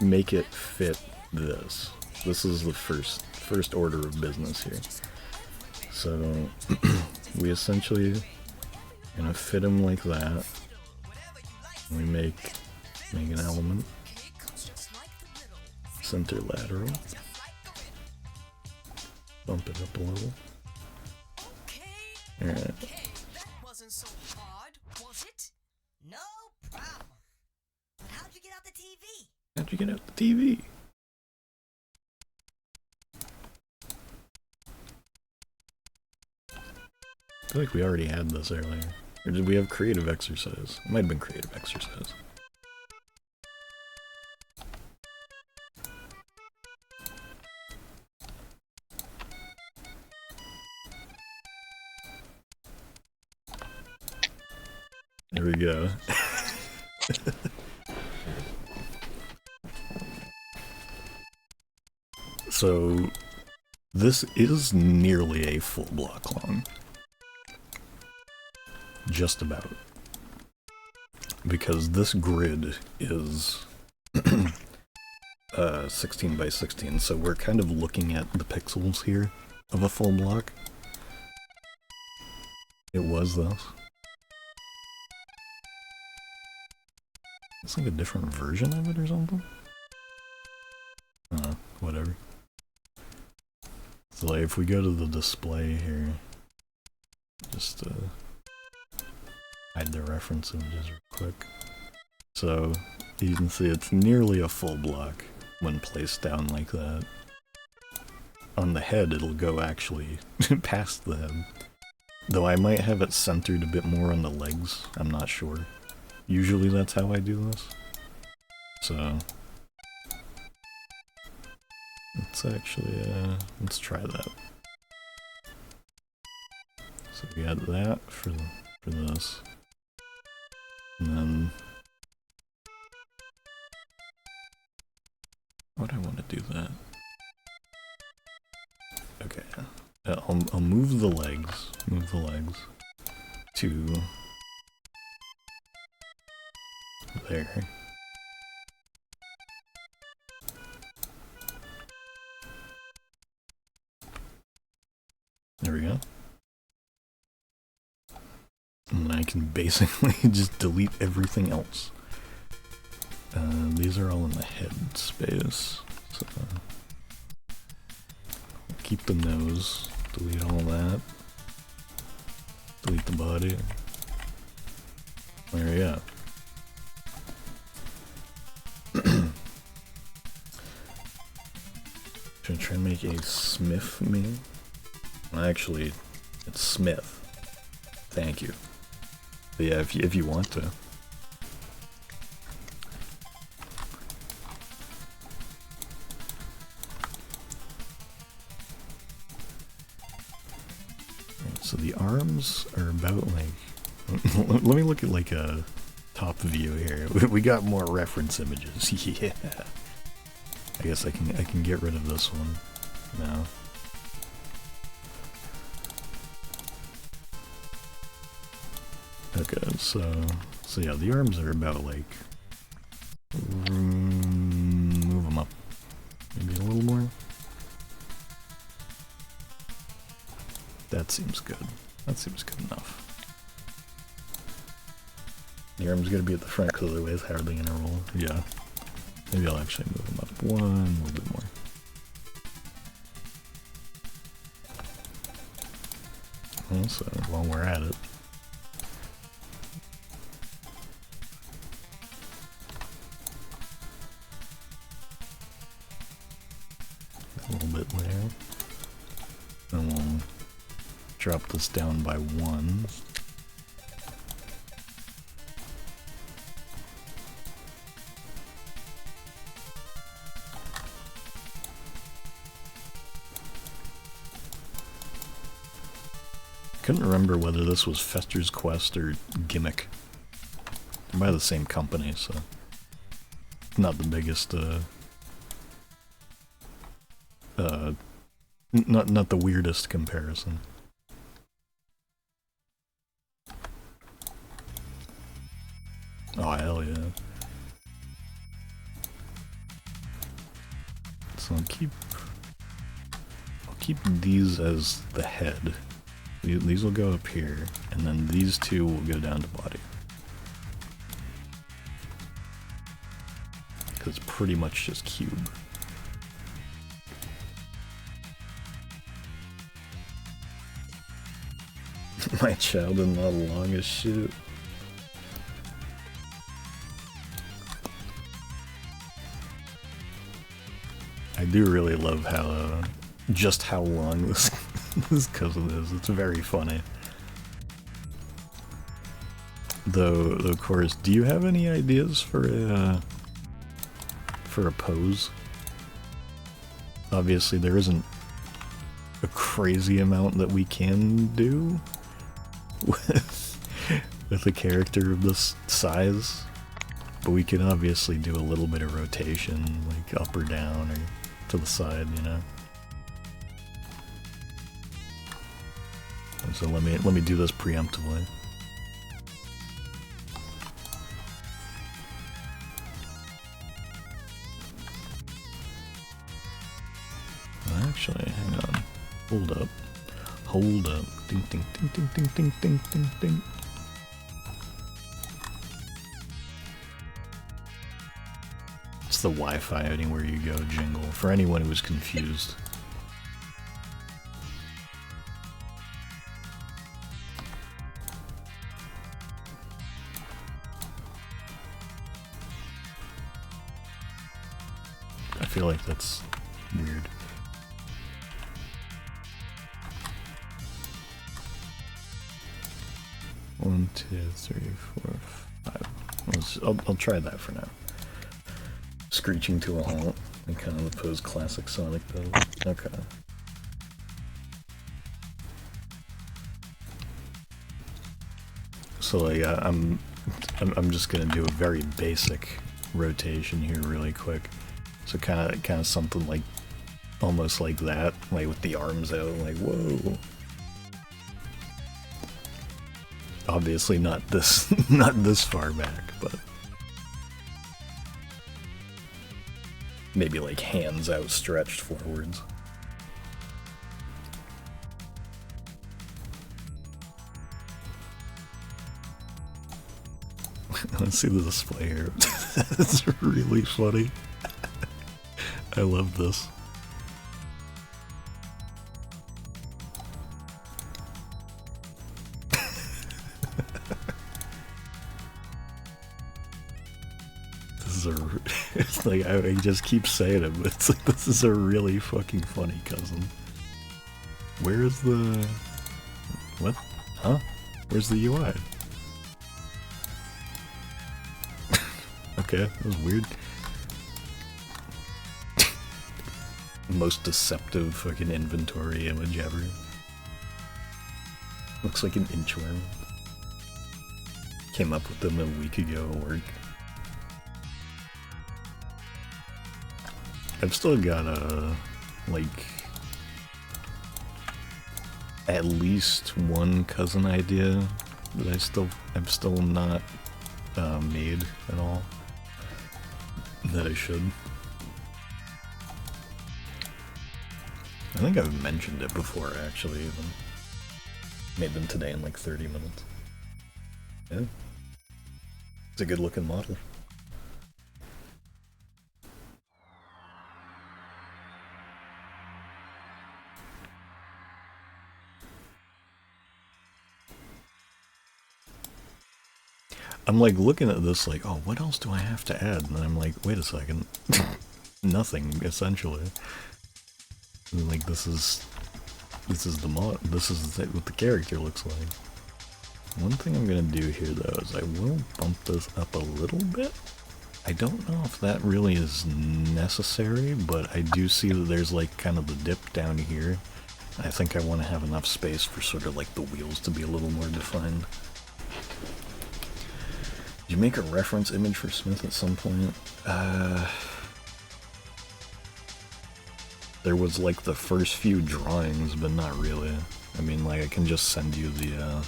make it fit this. This is the first order of business here. So, we essentially gonna fit him like that. We make an element. Center lateral. Bump it up a little. Alright. That wasn't so hard, was it? No problem. How'd you get out the TV? How'd you get out the TV? I feel like we already had this earlier. Or did we have creative exercise? It might have been creative exercise. There we go. So, this is nearly a full block long. Just about. Because this grid is 16 by 16, so we're kind of looking at the pixels here of a full block. It was this. It's like a different version of it or something? Whatever. So like if we go to the display here, just hide the reference images real quick. So you can see it's nearly a full block when placed down like that. On the head it'll go actually past the head. Though I might have it centered a bit more on the legs, I'm not sure. Usually that's how I do this. So let's actually, let's try that. So we got that for this. And then, what do I want to do that? Okay, I'll move the legs, to there. There we go. And I can basically just delete everything else. These are all in the head space. So keep the nose, delete all that. Delete the body. Where are you at? Should I try and make a Smith meme? Actually, it's Smith. Thank you. But yeah, if you want to. Right, so the arms are about like. Let me look at like a top view here. We got more reference images. Yeah. I guess I can get rid of this one now. Okay, so yeah, the arms are about like, move them up, maybe a little more. That seems good. That seems good enough. The arm's gonna be at the front because otherwise how are they gonna roll? Yeah. Maybe I'll actually move them up one, a little bit more. Well, so while we're at it. A little bit there. And we'll drop this down by one. Couldn't remember whether this was Fester's Quest or Gimmick. They're by the same company, so not the biggest, not the weirdest comparison. Oh hell yeah! So I'll keep these as the head. These will go up here, and then these two will go down to body. Because it's pretty much just cube. My child is not long as shit. I do really love how, just how long this this cousin is. It's very funny. Though, of course, do you have any ideas for a pose? Obviously, there isn't a crazy amount that we can do with a character of this size, but we can obviously do a little bit of rotation, like up or down or to the side, you know. So let me do this preemptively. Actually, hang on. Hold up. Hold up. Ding ding ding ding ding ding ding ding ding. That's the Wi-Fi anywhere you go jingle, for anyone who was confused. I feel like that's weird. One, two, three, four, five. I'll try that for now. Screeching to a halt, and kind of the pose classic Sonic does. Okay. So like I'm just gonna do a very basic rotation here really quick. So kind of something like almost like that, like with the arms out, like whoa. Obviously not this not this far back, but maybe like hands outstretched forwards. Let's see the display here. It's really funny. I love this. It's like, I just keep saying it, but it's like, this is a really fucking funny cousin. Where's the... What? Huh? Where's the UI? Okay, that was weird. Most deceptive fucking inventory image ever. Looks like an inchworm. Came up with them a week ago at work. I've still got like at least one cousin idea that I've still not made at all that I should. I think I've mentioned it before actually, even made them today in like 30 minutes. Yeah, it's a good looking model. I'm like looking at this like, oh, what else do I have to add? And then I'm like, wait a second. Nothing, essentially. And like this is the mod, this is what the character looks like. One thing I'm gonna do here though is I will bump this up a little bit. I don't know if that really is necessary, but I do see that there's like kind of the dip down here. I think I want to have enough space for sort of like the wheels to be a little more defined. Did you make a reference image for Smith at some point? There was like the first few drawings, but not really. I mean, like I can just send you the,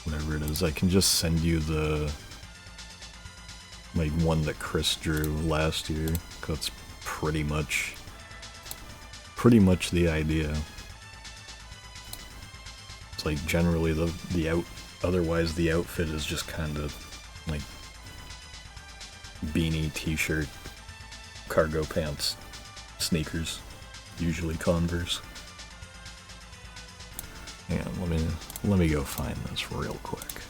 whatever it is, I can just send you the, like one that Chris drew last year, 'cause it's pretty much the idea. It's like generally otherwise the outfit is just kind of like beanie, t-shirt, cargo pants, sneakers, usually Converse. Hang on, let me go find this real quick.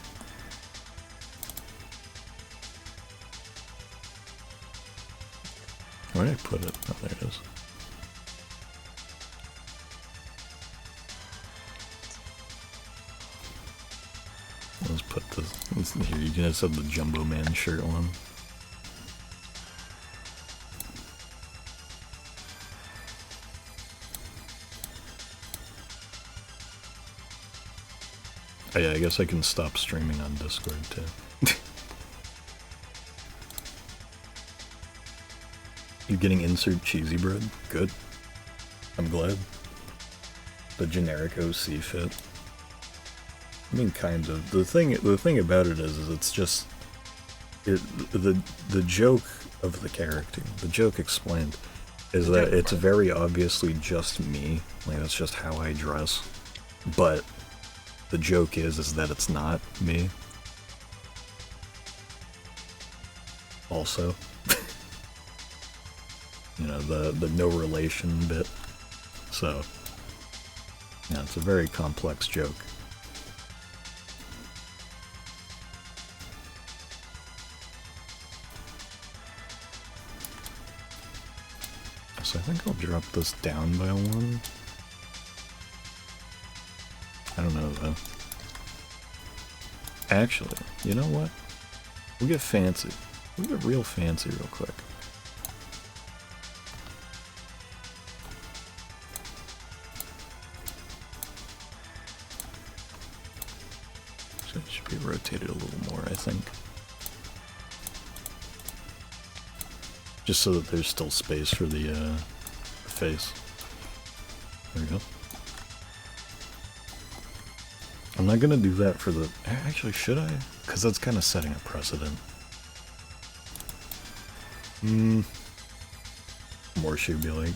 Where did I put it? Oh, there it is. Let's put this here. You guys have the Jumbo Man shirt on. Oh yeah, I guess I can stop streaming on Discord too. You getting insert cheesy bread? Good. I'm glad. The generic OC fit. I mean, kind of. The thing about it is it's just the joke of the character. The joke explained is that it's very obviously just me. Like that's just how I dress. But the joke is that it's not me. also. You know, the no relation bit. So, yeah, it's a very complex joke. So I think I'll drop this down by one. I don't know though. Actually, you know what? We'll get fancy. We'll get real fancy real quick. So it should be rotated a little more, I think. Just so that there's still space for the face. There we go. I'm not gonna do that for the... Actually, should I? Because that's kind of setting a precedent. More should be like...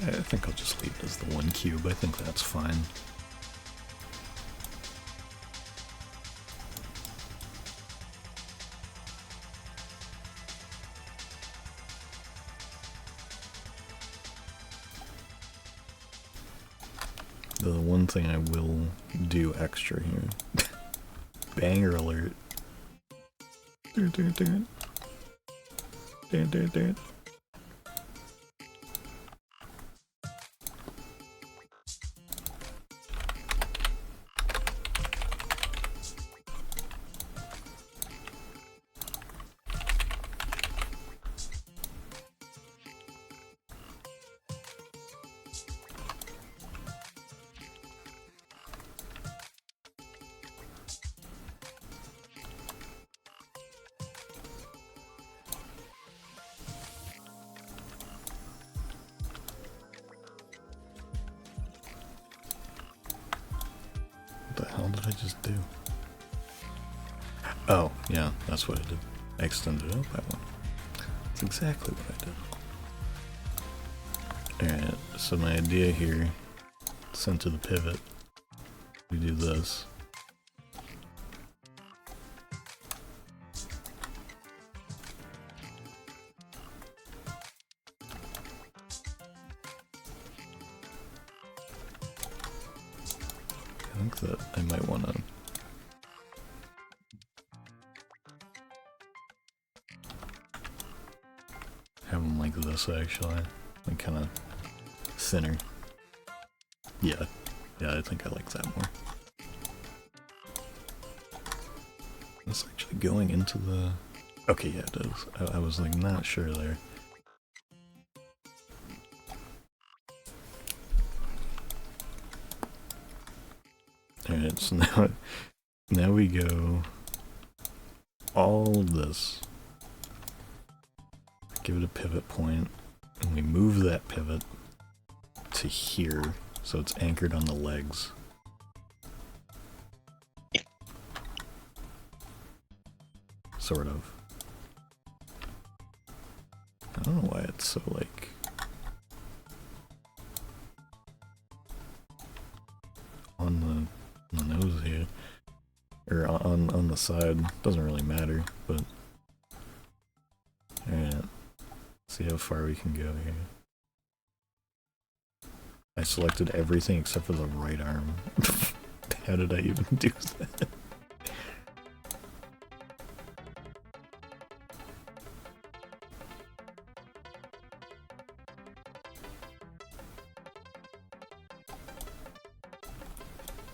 I think I'll just leave it as the one cube. I think that's fine. The one thing I will do extra here. Banger alert. What the hell did I just do? Oh, yeah, that's what I did. I extended it out by one. That's exactly what I did. Alright, so my idea here, center the pivot, we do this. I think that I might want to have them like this actually, like kind of thinner. Yeah, I think I like that more. It's actually going into the... Okay, yeah, it is. I was like not sure there. Alright, so now we go all of this, give it a pivot point, and we move that pivot to here, so it's anchored on the legs. Sort of. I don't know why it's so like... on the nose here, or on the side, doesn't really matter, but alright, see how far we can go here. I selected everything except for the right arm. How did I even do that?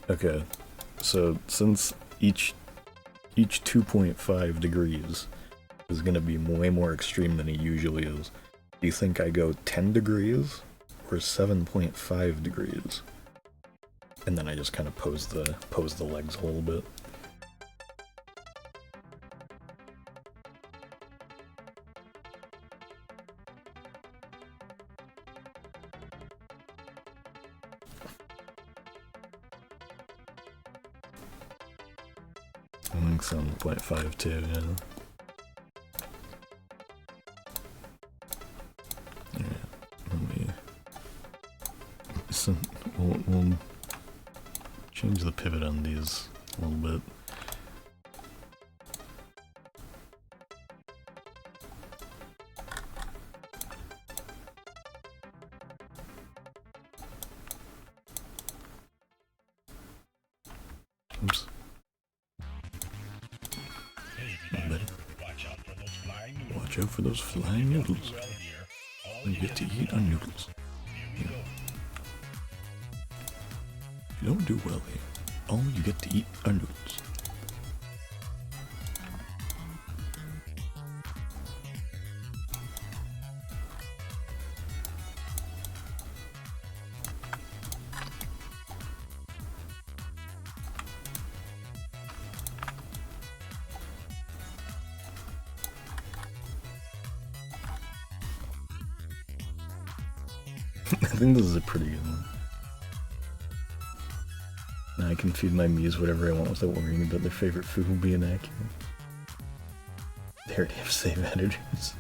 Okay, so since each 2.5 degrees is going to be way more extreme than it usually is, do you think I go 10 degrees or 7.5 degrees? And then I just kind of pose the legs a little bit. I think 7.5 too, yeah. listen, we'll change the pivot on these a little bit. Oops. Watch out for those flying noodles. You get to eat our noodles. Yeah. If you don't do well here, all you get to eat are noodles. I think this is a pretty good one. Now I can feed my Miis whatever I want without worrying about their favorite food being accurate. They already have save editors.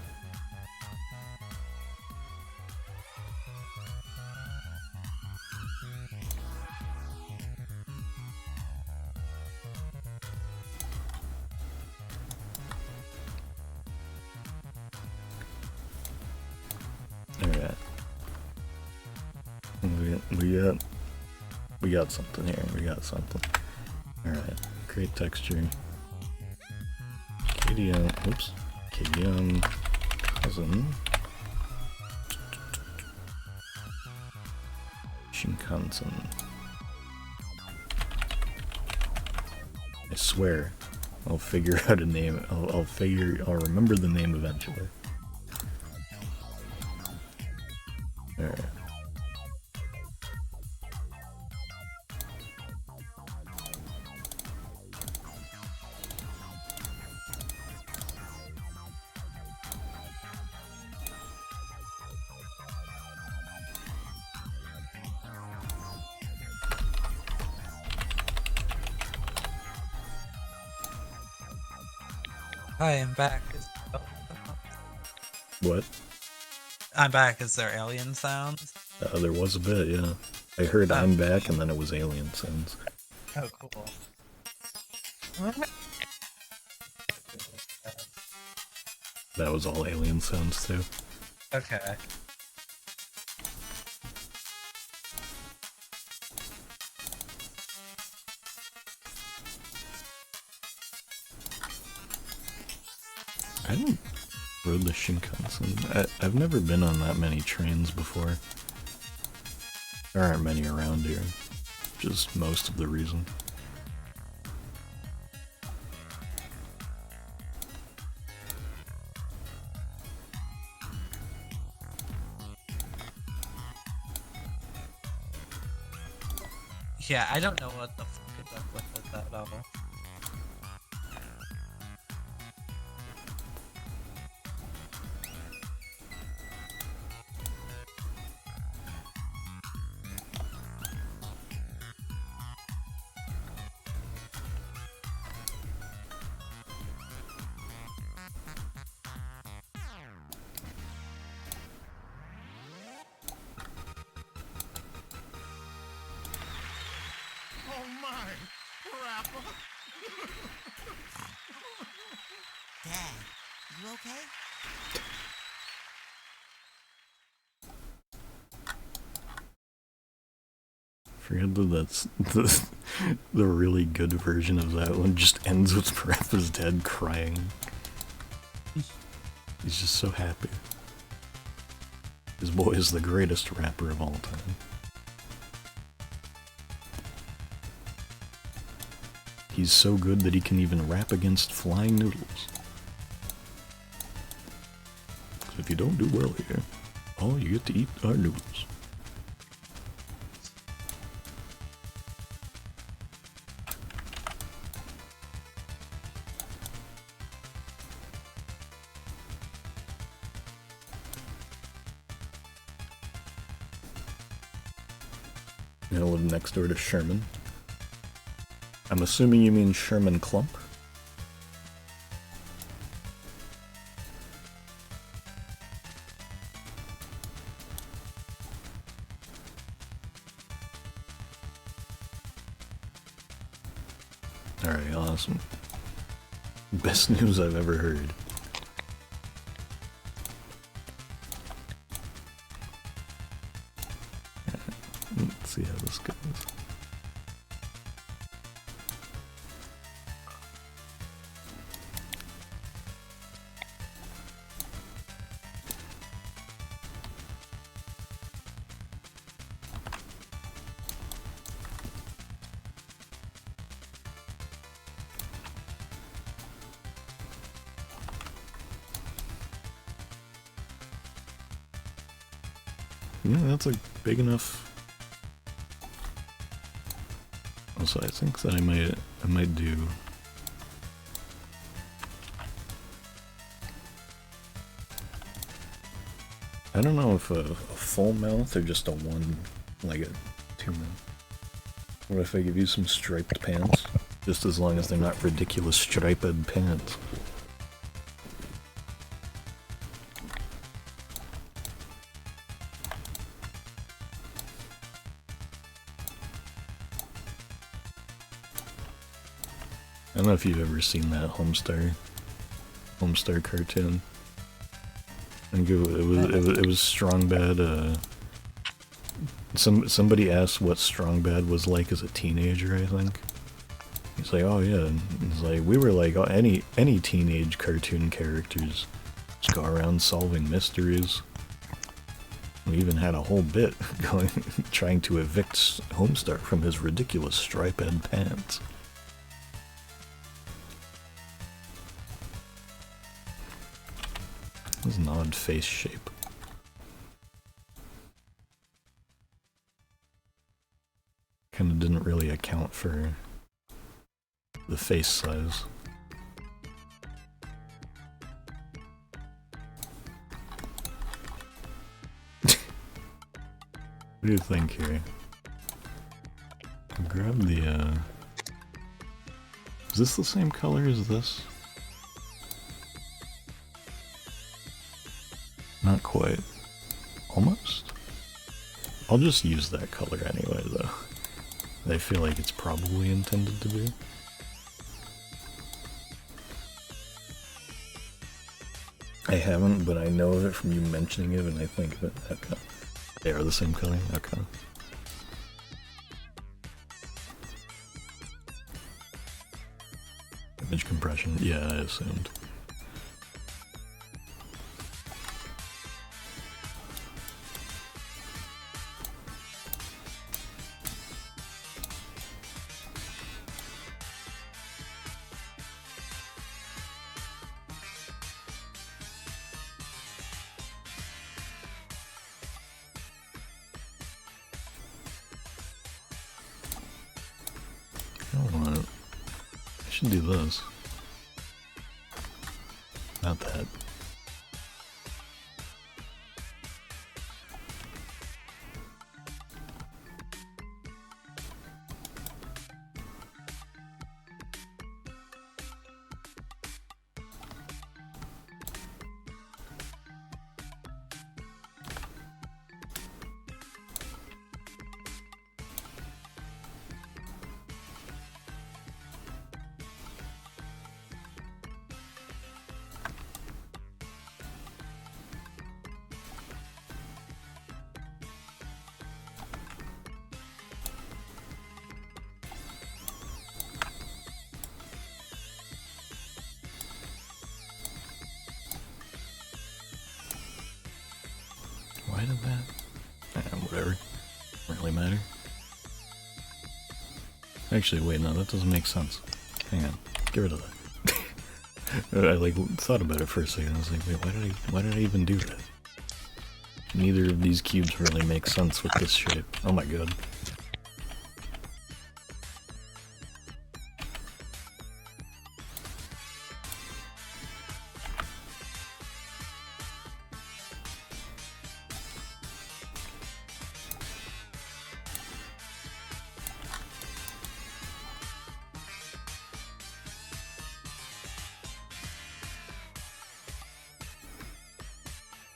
Alright. We got something here. We got something. Alright. Create texture. KDM. Oops. KDM. Cousin. Shinkansen. I swear, I'll figure out a name. I'll remember the name eventually. Alright. Hi, I'm back. What? I'm back. Is there alien sounds? There was a bit, yeah. I heard I'm back and then it was alien sounds. Oh, cool. That was all alien sounds too. Okay. I haven't rode the Shinkansen. I've never been on that many trains before. There aren't many around here. Just most of the reason. Yeah, I don't know what the fuck is up with it at all. Dad, you okay? Forget that that's the really good version of that one just ends with Parappa's dad crying. He's just so happy. His boy is the greatest rapper of all time. He's so good that he can even rap against flying noodles. So if you don't do well here, all you get to eat are noodles. I live next door to Sherman. I'm assuming you mean Sherman Clump? very awesome. Best news I've ever heard. Let's see how this goes. Yeah, that's a big enough. Also, I think that I might do. I don't know if a full mouth or just a one, like a 2 mouth. What if I give you some striped pants? Just as long as they're not ridiculous striped pants. I don't know if you've ever seen that Homestar cartoon. I think it was Strong Bad. Somebody asked what Strong Bad was like as a teenager. I think he's like, oh yeah, and he's like, we were like any teenage cartoon characters, just go around solving mysteries. We even had a whole bit going trying to evict Homestar from his ridiculous striped pants. It's an odd face shape. Kinda didn't really account for the face size. What do you think here? I'll grab the, is this the same color as this? Not quite. Almost? I'll just use that color anyway, though. I feel like it's probably intended to be. I haven't, but I know of it from you mentioning it, and I think that okay. They are the same color? Okay. Image compression? Yeah, I assumed. I should do this. Not that. Why did that? Whatever. Doesn't really matter. Actually, wait, no, that doesn't make sense. Hang on. Get rid of that. I like thought about it for a second. I was like, wait, why did I even do that? Neither of these cubes really make sense with this shape. Oh my god.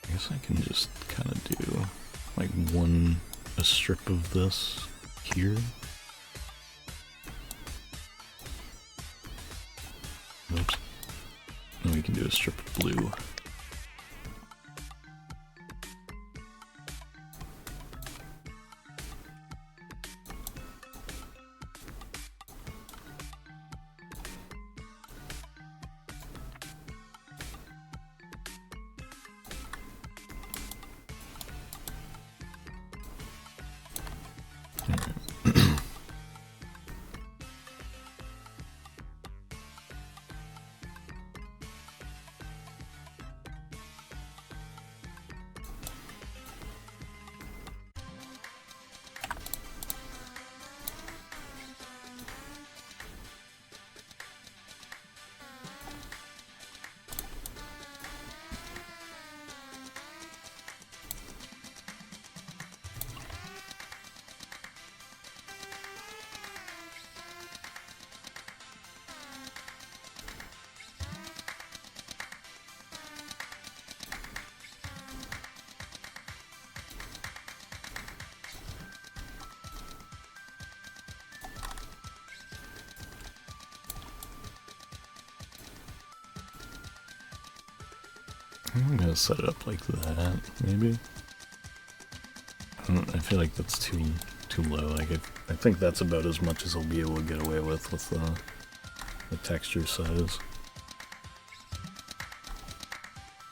I guess I can just kind of do like a strip of this here. Oops. And we can do a strip of blue. I'm gonna set it up like that, maybe. I feel like that's too low. Like I think that's about as much as I'll be able to get away with the texture size.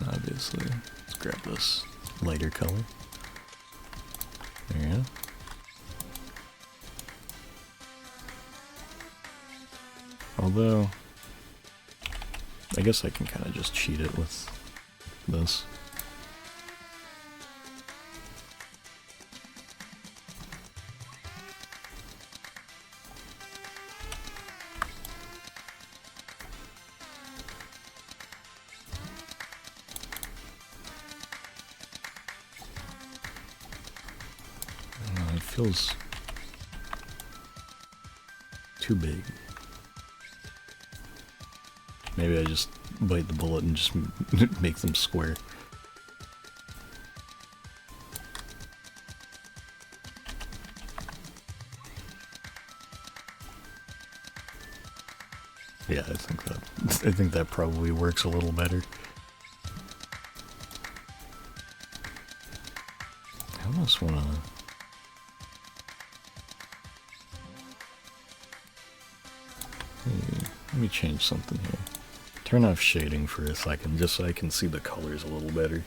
Obviously, let's grab this lighter color. There you go. Although, I guess I can kind of just cheat it with this. It feels too big. Maybe I just bite the bullet and just make them square. Yeah, I think that probably works a little better. I almost wanna... Let me change something here. Turn off shading for a second, just so I can see the colors a little better.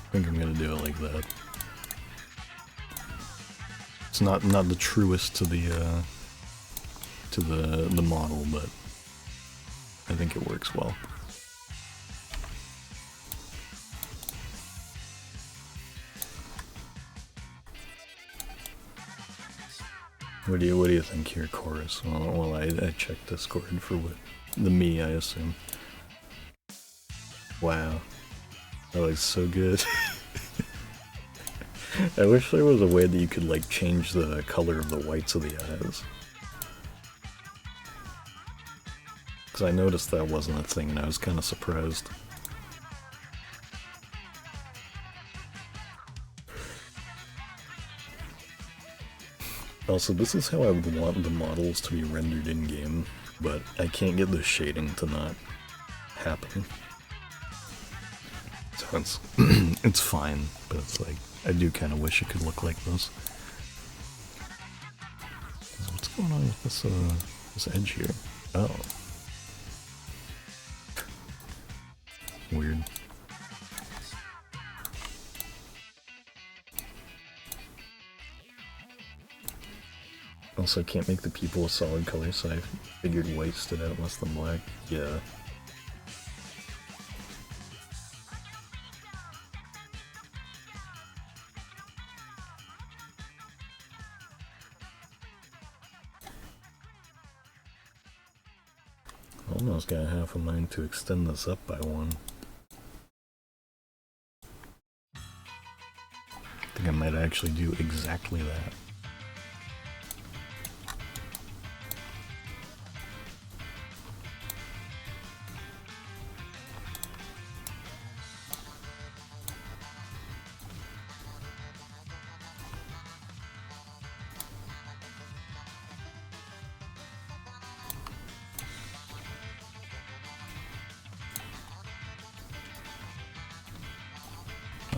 I think I'm gonna do it like that. It's not the truest to the model, but I think it works well. What do you think here, Chorus? Well, I checked Discord for what the me, I assume. Wow. That looks so good. I wish there was a way that you could like change the color of the whites of the eyes. Because I noticed that wasn't a thing and I was kind of surprised. Also, this is how I would want the models to be rendered in-game, but I can't get the shading to not happen. So it's fine, but it's like, I do kind of wish it could look like this. What's going on with this edge here? Oh. Weird. Also, can't make the pupil a solid color, so I figured white stood out less than black. Yeah. Almost got half a mind to extend this up by one. I think I might actually do exactly that.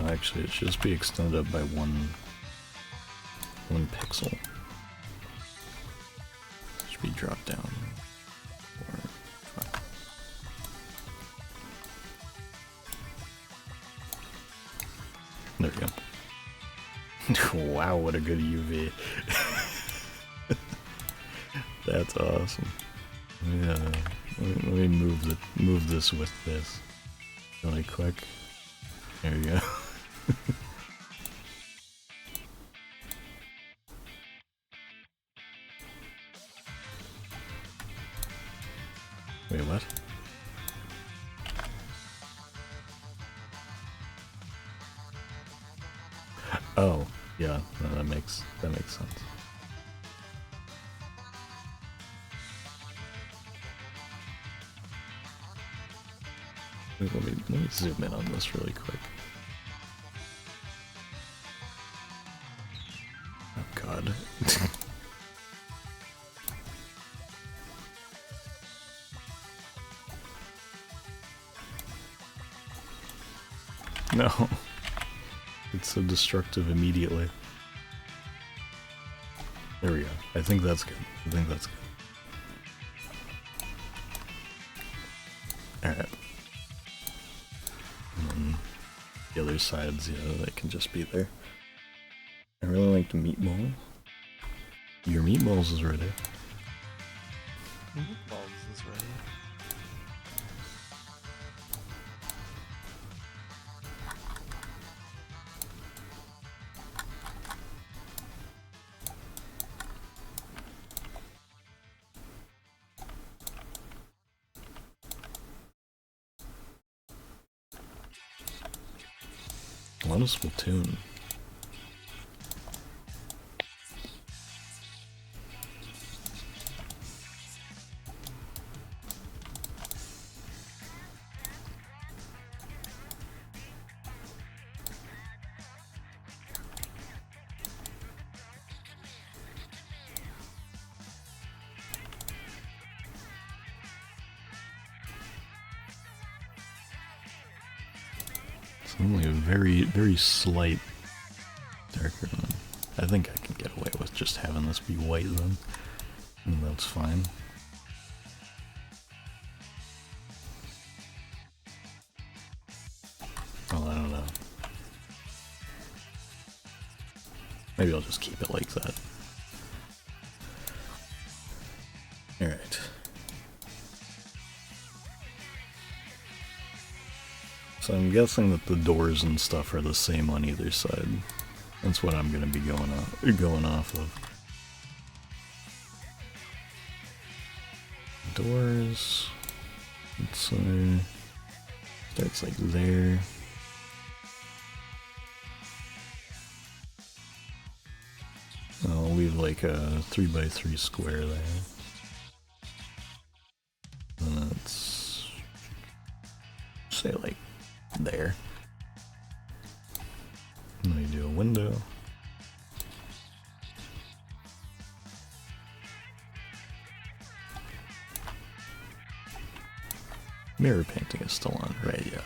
Actually, it should just be extended up by one pixel. Should be dropped down. There we go. Wow, what a good UV. That's awesome. Yeah, let me move this with this really quick. There you go. Wait, what? Oh, yeah, no, that makes sense. Wait, let me zoom in on this really quick. Oh god. No. It's so destructive immediately. There we go. I think that's good. Alright. And then the other sides, yeah, they can just be there. I really like the meatball. Your meatballs is ready. Meatballs is ready. What is Splatoon? It's only a very slight darker one. I think I can get away with just having this be white then. And that's fine. Well, I don't know. Maybe I'll just keep it like that. Alright. So I'm guessing that the doors and stuff are the same on either side. That's what I'm gonna be going off of. Doors. Let's say starts like there. I'll leave like a 3x3 square there. And that's say like there. And then we do a window. Mirror painting is still on, right? Yeah.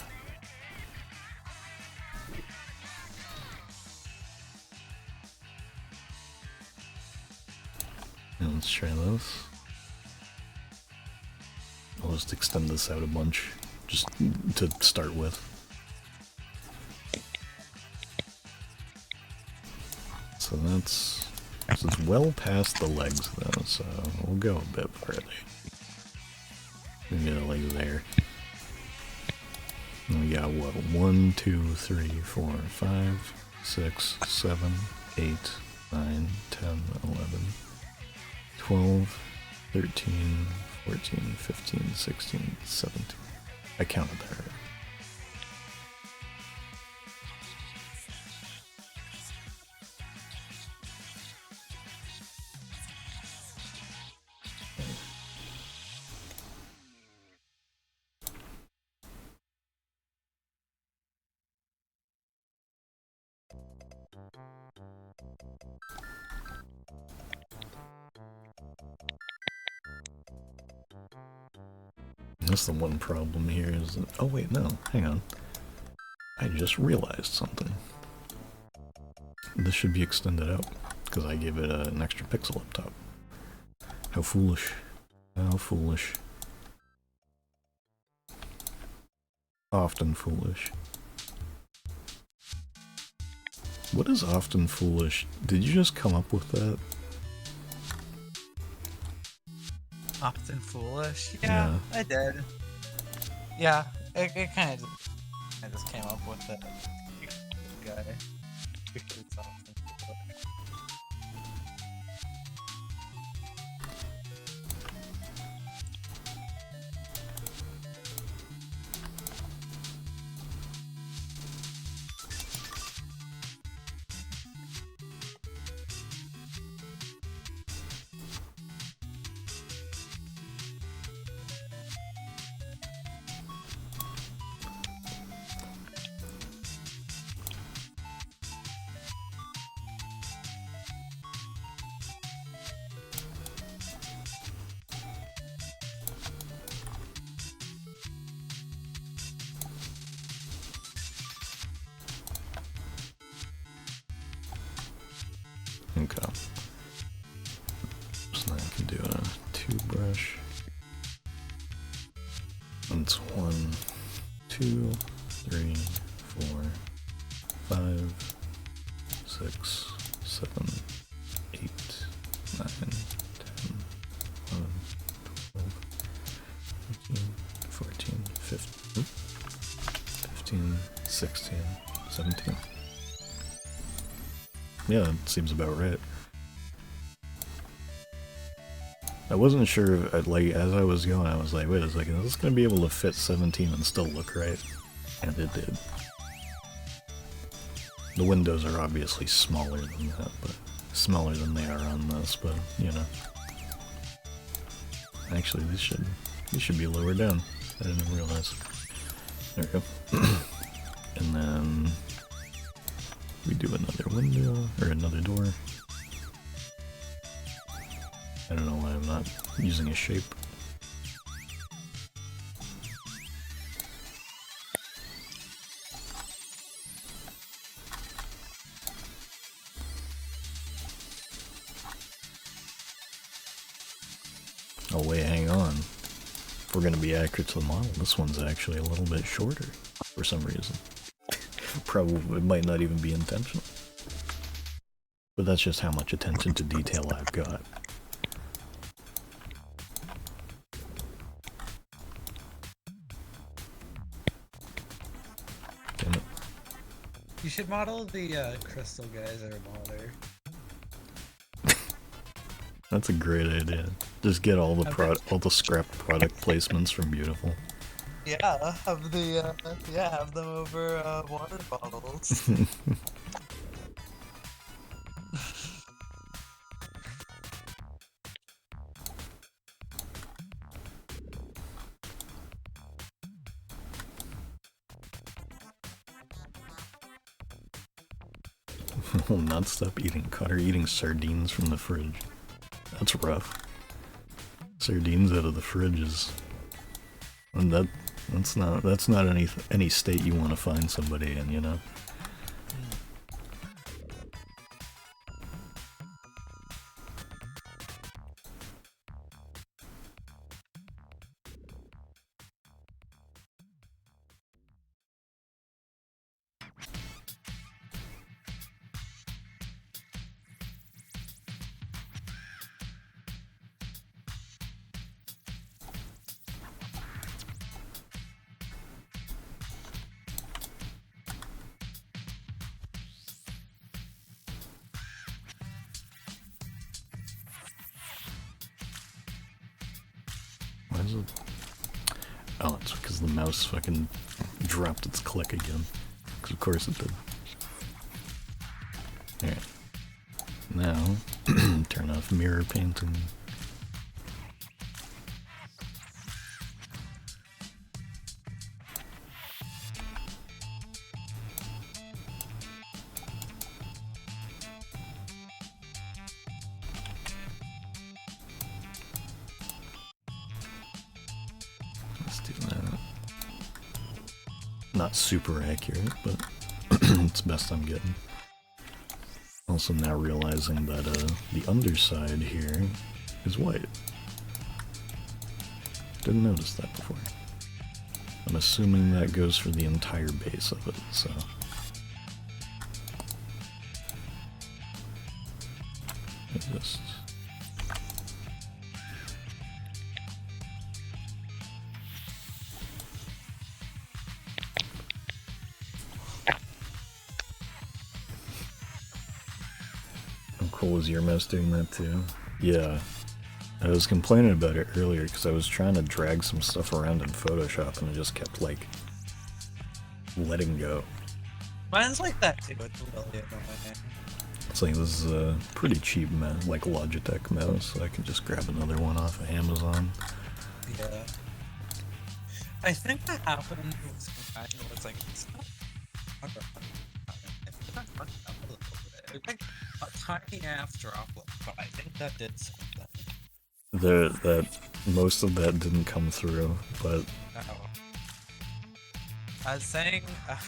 Now let's try this. I'll just extend this out a bunch, just to start with. So that's So it's well past the legs though, so we'll go a bit further. We get it like there. And we got what? 1, 2, 3, 4, 5, 6, 7, 8, 9, 10, 11, 12, 13, 14, 15, 16, 17. I counted that right. That's the one problem here is that, oh wait, no, hang on. I just realized something. This should be extended out, because I gave it an extra pixel up top. How foolish. How foolish. Often foolish. What is often foolish? Did you just come up with that? Often foolish. Yeah. I did. Yeah, it kind of I just came up with it. Guy. Because it's often foolish. Okay. So now I can do a 2 brush. That's 1, 2, 3, 4, 5, 6, 7, 8, 9, 10, 11, 12, 13, 14, 15, 15, 16, 17. Yeah, that seems about right. I wasn't sure, like, as I was going, I was like, wait a second, is this going to be able to fit 17 and still look right? And it did. The windows are obviously smaller than that, but smaller than they are on this, but, you know. Actually, these should be lower down. I didn't realize. There we go. And then we do another window, or another door. I don't know why I'm not using a shape. Oh wait, hang on. If we're gonna be accurate to the model, this one's actually a little bit shorter for some reason. Probably, it might not even be intentional. But that's just how much attention to detail I've got. Damn it. You should model the crystal guys or water. That's a great idea. Just get all the all the scrap product placements from Beautiful. Yeah, have the have them over water bottles. Will not stop eating. Caught her eating sardines from the fridge. That's rough. Sardines out of the fridge is, and that's not any state you want to find somebody in, you know. is it? Oh, it's because the mouse fucking dropped its click again. Because of course it did. Alright. Now, turn off mirror painting. Let's do that. Not super accurate, but it's best I'm getting. Also now realizing that the underside here is white. Didn't notice that before. I'm assuming that goes for the entire base of it, so... Just... How cool was your mouse doing that too? Yeah. I was complaining about it earlier because I was trying to drag some stuff around in Photoshop and it just kept, like, letting go. Mine's like that too, it's really annoying. It's like, this is a pretty cheap mouse, like Logitech mouse, so I can just grab another one off of Amazon. Yeah. I think that happened with some guy who was like, it's not it's like a tiny ass droplet, but I think that did something. That most of that didn't come through, but Oh. I was saying, are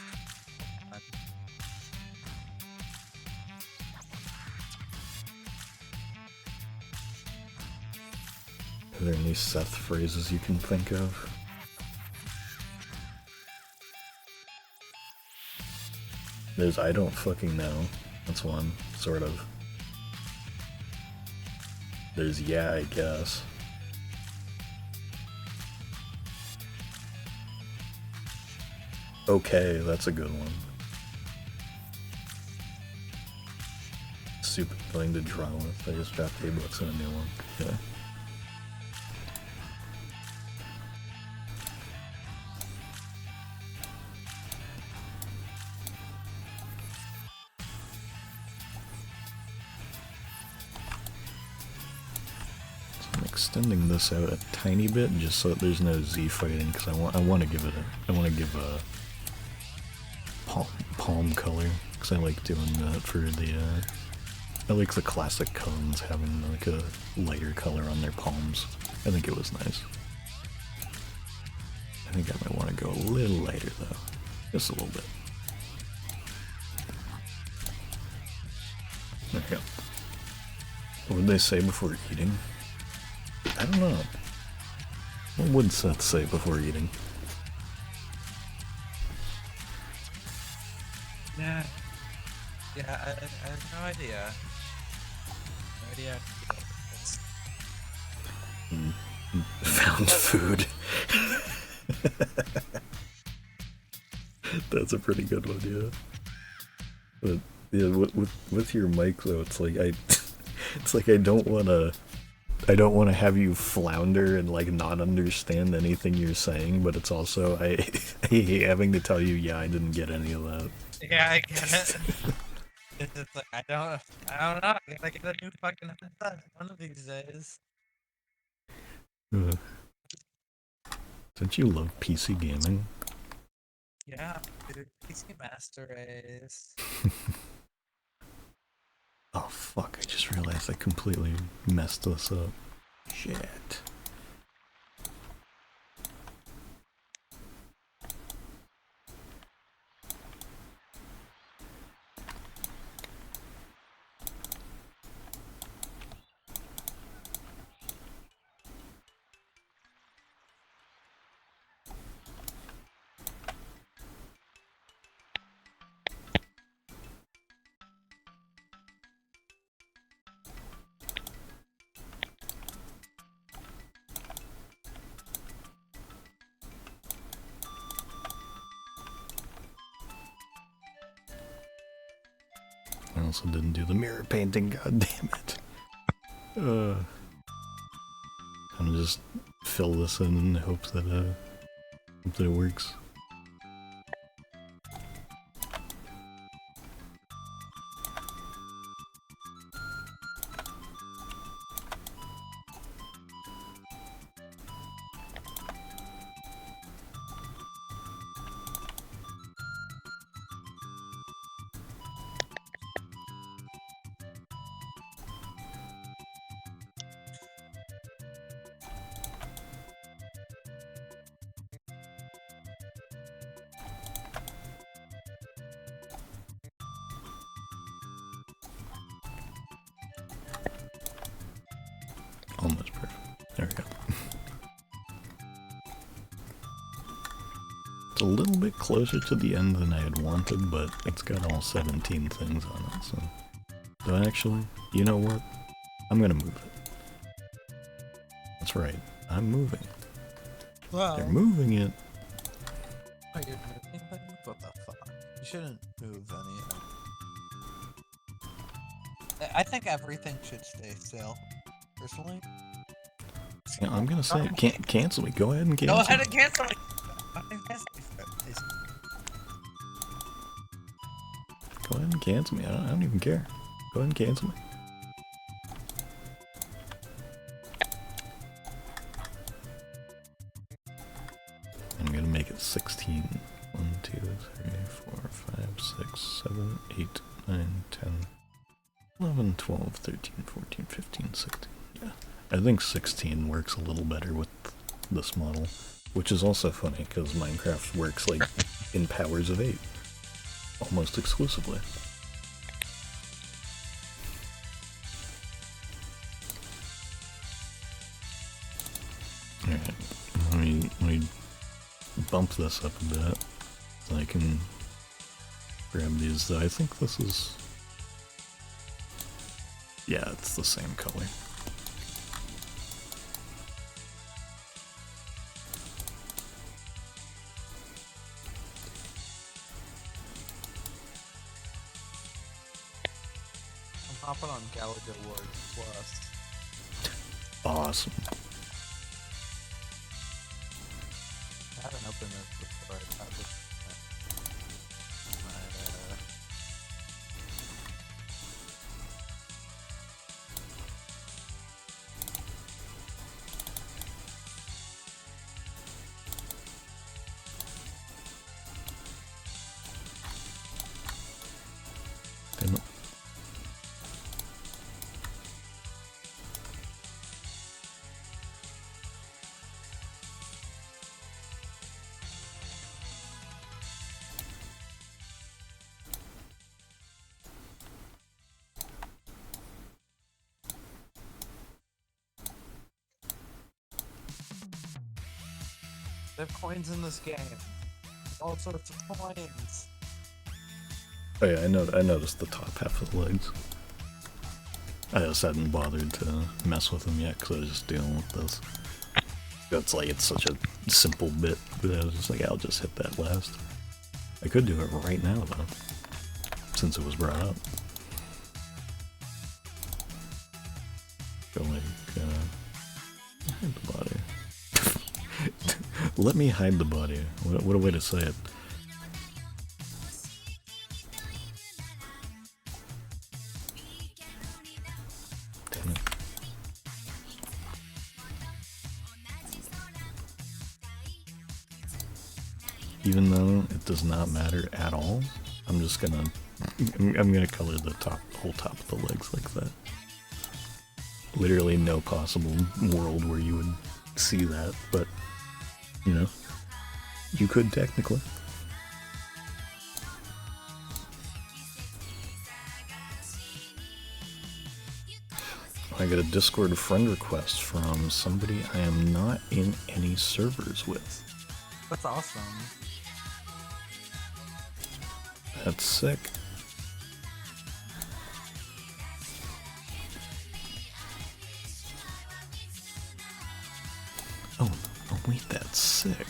there any Seth phrases you can think of? There's I don't fucking know. That's one, sort of. There's yeah, I guess. Okay, that's a good one. Super thing to draw with. I just dropped $8 on a new one. Yeah. Extending this out a tiny bit just so that there's no Z fighting, because I want to give a palm color, because I like doing that for the I like the classic cones having like a lighter color on their palms. I think it was nice. I think I might want to go a little lighter though, just a little bit. There we go. What would they say before eating? I don't know. What would Seth say before eating? yeah, I have no idea. No idea. Found food. That's a pretty good one, yeah. But yeah, with your mic though, it's like I don't wanna have you flounder and like not understand anything you're saying, but it's also I hate having to tell you, yeah, I didn't get any of that. Yeah, I get it. It's just like, I don't know. I gotta get a new fucking headset one of these days. Ugh. Don't you love PC gaming? Yeah, dude. PC Master Race. Oh fuck, I just realized I completely messed this up. Shit. I also didn't do the mirror painting, god damn it. I'm just fill this in and hope that it works. Almost perfect. There we go. It's a little bit closer to the end than I had wanted, but it's got all 17 things on it, so... So actually, you know what? I'm gonna move it. That's right, I'm moving it. Well, They're moving it. are you moving things? What the fuck? You shouldn't move any of them. I think everything should stay still, personally. Yeah, I'm gonna say, cancel me. Go ahead and cancel Go ahead me. and cancel it. It's Go ahead and cancel me. I don't even care. Go ahead and cancel me. I'm gonna make it 16. 1, 2, 3, 4, 5, 6, 7, 8, 9, 10, 11, 12, 13, 14, 15, 16. Yeah. I think 16 works a little better with this model. Which is also funny, because Minecraft works like in powers of 8. Almost exclusively. Alright, let me bump this up a bit so I can grab these. I think this is... Yeah, it's the same color. I'm hopping on Galaga Wars Plus. Awesome. I haven't opened this before. I thought this Damn it. They have coins in this game. All sorts of coins. Oh yeah, I noticed the top half of the legs. I just hadn't bothered to mess with them yet because I was just dealing with this. It's like, it's such a simple bit, but I was just like, I'll just hit that last. I could do it right now though, since it was brought up. Go like, hide the body. Let me hide the body. What a way to say it. Damn it. Even though it does not matter at all, I'm just gonna... I'm gonna color the whole top of the legs like that. Literally no possible world where you would see that, but, you know, you could technically. I got a Discord friend request from somebody I am not in any servers with. That's awesome. That's sick. Oh wait, that's sick.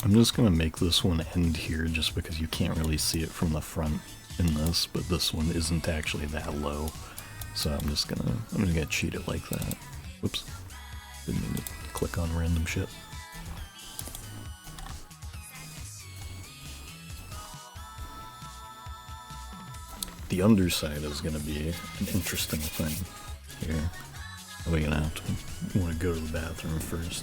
I'm just gonna make this one end here just because you can't really see it from the front in this, but this one isn't actually that low. So I'm just gonna cheat it like that. Whoops. Didn't mean to click on random shit. The underside is gonna be an interesting thing here. We're gonna have to want to go to the bathroom first.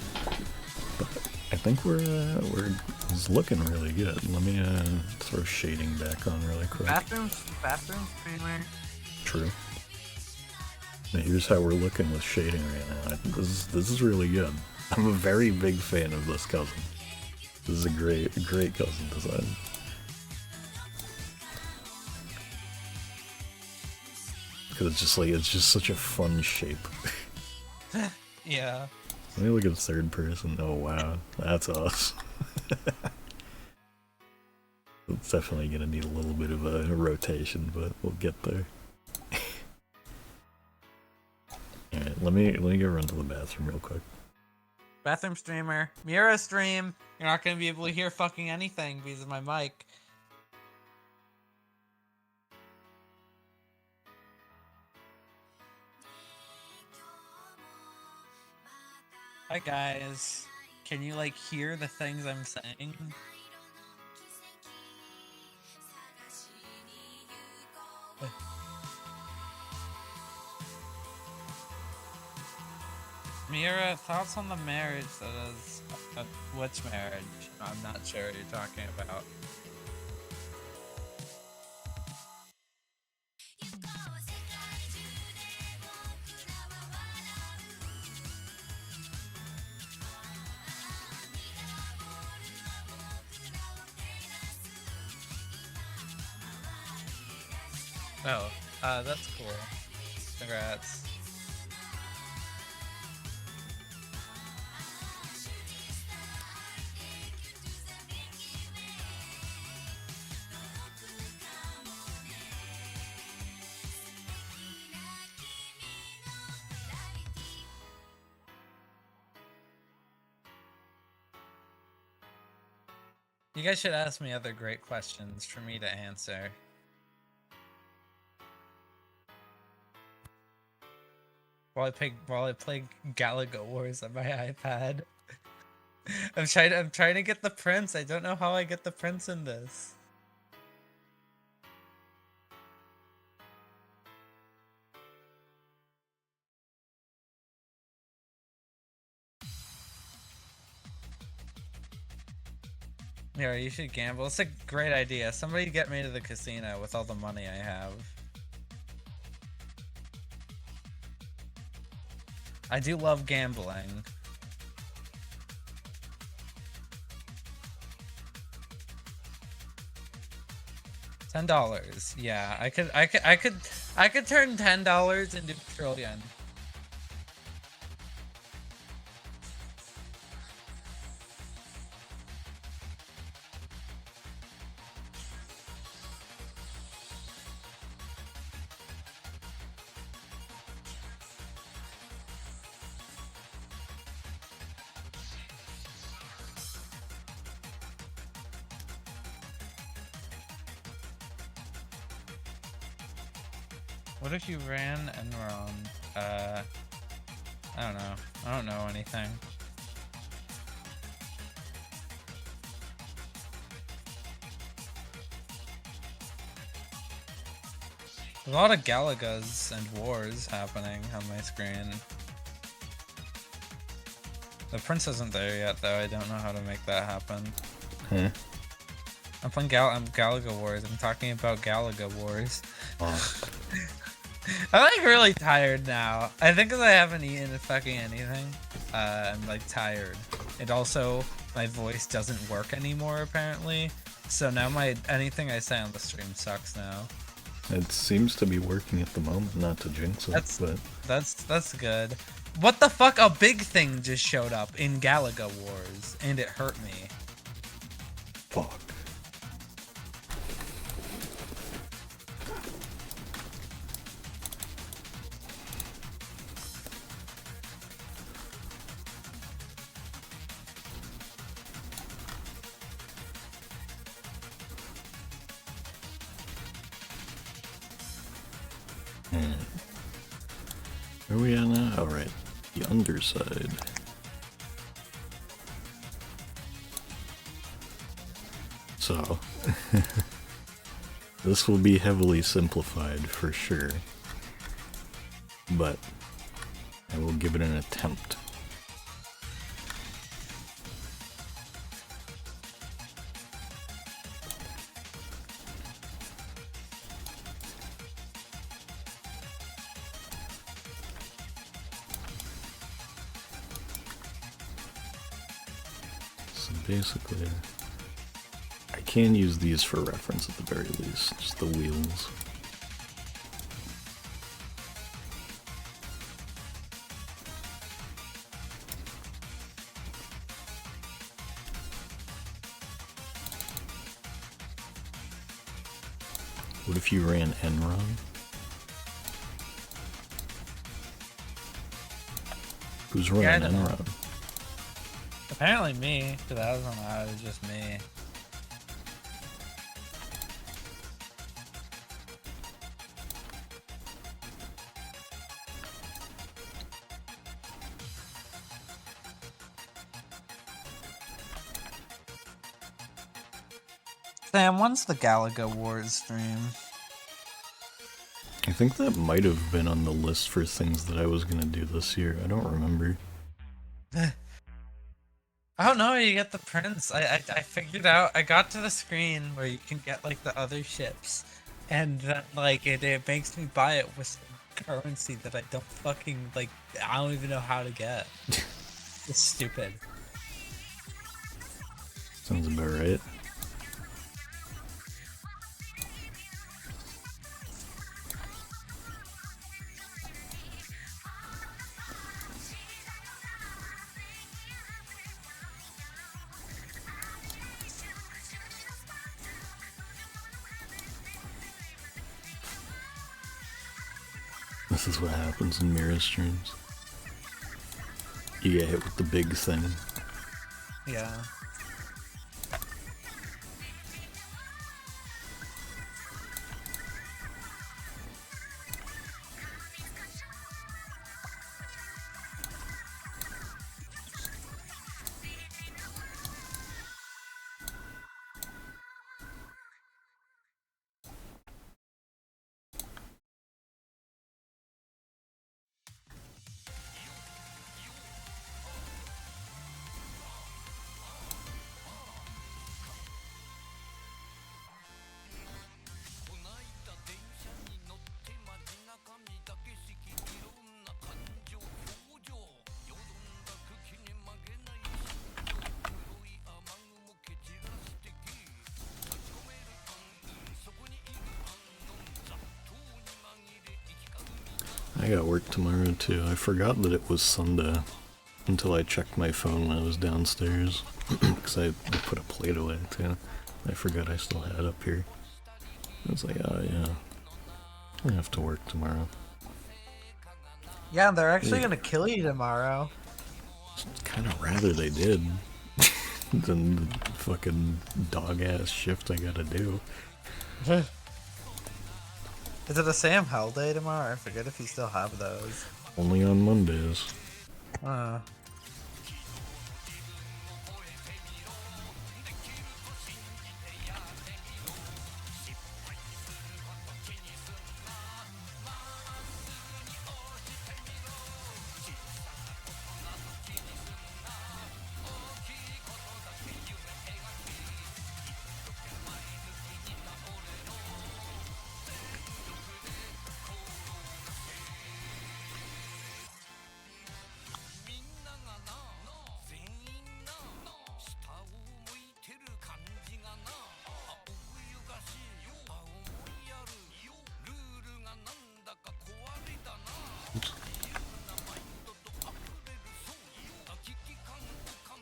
But I think it's looking really good. Let me throw shading back on really quick. Bathroom streamer. True. Now here's how we're looking with shading right now. This is really good. I'm a very big fan of this cousin. This is a great cousin design. Because it's just such a fun shape. Yeah. Let me look at the third person. Oh wow, that's us. It's definitely gonna need a little bit of a rotation, but we'll get there. Alright, let me go run to the bathroom real quick. Bathroom streamer. Mira stream. You're not gonna be able to hear fucking anything because of my mic. Hi guys. Can you like hear the things I'm saying? Mira, thoughts on the marriage that is... which marriage? I'm not sure what you're talking about. Oh, that's cool. Congrats. You guys should ask me other great questions for me to answer. While I play Galaga Wars on my iPad. I'm trying to get the prince. I don't know how I get the prince in this. Yeah, you should gamble. It's a great idea. Somebody get me to the casino with all the money I have. I do love gambling. $10. Yeah, I could turn $10 into a trillion. What if you ran Enron? I don't know. I don't know anything. There's a lot of Galagas and wars happening on my screen. The prince isn't there yet, though. I don't know how to make that happen. Huh? I'm playing Galaga Wars. I'm talking about Galaga Wars. Oh. I'm like really tired now. I think because I haven't eaten fucking anything. I'm like tired. And also, my voice doesn't work anymore apparently. So now anything I say on the stream sucks now. It seems to be working at the moment, not to jinx it, but... That's good. What the fuck? A big thing just showed up in Galaga Wars, and it hurt me. Fuck. Where are we at now? Oh, right. The underside. So, this will be heavily simplified for sure, but I will give it an attempt. So basically, I can use these for reference at the very least, just the wheels. What if you ran Enron? Who's running Yeah, I don't know. Enron? Apparently me, because I was on that, it was just me. Sam, when's the Galaga Wars stream? I think that might have been on the list for things that I was gonna do this year. I don't remember. I don't know, you get the prints. I figured out, I got to the screen where you can get like the other ships, and that, like it makes me buy it with currency that I don't fucking, like, I don't even know how to get. It's stupid. Sounds about right. This is what happens in mirror streams. You get hit with the big thing. Yeah. I got work tomorrow too. I forgot that it was Sunday until I checked my phone when I was downstairs. Because I put a plate away too. I forgot I still had it up here. I was like, oh yeah, I have to work tomorrow. Yeah, they're actually gonna kill you tomorrow. Kind of rather they did than the fucking dog ass shift I gotta do. Is it a Sam Hell Day tomorrow? I forget if you still have those. Only on Mondays.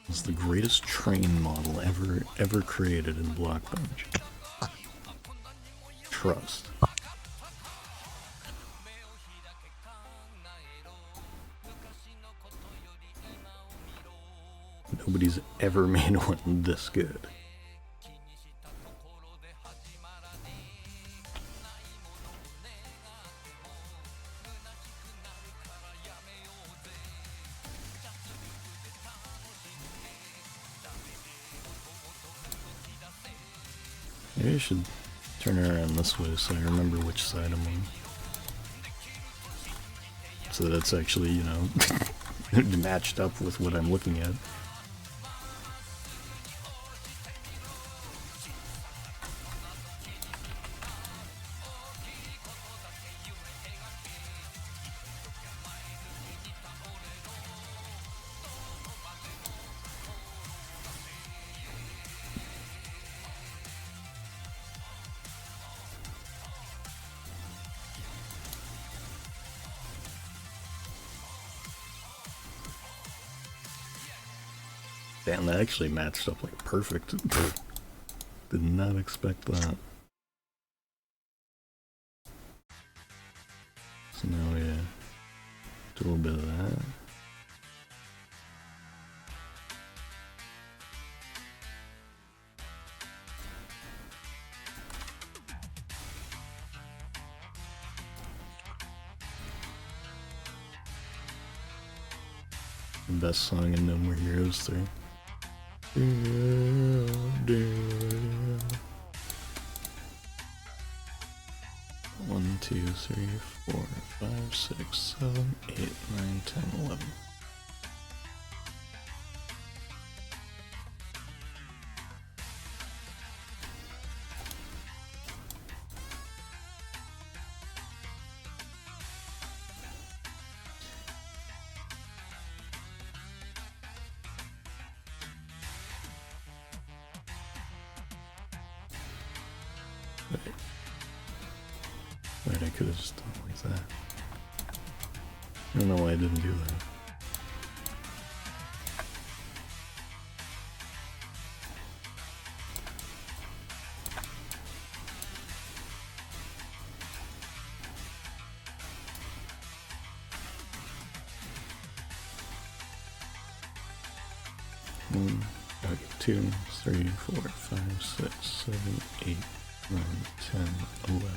It's the greatest train model ever created in Blockbench. Trust. Nobody's ever made one this good. Maybe I should turn it around this way so I remember which side I'm on. So that it's actually, you know, matched up with what I'm looking at. Damn, that actually matched up like perfect. Did not expect that. So now we do a little bit of that. The best song in No More Heroes 3. 1, 2, 3, 4, 5, 6, 7, 8, 9, 10, 11. Wait, I could have just done it like that. I don't know why I didn't do that. One, 2, 3, 4, 5, 6, 7, 8, 9, 10, 11.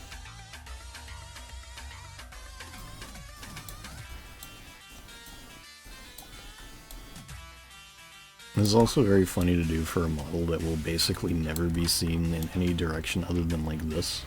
This is also very funny to do for a model that will basically never be seen in any direction other than like this.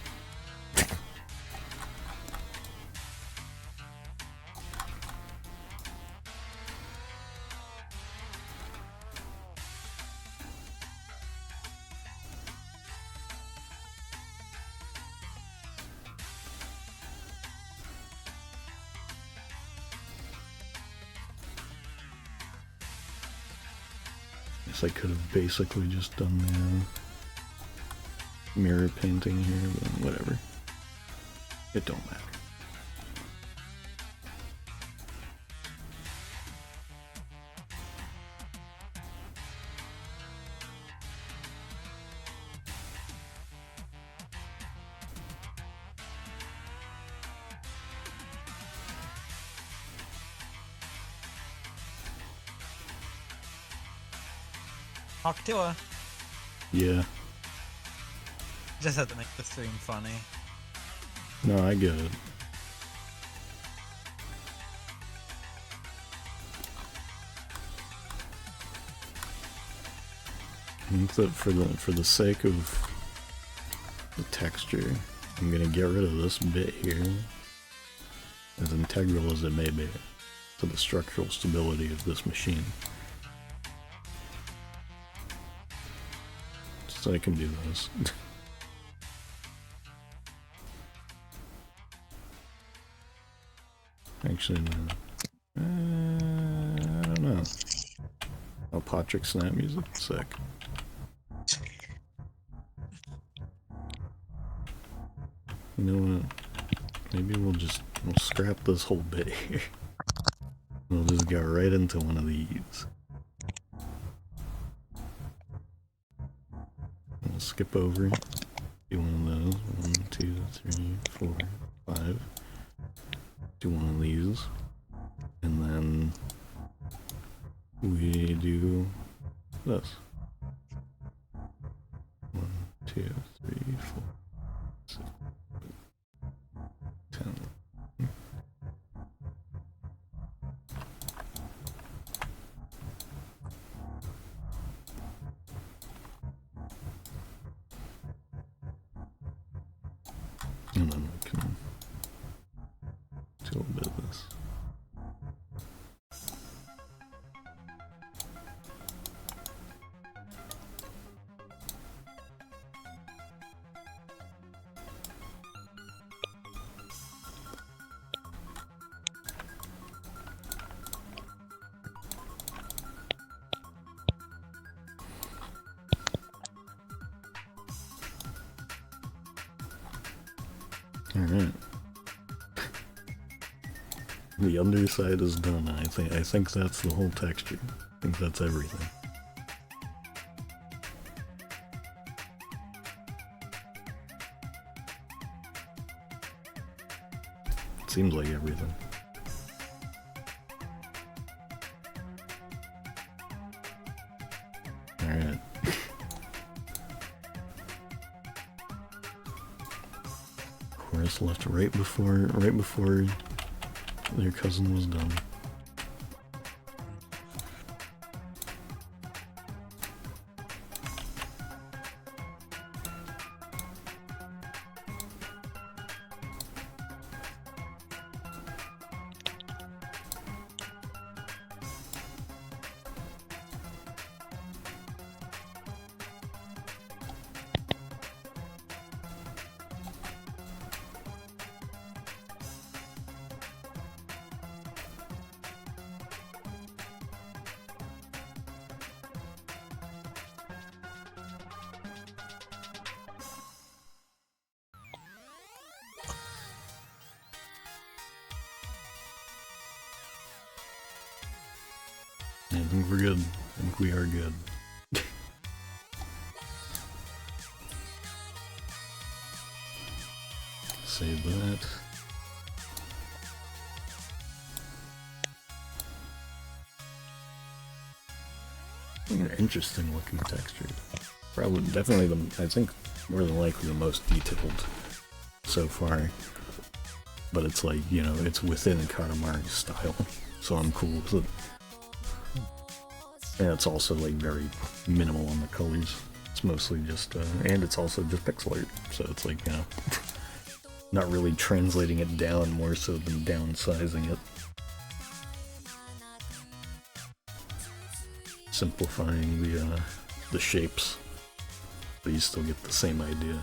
I could have basically just done the mirror painting here, but whatever. It don't matter. Talk to her. Yeah. Just had to make the stream funny. No, I get it. I think that for the sake of the texture, I'm gonna get rid of this bit here, as integral as it may be to the structural stability of this machine. So I can do this. Actually, no. I don't know. Oh, Patrick Snap music? Sick. You know what? Maybe we'll scrap this whole bit here. We'll just go right into one of these. We'll skip over it. Do one of those. 1, 2, 3, 4, 5. Do one of these. And then we do this. 1, 2, 3, 4, 6, 10. And then we can do a bit of this. Alright. The underside is done. I think that's the whole texture. I think that's everything. It seems like everything. Alright. Chorus left right before your cousin was done. I think we're good. I think we are good. Save that. An interesting looking texture. Probably, definitely I think more than likely the most detailed so far. But it's like, you know, it's within Katamari's style, so I'm cool with it. And it's also like very minimal on the colors. It's mostly just, and it's also just pixel art, so it's like, you know, not really translating it down more so than downsizing it. Simplifying the shapes, but you still get the same idea.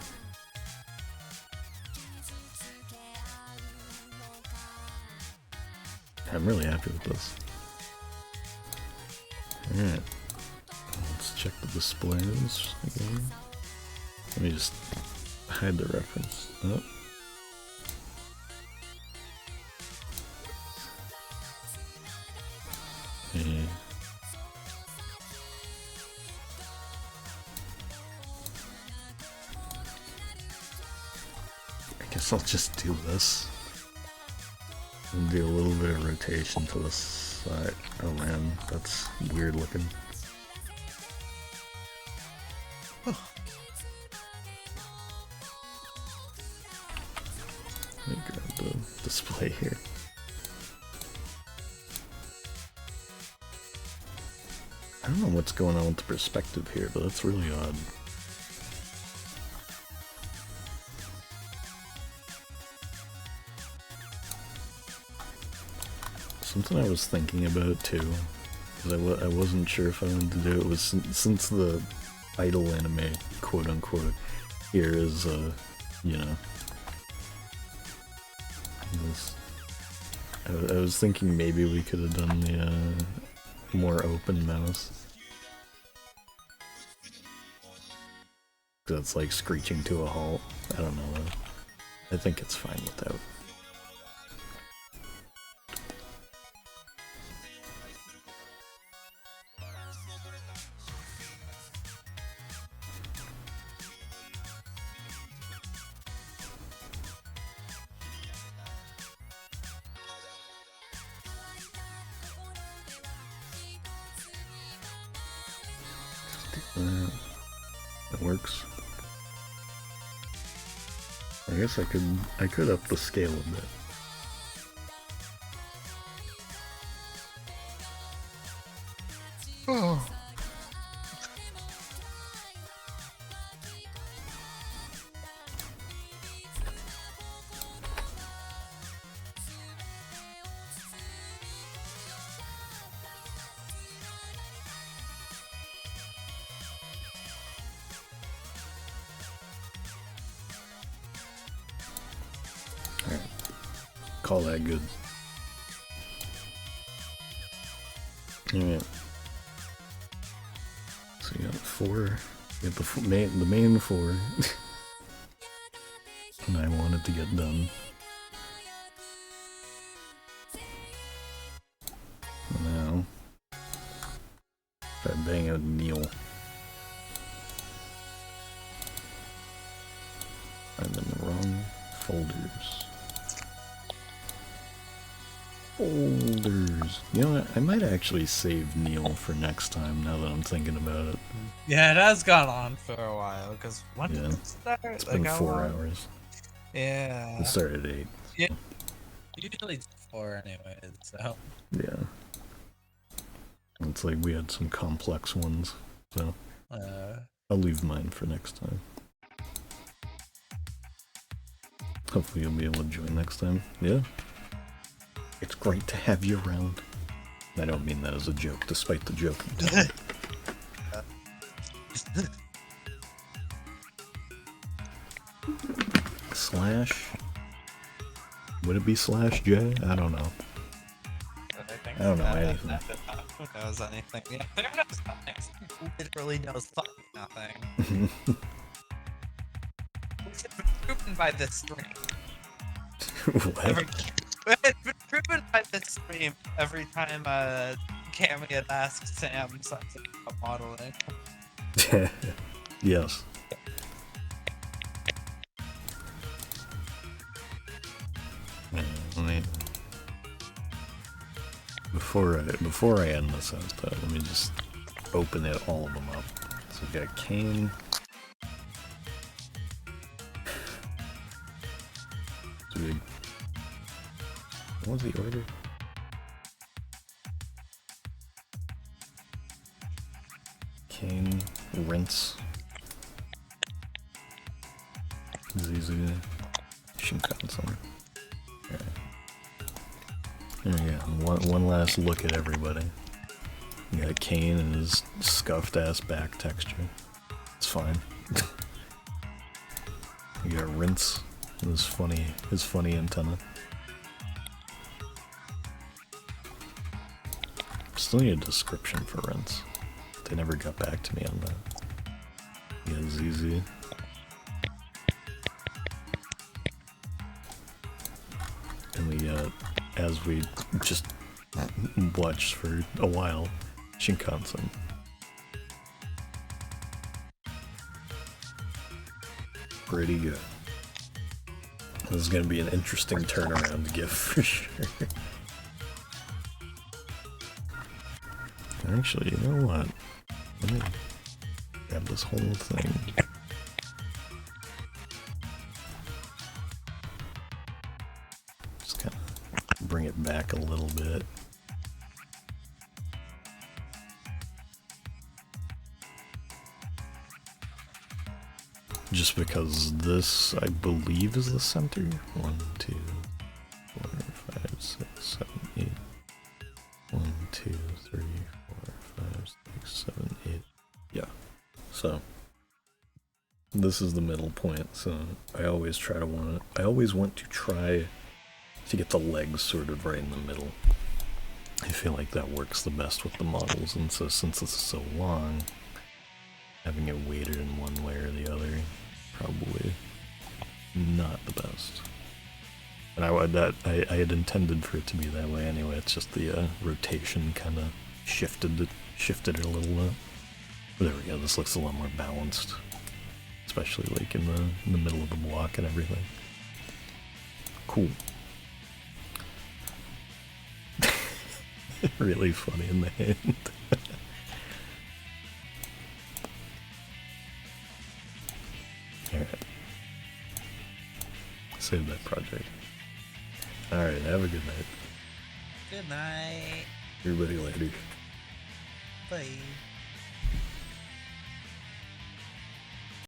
I'm really happy with this. Alright, let's check the displays again. Let me just hide the reference. Oh. Yeah. I guess I'll just do this. And do a little bit of rotation to the side. Oh man, that's weird looking. Let me grab the display here. I don't know what's going on with the perspective here, but that's really odd. Something I was thinking about too, because I wasn't sure if I wanted to do it, was since the idol anime, quote unquote, here is, you know, I was thinking maybe we could have done the more open mouse. That's like screeching to a halt. I don't know though. I think it's fine without. That works. I guess I could up the scale a bit. Oh. Call that good. Alright. So you got 4. You got the main 4. And I wanted to get done. Now, try bang out Neil. I'm in the wrong folders. Folders. You know what? I might actually save Neil for next time now that I'm thinking about it. Yeah, it has gone on for a while, because when Yeah. did it start? It's been how 4 long? hours. Yeah. It started at 8. Yeah. Usually 4 anyways, so. Yeah. It's like we had some complex ones, so I'll leave mine for next time. Hopefully you'll be able to join next time. Yeah. It's great to have you around. I don't mean that as a joke, despite the joke. Slash? Would it be slash J? I don't know. I don't know anything. Who knows anything? Yeah, who knows nothing? Who literally knows fucking nothing? It's been proven by this stream. What? It's been proven by this stream every time Cammy had asked Sam something about modeling. Yes. Before I end this out, though, let me just open all of them up. So we got Kane. So what was the order? Kane, Rinse, Zizu, Shinkansen. Alright. There you go. One last look at everybody. You got Kane and his scuffed ass back texture. It's fine. You got Rinse and his funny antenna. Still need a description for Rinse. They never got back to me on that. You got ZZ. And we got, as we just watched for a while, Shinkansen. Pretty good. This is going to be an interesting turnaround gift for sure. Actually, you know what? Let me grab this whole thing. Just kind of bring it back a little bit. Just because this, I believe, is the center. 1, 2, 4, 5, 6, 7, 8. 1, 2, 3, 4, 5, 6, 7, 8. Yeah. So this is the middle point. So I always want to try to get the legs sort of right in the middle. I feel like that works the best with the models, and so since this is so long, having it weighted in one way or the other, probably not the best. And I had intended for it to be that way anyway. It's just the rotation kind of shifted it a little bit. But there we go. This looks a lot more balanced, especially like in the middle of the block and everything. Cool. Really funny in the hand. Alright. Save that project. Alright, have a good night. Good night. Everybody later. Bye.